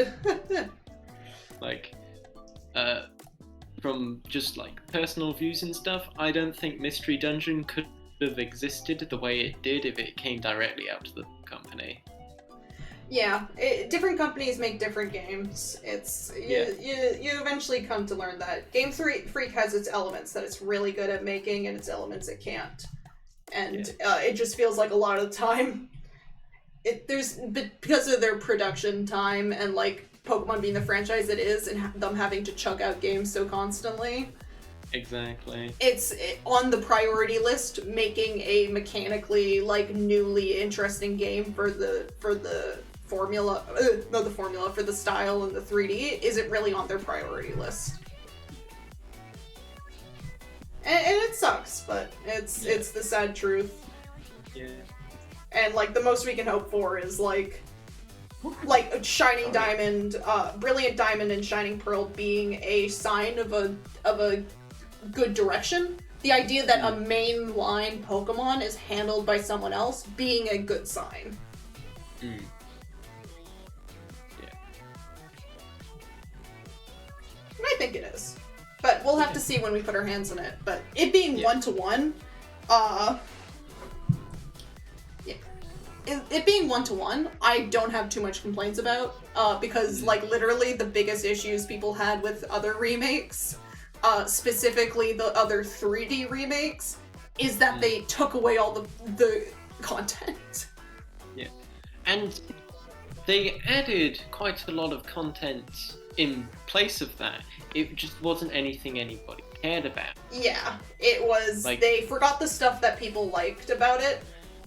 Like, from just, like, personal views and stuff, I don't think Mystery Dungeon could have existed the way it did if it came directly out to the company. Yeah, different companies make different games. You eventually come to learn that Game Freak has its elements that it's really good at making and its elements it can't. And it just feels like a lot of the time, because of their production time and, like, Pokemon being the franchise it is and them having to chug out games so constantly. Exactly. It's on the priority list, making a mechanically, like, newly interesting game for the formula, for the style and the 3D isn't really on their priority list. And it sucks, but it's the sad truth. Yeah. And, like, the most we can hope for is, like Shining Diamond, Brilliant Diamond and Shining Pearl being a sign of a good direction. The idea that a mainline Pokemon is handled by someone else being a good sign. we'll have to see when we put our hands on it. But it being 1-to-1, it being 1-to-1, I don't have too much complaints about, because, like, literally the biggest issues people had with other remakes, specifically the other 3D remakes, is that they took away all the content. Yeah. And they added quite a lot of content in place of that. It just wasn't anything anybody cared about. Yeah, it was, Like, they forgot the stuff that people liked about it.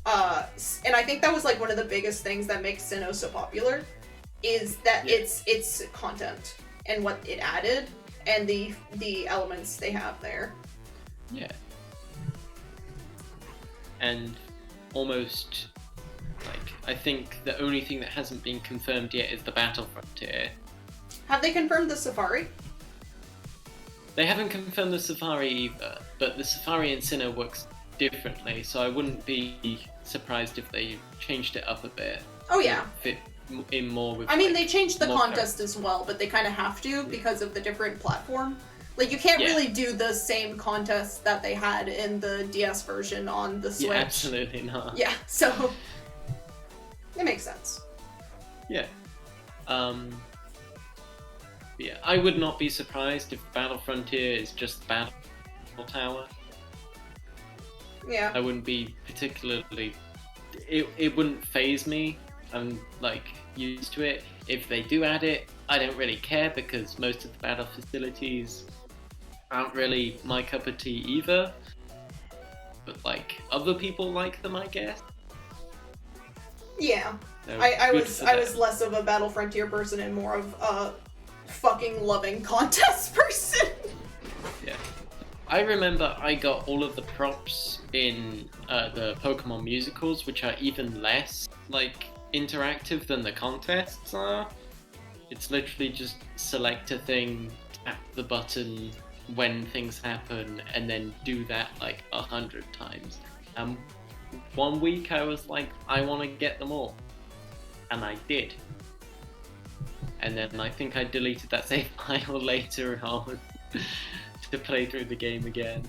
And I think that was like one of the biggest things that makes Sinnoh so popular, is that it's content and what it added and the elements they have there. Yeah. And almost, like, I think the only thing that hasn't been confirmed yet is the Battle Frontier. Have they confirmed the Safari? They haven't confirmed the Safari either, but the Safari in Sinnoh works differently, so I wouldn't be surprised if they changed it up a bit. Oh yeah. Fit in more with. I mean, like, they changed the more contest as well, but they kind of have to because of the different platform. Like, you can't really do the same contest that they had in the DS version on the Switch. Yeah, absolutely not. Yeah, so it makes sense. Yeah. Yeah, I would not be surprised if Battle Frontier is just the Battle Tower. Yeah. I wouldn't be particularly. It wouldn't phase me. I'm like used to it. If they do add it, I don't really care because most of the battle facilities aren't really my cup of tea either. But like other people like them, I guess. Yeah. So I good was for them. less of a Battle Frontier person and more of a fucking loving contest person. Yeah. I remember I got all of the props in the Pokemon musicals, which are even less like interactive than the contests are. It's literally just select a thing, tap the button when things happen, and then do that like 100 times. 1 week I was like, I want to get them all, and I did. And then I think I deleted that save file later on to play through the game again.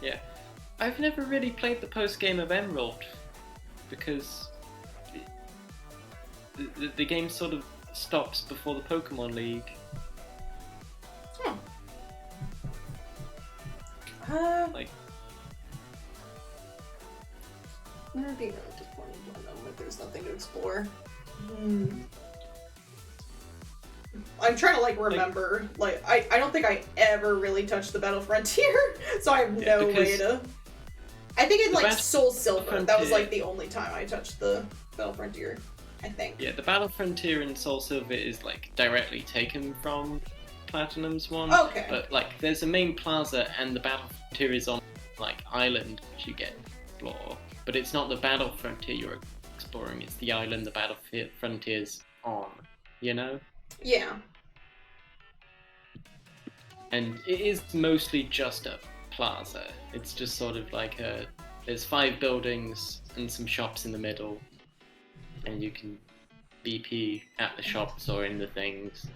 Yeah, I've never really played the post game of Emerald because the game sort of stops before the Pokemon League. Like, Where are they going to point if there's nothing to explore? I'm trying to like remember. Like I don't think I ever really touched the Battle Frontier, so I have no way to. I think in like Soul Silver, that was like the only time I touched the Battle Frontier. I think. Yeah, the Battle Frontier in Soul Silver is like directly taken from Platinum's one. Okay. But like, there's a main plaza, and the Battle Frontier is on like island which you get to explore. But it's not the Battle Frontier you're exploring; it's the island the Battle Frontier's on. You know? Yeah. And it is mostly just a plaza. It's just sort of like there's 5 buildings and some shops in the middle, and you can BP at the shops or in the things.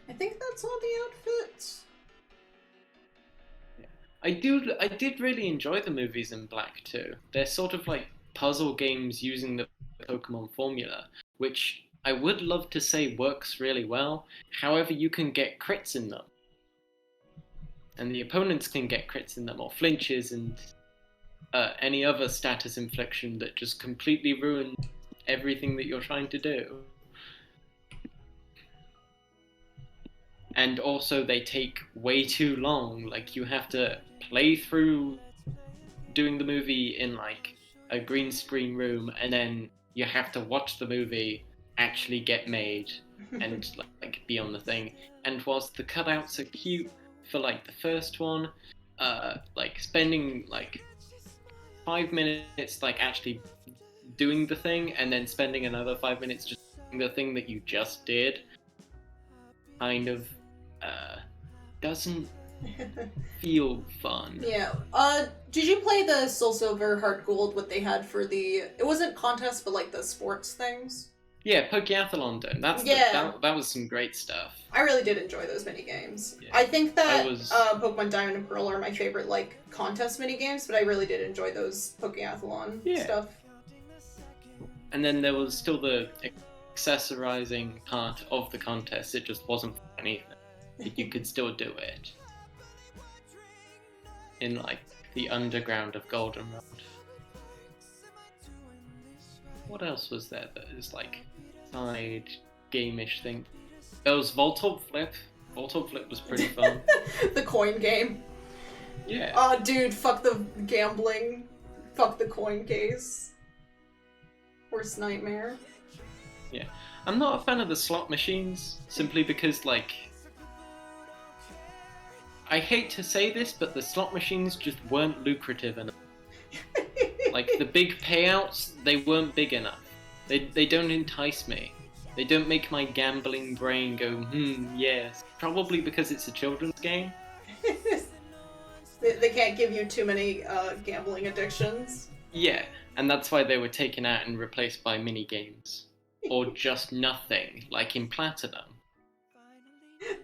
I think that's all the outfits. Yeah. I did really enjoy the movies in Black too. They're sort of like puzzle games using the Pokemon formula, which I would love to say works really well. However, you can get crits in them. And the opponents can get crits in them, or flinches, and any other status infliction that just completely ruins everything that you're trying to do. And also, they take way too long. Like, you have to play through doing the movie in, like, a green screen room, and then you have to watch the movie actually get made and like be on the thing. And whilst the cutouts are cute for like the first one, like spending like 5 minutes like actually doing the thing and then spending another 5 minutes just doing the thing that you just did kind of doesn't feel fun. Yeah. Did you play the Soul Silver Heart Gold? What they had for the? It wasn't contests, but like the sports things. Yeah, Pokeathlon Dome. That was some great stuff. I really did enjoy those mini games. Yeah. I think that I was- Pokemon Diamond and Pearl are my favorite like contest mini games, but I really did enjoy those Pokeathlon stuff. And then there was still the accessorizing part of the contest. It just wasn't anything. You could still do it in like the underground of Goldenrod. What else was there that is like side game-ish thing? There was Voltorb Flip. Voltorb Flip was pretty fun. The coin game. Yeah. Oh, dude, fuck the gambling. Fuck the coin case. Worst nightmare. Yeah. I'm not a fan of the slot machines, simply because, like, I hate to say this, but the slot machines just weren't lucrative enough. Like, the big payouts, they weren't big enough. They don't entice me. They don't make my gambling brain go, yes. Probably because it's a children's game. They can't give you too many gambling addictions. Yeah, and that's why they were taken out and replaced by mini games. Or just nothing, like in Platinum.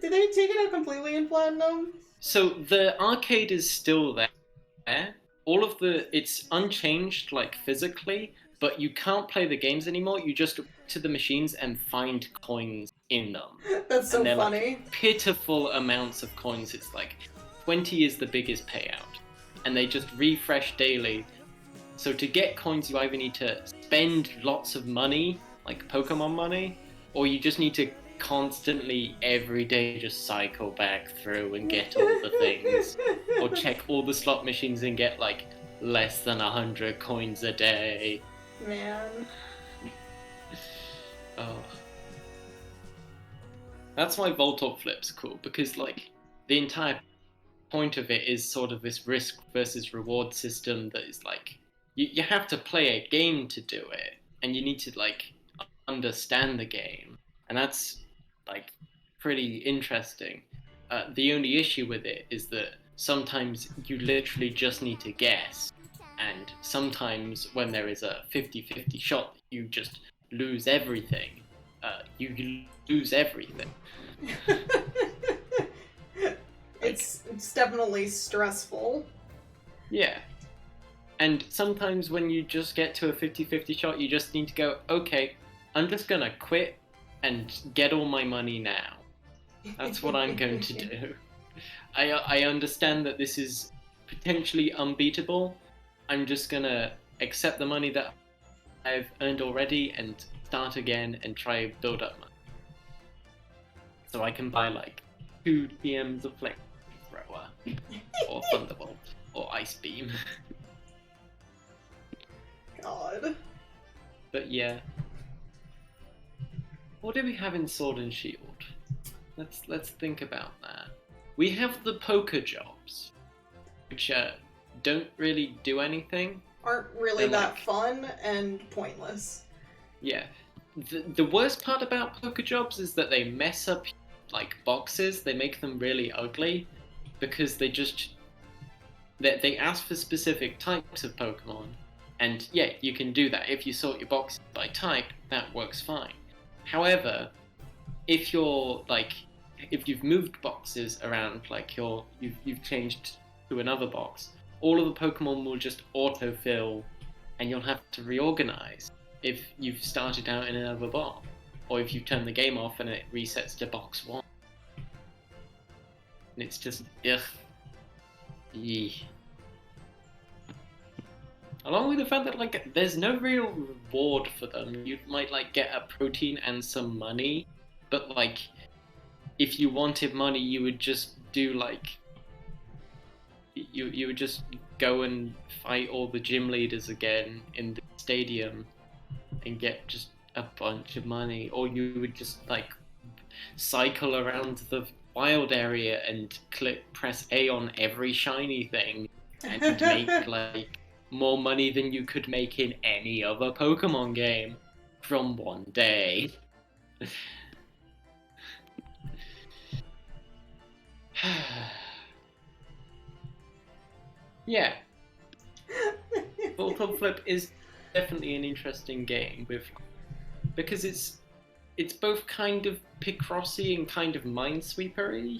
Did they take it out completely in Platinum? So the arcade is still there. All of it's unchanged, like physically, but you can't play the games anymore. You just go to the machines and find coins in them. That's so And they're, funny. like, pitiful amounts of coins. It's like 20 is the biggest payout, and they just refresh daily. So to get coins, you either need to spend lots of money, like Pokemon money, or you just need to constantly, every day, just cycle back through and get all the things. Or check all the slot machines and get, like, less than 100 coins a day. Man. Oh. That's why Voltorb Flip's cool, because, like, the entire point of it is sort of this risk versus reward system that is, like, you have to play a game to do it, and you need to, like, understand the game. And that's, like, pretty interesting. The only issue with it is that sometimes you literally just need to guess, and sometimes when there is a 50-50 shot, you just lose everything. You lose everything. It's definitely stressful. Yeah. And sometimes when you just get to a 50-50 shot, you just need to go, okay, I'm just gonna quit and get all my money now. That's what I'm going to do. I understand that this is potentially unbeatable. I'm just gonna accept the money that I've earned already and start again and try to build up money. So I can buy like 2 TMs of Flamethrower, or Thunderbolt, or Ice Beam. God. But yeah. What do we have in Sword and Shield? Let's think about that. We have the poker jobs, which don't really do anything. Aren't really They're that like- fun and pointless. Yeah. The worst part about poker jobs is that they mess up like boxes. They make them really ugly because they ask for specific types of Pokemon. And yeah, you can do that. If you sort your boxes by type, that works fine. However, if you've moved boxes around, like you've changed to another box, all of the Pokemon will just autofill, and you'll have to reorganize if you've started out in another box, or if you turn the game off and it resets to box 1. And it's just ugh. Yee. Along with the fact that like there's no real reward for them. You might like get a protein and some money, but like if you wanted money, you would just do like you would just go and fight all the gym leaders again in the stadium and get just a bunch of money, or you would just like cycle around the wild area and press A on every shiny thing and make like more money than you could make in any other Pokemon game from one day. Yeah, Ball Club Flip is definitely an interesting game because it's both kind of Picrossy and kind of Minesweeper-y.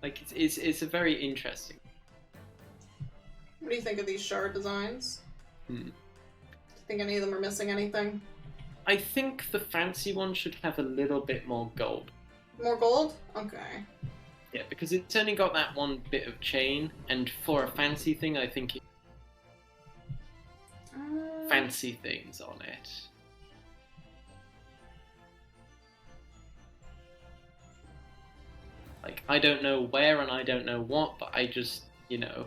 Like it's a very interesting. What do you think of these Char designs? Hmm. Do you think any of them are missing anything? I think the fancy one should have a little bit more gold. More gold? Okay. Yeah, because it's only got that one bit of chain, and for a fancy thing, I think fancy things on it. Like, I don't know where and I don't know what, but I just, you know.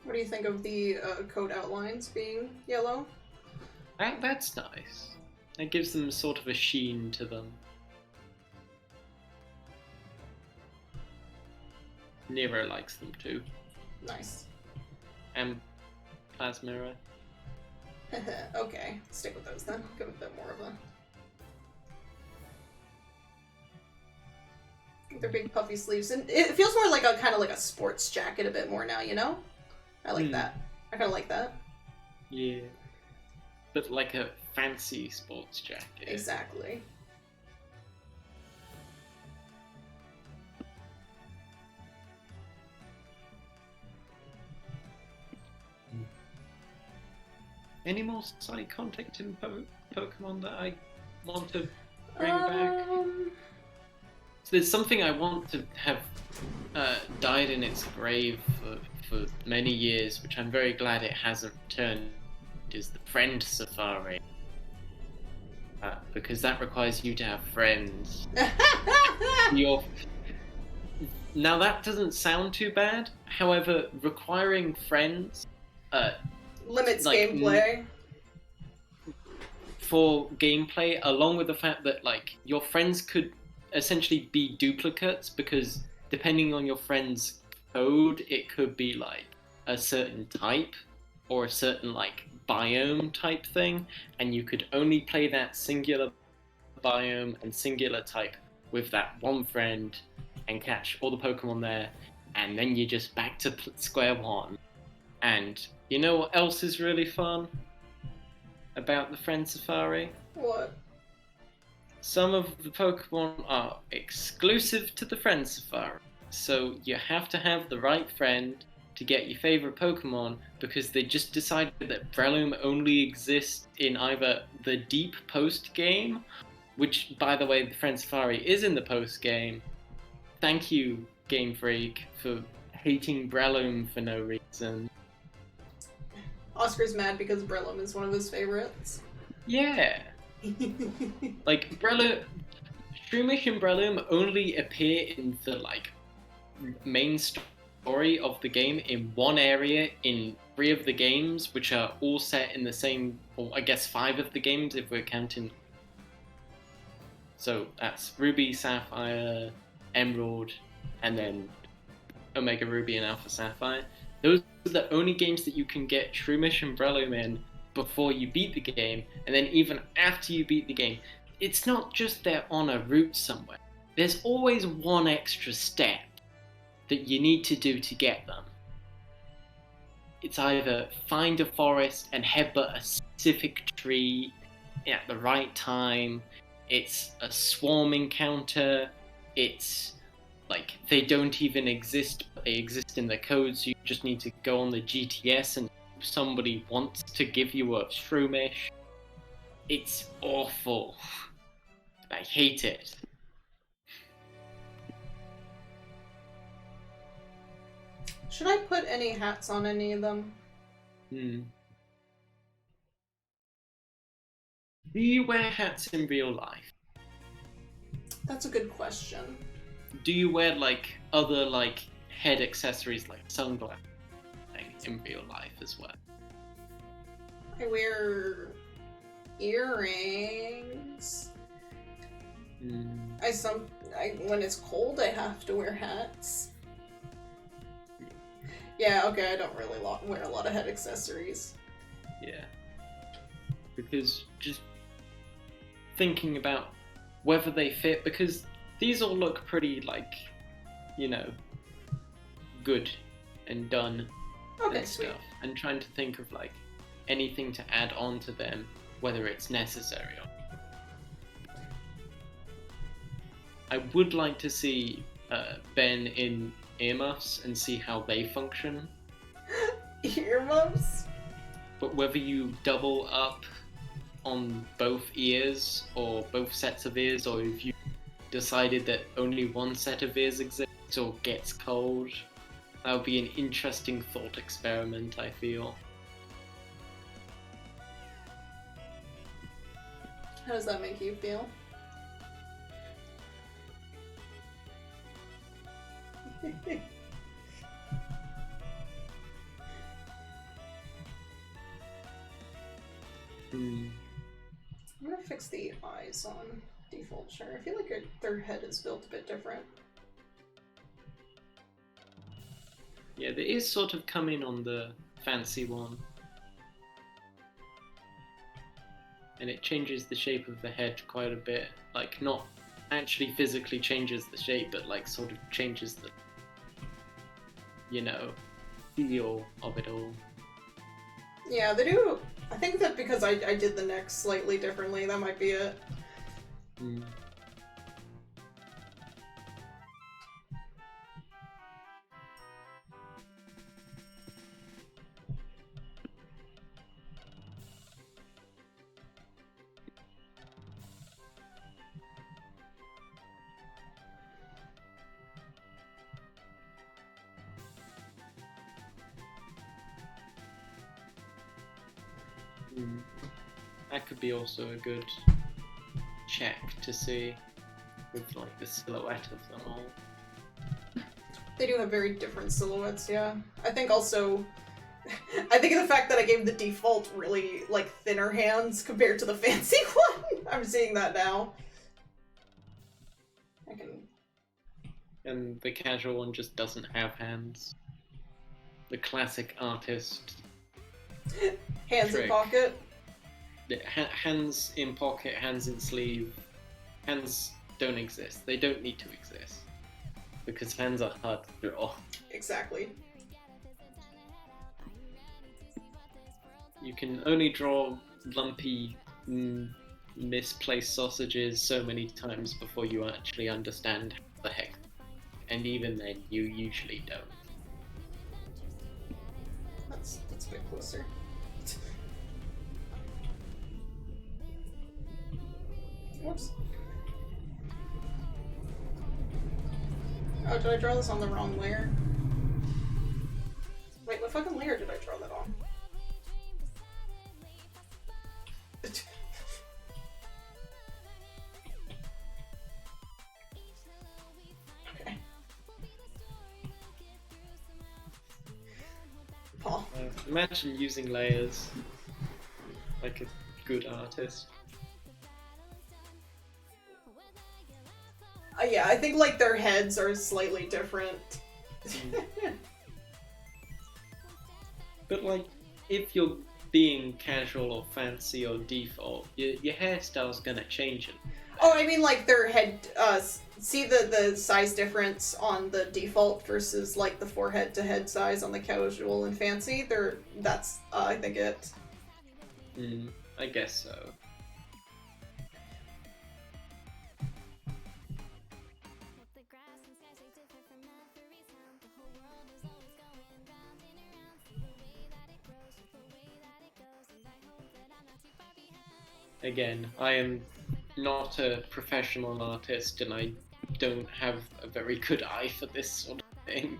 What do you think of the coat outlines being yellow? That's nice. It gives them sort of a sheen to them. Nero likes them too. Nice. And Plasmira. Okay, stick with those then. Give it a bit more of a... They're big puffy sleeves, and it feels more like a kind of like a sports jacket a bit more now, you know? I like that. I kind of like that. Yeah. But like a fancy sports jacket. Exactly. Any more side contact in Pokemon that I want to bring back? So there's something I want to have died in its grave for many years, which I'm very glad it hasn't returned, is the friend safari. Because that requires you to have friends. Now that doesn't sound too bad, however, requiring friends Limits like, gameplay. For gameplay, along with the fact that like your friends could essentially be duplicates, because depending on your friend's code, it could be like a certain type or a certain like biome type thing, and you could only play that singular biome and singular type with that one friend and catch all the Pokemon there, and then you're just back to square one. And you know what else is really fun about the Friend Safari? What? Some of the Pokemon are exclusive to the Friend Safari, so you have to have the right friend to get your favorite Pokemon, because they just decided that Breloom only exists in either the deep post game, which, by the way, the Friend Safari is in the post game. Thank you, Game Freak, for hating Breloom for no reason. Oscar's mad because Breloom is one of his favorites. Yeah. Like, Shroomish and Breloom only appear in the, like, main story of the game in one area in 3 of the games, which are all set in the same, or I guess 5 of the games if we're counting. So that's Ruby, Sapphire, Emerald, and then Omega Ruby and Alpha Sapphire. Those are the only games that you can get Shroomish and Breloom in before you beat the game, and then even after you beat the game. It's not just they're on a route somewhere. There's always one extra step that you need to do to get them. It's either find a forest and headbutt a specific tree at the right time, it's a swarm encounter, it's like they don't even exist, but they exist in the code, so you just need to go on the GTS and somebody wants to give you a Shroomish. It's awful. I hate it. Should I put any hats on any of them? Do you wear hats in real life? That's a good question. Do you wear like other like head accessories like sunglasses in real life as well? I wear earrings. Hmm. When it's cold, I have to wear hats. Yeah, okay, I don't really wear a lot of head accessories. Yeah. Because just thinking about whether they fit, because these all look pretty, like, you know, good and done Okay, and sweet. stuff. And trying to think of, like, anything to add on to them, whether it's necessary or not. I would like to see Ben in earmuffs and see how they function. Earmuffs? But whether you double up on both ears or both sets of ears, or if you decided that only one set of ears exists or gets cold, that would be an interesting thought experiment, I feel. How does that make you feel? Hmm. I'm gonna fix the eyes on default Char. I feel like their head is built a bit different. Yeah, there is sort of coming on the fancy one. And it changes the shape of the head quite a bit. Like, not actually physically changes the shape, but like sort of changes the, you know, feel of it all. Yeah, they do. I think that because I did the neck slightly differently, that might be it. Mm. That could be also a good check to see with like the silhouette of them all. They do have very different silhouettes, yeah. I think also, I think of the fact that I gave the default really, like, thinner hands compared to the fancy one. I'm seeing that now. I can... And the casual one just doesn't have hands. The classic artist. Hands in Trick. pocket. Hands in pocket, hands in sleeve. Hands don't exist. They don't need to exist. Because hands are hard to draw. Exactly. You can only draw lumpy, misplaced sausages so many times before you actually understand how the heck. And even then, you usually don't. That's a bit closer. Whoops. Oh, did I draw this on the wrong layer? Wait, what fucking layer did I draw that on? Okay. Paul. Imagine using layers like a good artist. Yeah, I think like their heads are slightly different. But like, if you're being casual or fancy or default, your hairstyle's gonna change it. Oh, I mean like their head, see the size difference on the default versus like the forehead to head size on the casual and fancy? That's, I think it. I guess so. Again, I am not a professional artist and I don't have a very good eye for this sort of thing.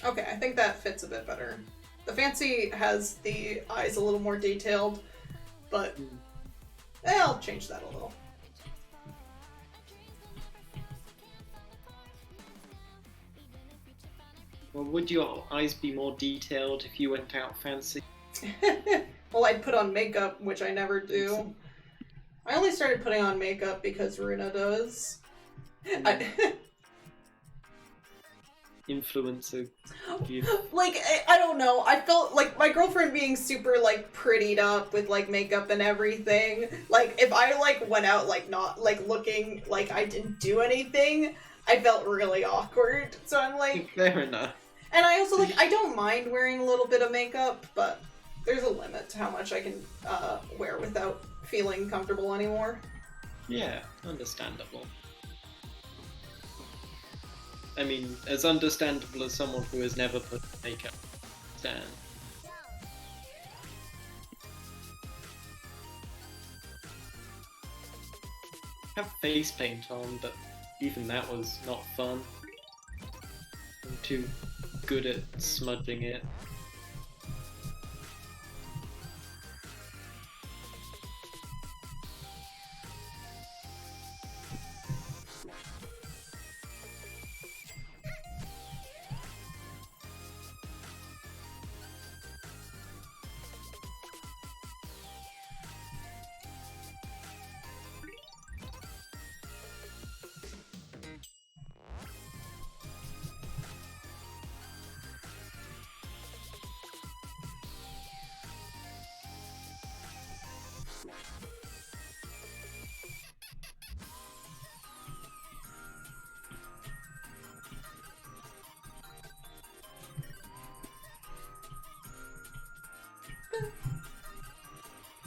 Okay, I think that fits a bit better. The fancy has the eyes a little more detailed, but I'll change that a little. Well, would your eyes be more detailed if you went out fancy? Well, I'd put on makeup, which I never do. I only started putting on makeup because Runa does. Influencer. Like, I don't know. I felt like my girlfriend being super, like, prettied up with, like, makeup and everything. Like, if I, like, went out, like, not, like, looking like I didn't do anything, I felt really awkward. So I'm like... Fair enough. And I also, like, I don't mind wearing a little bit of makeup, but there's a limit to how much I can wear without feeling comfortable anymore. Yeah, understandable. I mean, as understandable as someone who has never put makeup down. I have face paint on, but even that was not fun. I'm too good at smudging it.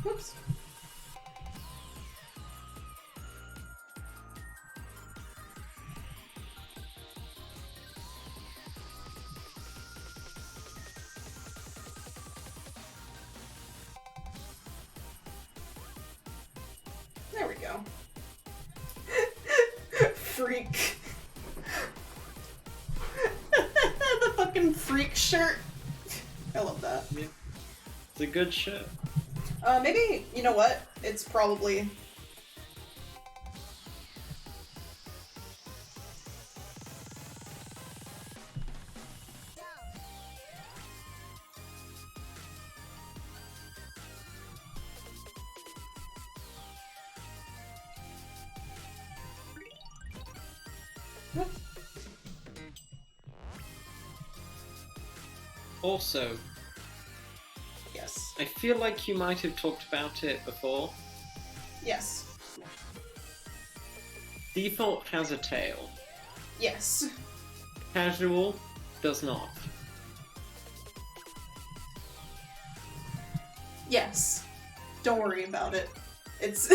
Whoops. There we go. Freak. The fucking freak shirt. I love that. Yeah. It's a good shirt. Maybe, you know what? It's probably... Also, Yes. I feel like you might have talked about it before. Yes. Default has a tail. Yes. Casual does not. Yes. Don't worry about it. It's...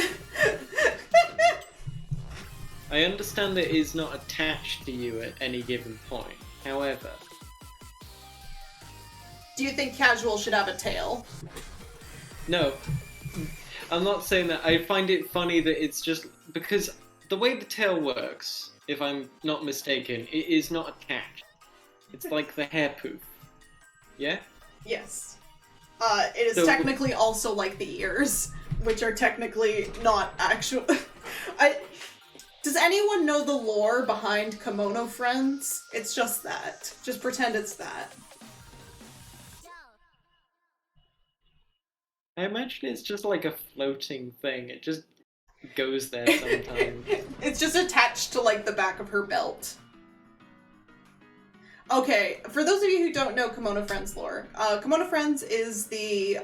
I understand that it is not attached to you at any given point. However, Do you think casual should have a tail? no. I'm not saying that. I find it funny that it's just because the way the tail works, if I'm not mistaken, it is not attached. It's like the hair poof. Yeah? Yes. It is So- technically also like the ears, which are technically not actual. Does anyone know the lore behind Kimono Friends? It's just that. Just pretend it's that. I imagine it's just like a floating thing. It just goes there sometimes. It's just attached to like the back of her belt. Okay, for those of you who don't know Kimono Friends lore, Kimono Friends is the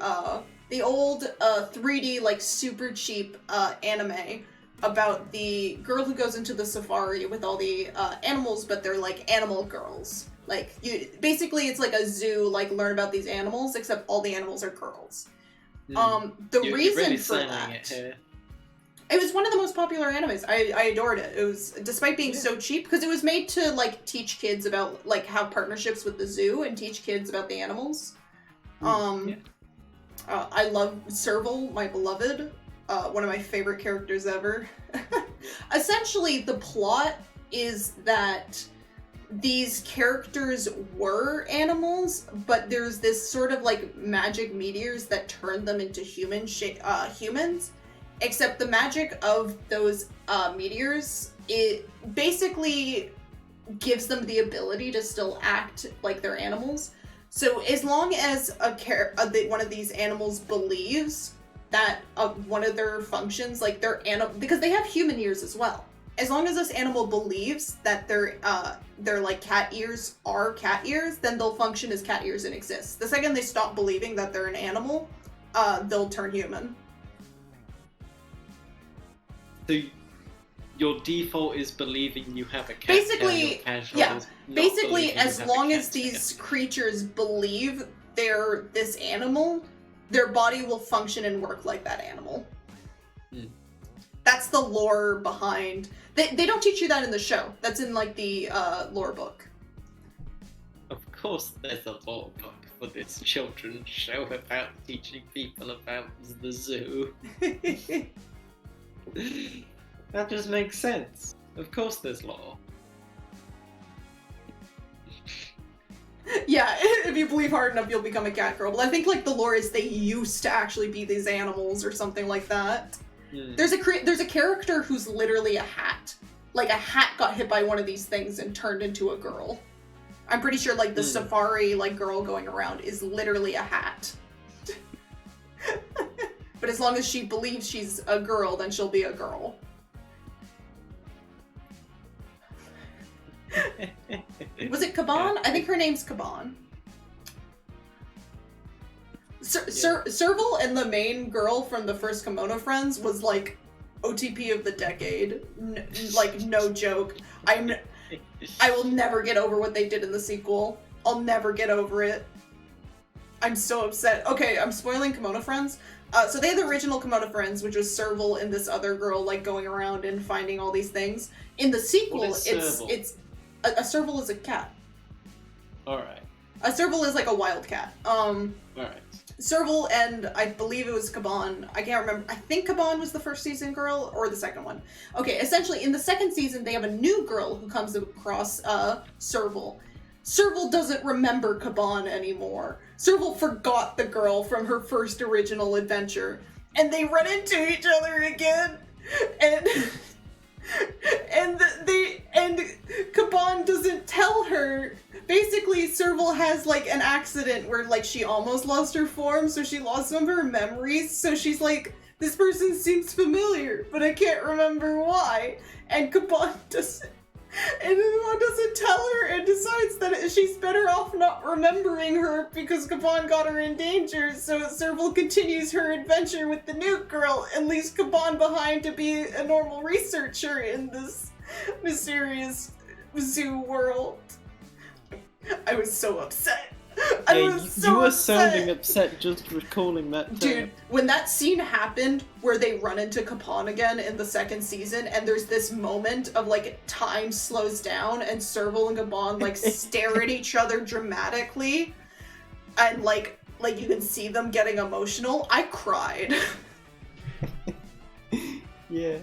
old 3D like super cheap anime about the girl who goes into the safari with all the animals, but they're like animal girls. Like basically it's like a zoo, like learn about these animals, except all the animals are girls. The You're reason really for slamming that, it here. it was one of the most popular animes. I adored it. It was, despite being so cheap, because it was made to like teach kids about like have partnerships with the zoo and teach kids about the animals. Yeah. I love Serval, my beloved, one of my favorite characters ever. Essentially, the plot is that these characters were animals, but there's this sort of like magic meteors that turn them into humans. Except the magic of those meteors, it basically gives them the ability to still act like they're animals. So as long as one of these animals believes that one of their functions, like their because they have human ears as well. As long as this animal believes that their like cat ears are cat ears, then they'll function as cat ears and exist. The second they stop believing that they're an animal, they'll turn human. So your default is believing you have a cat. Basically, yeah. Basically, as long as these these creatures believe they're this animal, their body will function and work like that animal. That's the lore behind. They don't teach you that in the show. That's in like the lore book. Of course, there's a lore book for this children's show about teaching people about the zoo. That just makes sense. Of course, there's lore. Yeah, if you believe hard enough, you'll become a cat girl. But I think like the lore is they used to actually be these animals or something like that. There's a character who's literally a hat. Like a hat got hit by one of these things and turned into a girl. I'm pretty sure like the safari like girl going around is literally a hat. But as long as she believes she's a girl, then she'll be a girl. Was it Kaban? I think her name's Kaban. Serval and the main girl from the first Kimono Friends was like OTP of the decade. Like no joke. I will never get over what they did in the sequel. I'll never get over it. I'm so upset. Okay, I'm spoiling Kimono Friends. So they had the original Kimono Friends, which was Serval and this other girl like going around and finding all these things. In the sequel, it's a Serval is a cat. Alright. A Serval is like a wild cat. Alright. Serval and I believe it was Kaban. I can't remember. I think Kaban was the first season girl or the second one. Okay, essentially in the second season they have a new girl who comes across Serval. Serval doesn't remember Kaban anymore. Serval forgot the girl from her first original adventure. And they run into each other again. And and Kaban doesn't tell her. Basically, Serval has like an accident where like she almost lost her form, so she lost some of her memories. So she's like, this person seems familiar, but I can't remember why. And Kaban doesn't tell her and decides that she's better off not remembering her because Kaban got her in danger. So Serval continues her adventure with the new girl and leaves Kaban behind to be a normal researcher in this mysterious zoo world. I was so upset. You were sounding upset just recalling that. Dude, when that scene happened where they run into Kapan again in the second season and there's this moment of like time slows down and Serval and Kapan like stare at each other dramatically and like you can see them getting emotional, I cried. Yeah.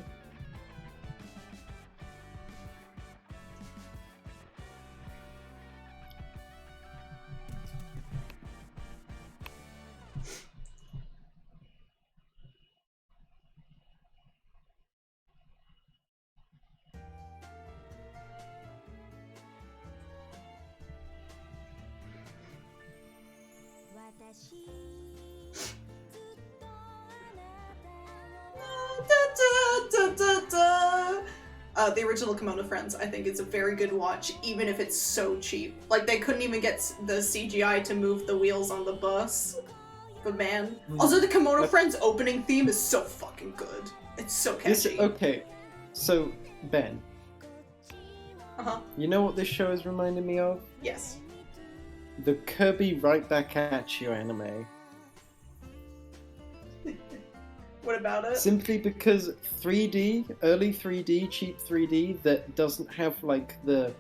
The original Kimono Friends, I think, is a very good watch, even if it's so cheap. Like, they couldn't even get the CGI to move the wheels on the bus. But man. Also, the Kimono Friends opening theme is so fucking good. It's so catchy. Okay, so, Ben. Uh-huh. You know what this show is reminding me of? Yes. The Kirby Right Back At You anime. What about it? Simply because 3D, early 3D, cheap 3D, that doesn't have like the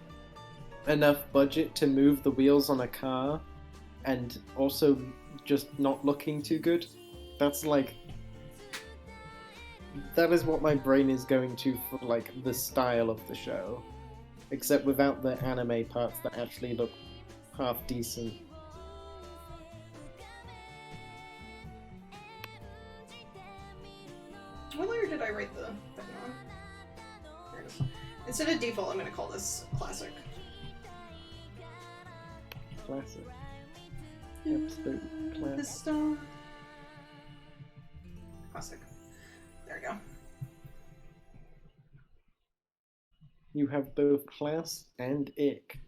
enough budget to move the wheels on a car, and also just not looking too good. That's like, that is what my brain is going to for like the style of the show. except without the anime parts that actually look half decent. What layer did I write the thing on? There it is. Instead of default, I'm going to call this classic. Classic. Absolute classic. Pistol. Classic. There we go. You have both class and ick.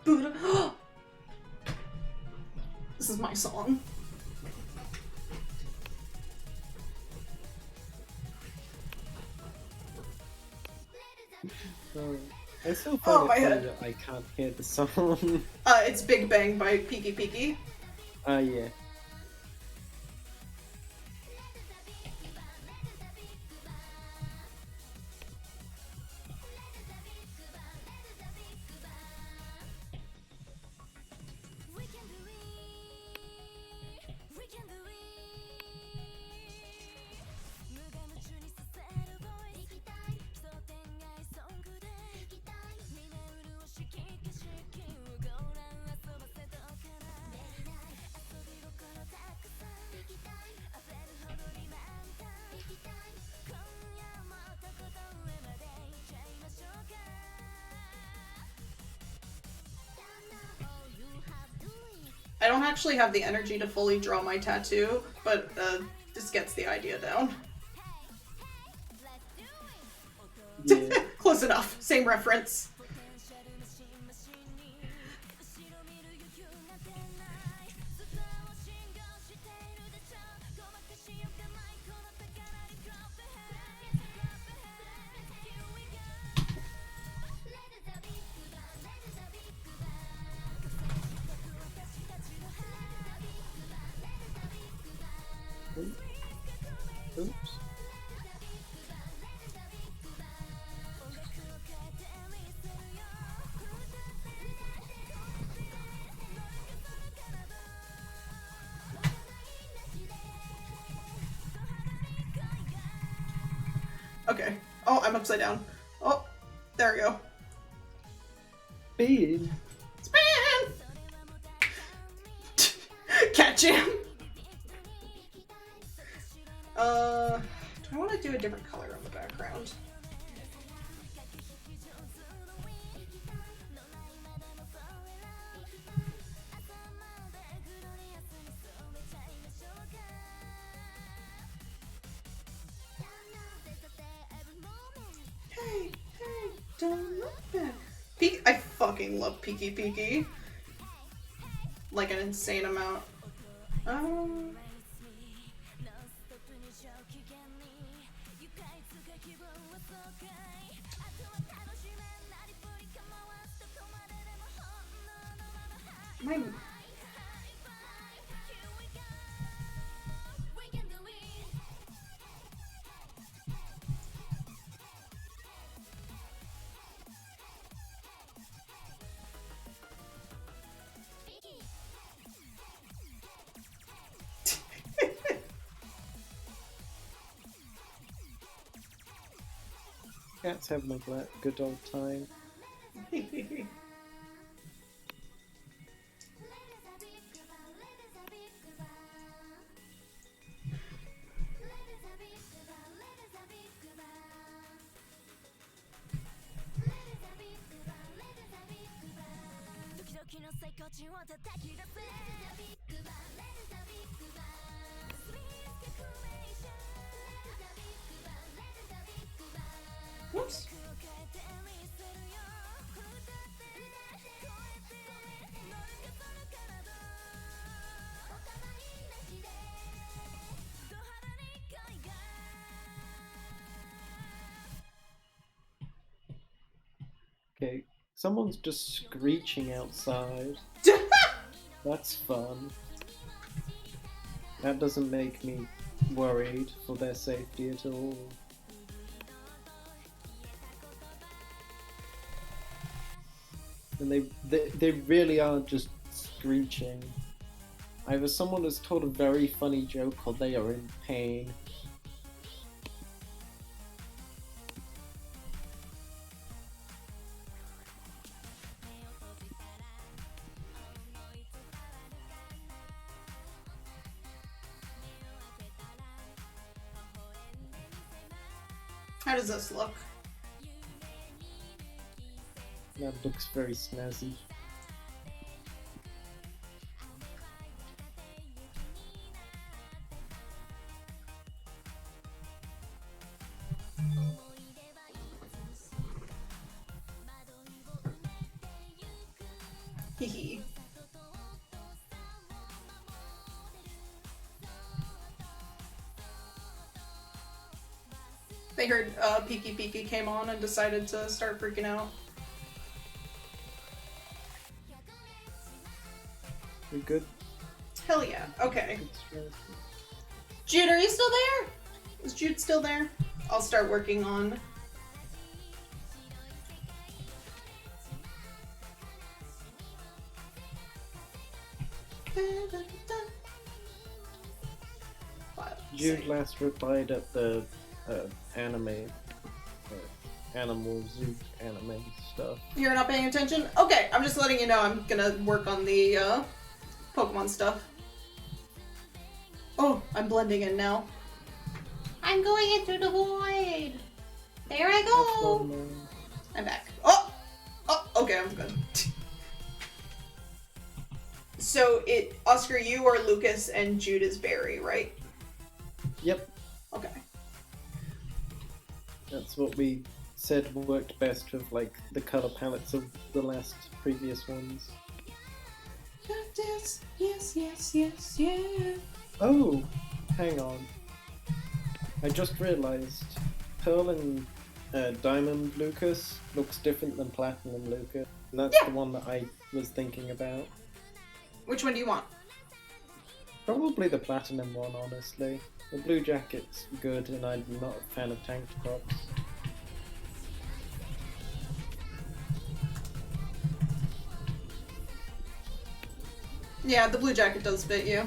Buddha. This is my song. I still Oh, find my it funny head. that I can't hear the song. It's Big Bang by Peaky Peaky. Yeah. I don't actually have the energy to fully draw my tattoo, but this gets the idea down. Yeah. Close enough. Same reference. Oops. Okay. Oh, I'm upside down. Oh, there we go. Bean. Spin! Cat jam! Do I want to do a different color on the background? Hey, don't look back. I fucking love Peaky Peaky. Like an insane amount. My... Cats having a good old time. Whoops. Okay, someone's just screeching outside. That's fun. That doesn't make me worried for their safety at all. And they really are just screeching. Either someone has told a very funny joke or they are in pain. How does this look? That looks very snazzy. Hehe. They heard Peeky Peeky came on and decided to start freaking out. We good? Hell yeah. Okay. Good strategy. Jude, are you still there? Is Jude still there? I'll start working on... Jude last replied at the anime, animal zoo anime stuff. You're not paying attention? Okay, I'm just letting you know I'm gonna work on the Pokemon stuff. Oh, I'm blending in now. I'm going into the void. There I Have go. fun, man. I'm back. Oh! Oh, okay, I'm good. So Oscar, you are Lucas and Jude is Barry, right? Yep, Okay. that's what we said worked best with like the color palettes of the last previous ones. Yes, yes, yes, yes, yeah. Oh, hang on. I just realized Pearl and Diamond Lucas looks different than Platinum Lucas. And that's Yeah. the one that I was thinking about. Which one do you want? Probably the Platinum one, honestly. The Blue Jacket's good, and I'm not a fan of tank tops. Yeah, the blue jacket does fit you.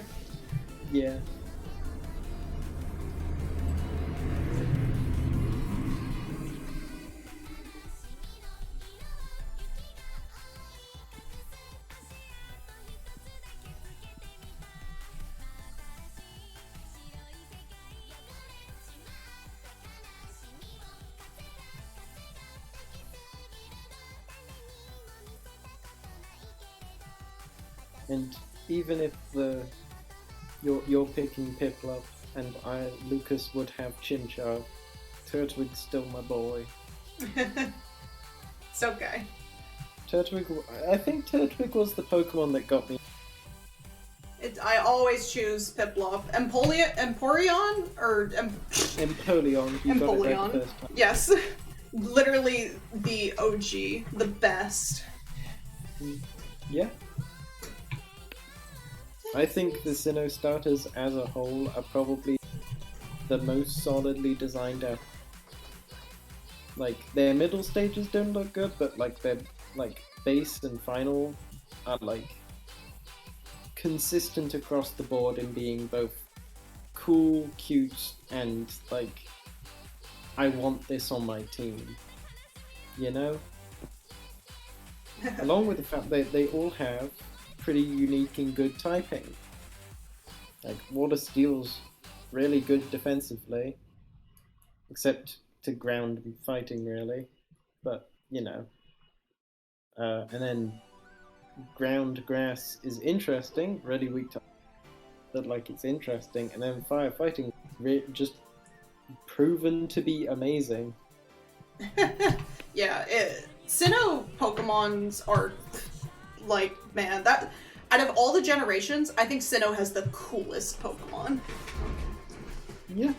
Yeah. And even if you're picking Piplup and Lucas would have Chimchar, Turtwig's still my boy. It's okay. I think Turtwig was the Pokemon that got me. I always choose Piplup. Emporion? Or... Empoleon, you got it right Empoleon. the first time. Yes. Literally the OG. The best. Yeah. I think the Sinnoh starters as a whole are probably the most solidly designed out. Like, their middle stages don't look good, but like their like base and final are like consistent across the board in being both cool, cute, and like I want this on my team. You know? Along with the fact that they all have pretty unique and good typing. Like, Water Steel's really good defensively. Except to ground and fighting, really. But, you know. And then Ground Grass is interesting, really weak to... But, like, it's interesting. And then Firefighting just proven to be amazing. Yeah, Sinnoh Pokemons are... Like, man, that... Out of all the generations, I think Sinnoh has the coolest Pokemon. Yeah.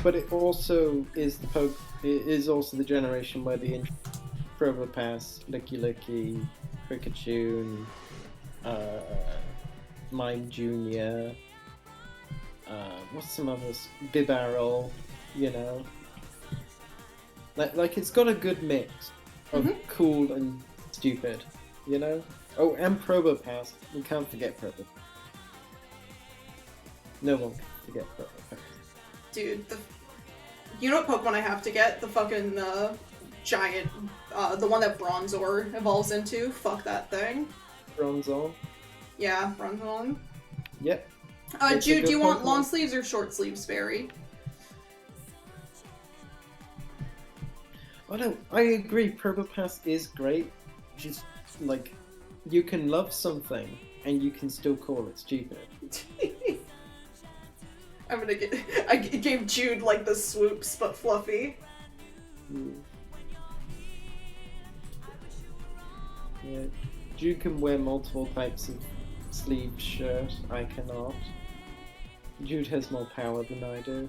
But it also is the generation where the Probopass, Licky Licky, Kricketune, Mime Jr., what's some others? Bibarel, you know. Like it's got a good mix of cool and stupid, you know? Oh, and Probopass. We can't forget Probopass. No one can forget Probopass. Dude, you know what Pokemon I have to get? The fucking giant, the one that Bronzor evolves into. Fuck that thing. Bronzor. Yeah, Bronzor. Yep. Jude, do you want Pokemon. long sleeves or short sleeves, Barry? I agree, Probopass is great. Just, like, you can love something, and you can still call it stupid. I gave Jude, like, the swoops, but fluffy. Yeah. Jude can wear multiple types of sleeved shirt. I cannot. Jude has more power than I do.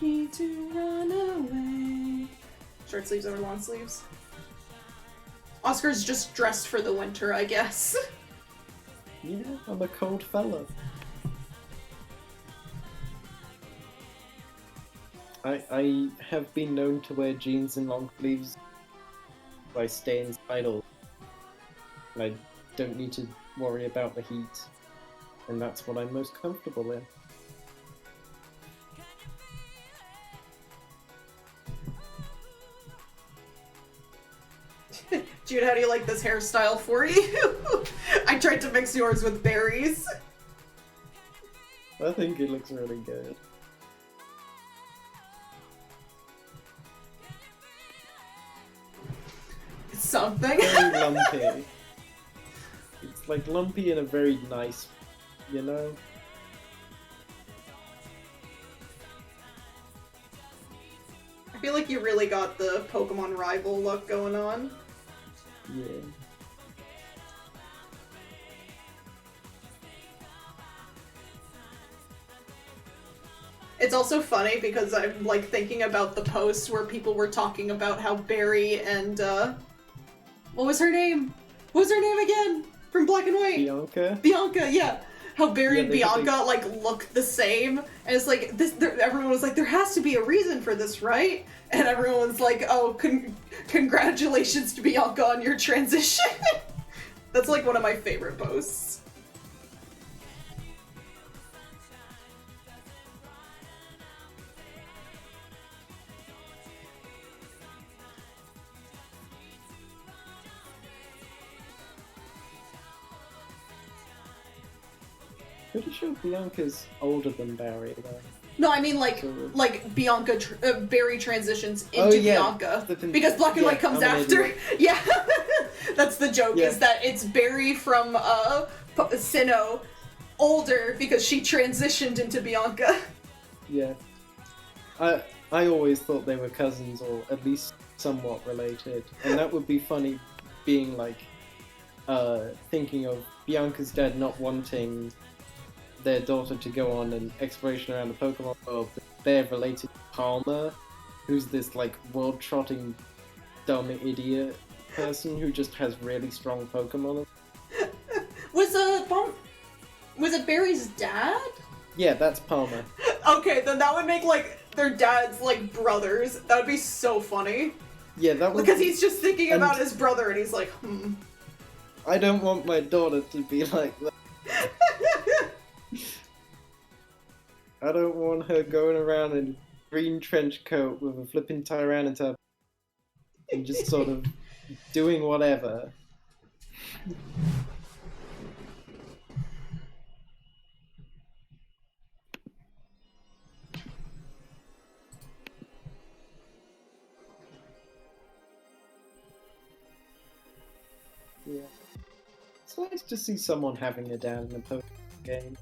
Need to run away. Short sleeves over long sleeves. Oscar's just dressed for the winter, I guess. Yeah, I'm a cold fella. I have been known to wear jeans and long sleeves if I stay inside all. I don't need to worry about the heat. And that's what I'm most comfortable in. Jude, how do you like this hairstyle for you? I tried to mix yours with berries. I think it looks really good. Something. Very lumpy. It's like lumpy in a very nice, you know? I feel like you really got the Pokemon rival look going on. Yeah. It's also funny because I'm like thinking about the posts where people were talking about how Barry and what was her name? What was her name again? From Black and White? Bianca? Bianca, yeah. How Barry and they- Bianca like look the same, and it's like this. Everyone was like, "There has to be a reason for this, right?" And everyone was like, "Oh, congratulations to Bianca on your transition." That's like one of my favorite posts. Pretty sure Bianca's older than Barry, though. No, I mean like So- Bianca, Barry transitions into Oh, yeah. Bianca Flippin- because Black and yeah, White comes I'm an after. idiot. Yeah, that's the joke. Yeah. Is that it's Barry from Sinnoh, older because she transitioned into Bianca. Yeah. I always thought they were cousins, or at least somewhat related. And that would be funny, being like, thinking of Bianca's dad not wanting their daughter to go on an exploration around the Pokemon world, but they're related to Palmer, who's this like world-trotting dumb idiot person who just has really strong Pokemon. Was it Barry's dad? Yeah, that's Palmer. Okay, then that would make like their dads like brothers. That would be so funny Yeah, that would because he's just thinking And- about his brother and he's like, I don't want my daughter to be like that. I don't want her going around in a green trench coat with a flipping Tyranitar and just sort of doing whatever. Yeah. It's nice to see someone having a dad in a Pokemon game.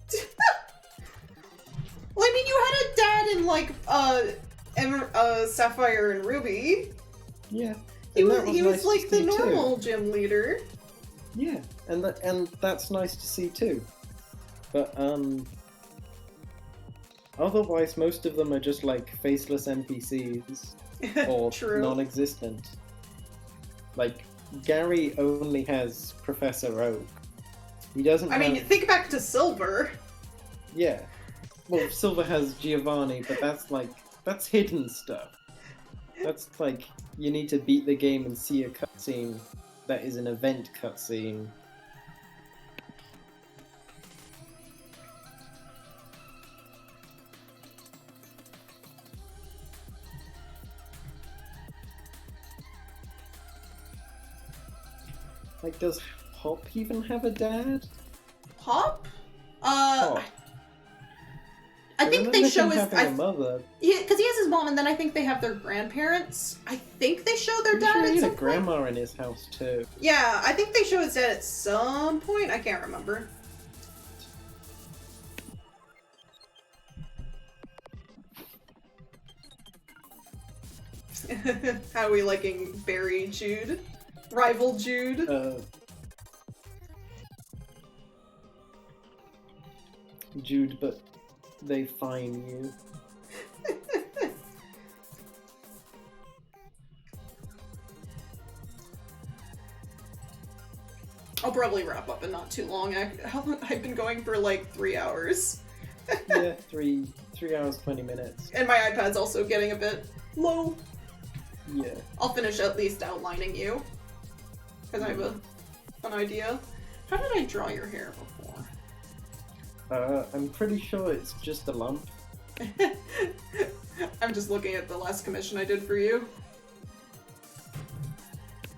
Well, I mean, you had a dad in like Sapphire and Ruby. Yeah. He And was that he nice was to like the see too. normal gym leader. Yeah, and that's nice to see too. But otherwise most of them are just like faceless NPCs or True. non-existent. Like Gary only has Professor Oak. He doesn't I mean, have... think back to Silver. Yeah. Well, Silver has Giovanni, but that's hidden stuff. That's like, you need to beat the game and see a cutscene that is an event cutscene. Like, does Hop even have a dad? Hop? Hop. I think they remember show him his. having a mother. Yeah, because he has his mom, and then I think they have their grandparents. I think they show their Pretty dad sure at he had some a point. grandma in his house too. Yeah, I think they show his dad at some point. I can't remember. How are we liking Barry Jude? Rival Jude? Jude, but they fine you. I'll probably wrap up in not too long. I've been going for like 3 hours. Yeah, 3 hours 20 minutes. And my iPad's also getting a bit low. Yeah. I'll finish at least outlining you. Because I have an idea. How did I draw your hair before? I'm pretty sure it's just a lump. I'm just looking at the last commission I did for you.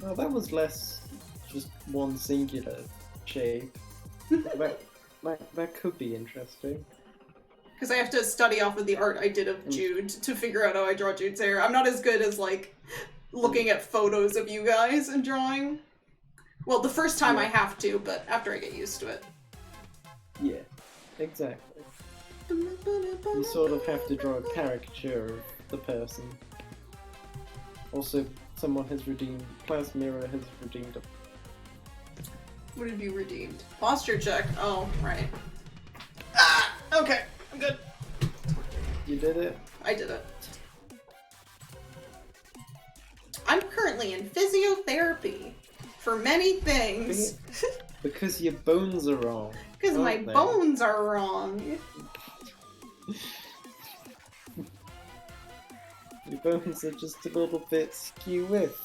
Oh, that was less just one singular shape. that could be interesting. Because I have to study off of the art I did of Jude to figure out how I draw Jude's hair. I'm not as good as, like, looking at photos of you guys and drawing. Well, the first time I have to, but after I get used to it. Yeah, exactly. You sort of have to draw a caricature of the person. Also, someone has redeemed... Plasmira has redeemed a... What have you redeemed? Posture check. Oh, right. Ah! Okay, I'm good. You did it? I did it. I'm currently in physiotherapy for many things. Because your bones are wrong. Because my aren't they? bones are wrong. Your bones are just a little bit skew-with.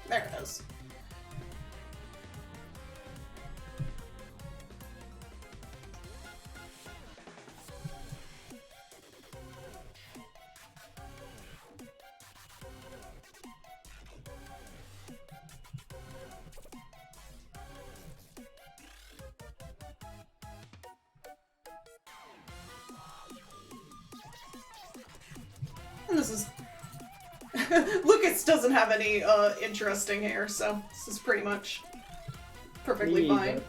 There it is. And this is... Lucas doesn't have any interesting hair, so this is pretty much perfectly Me fine. either.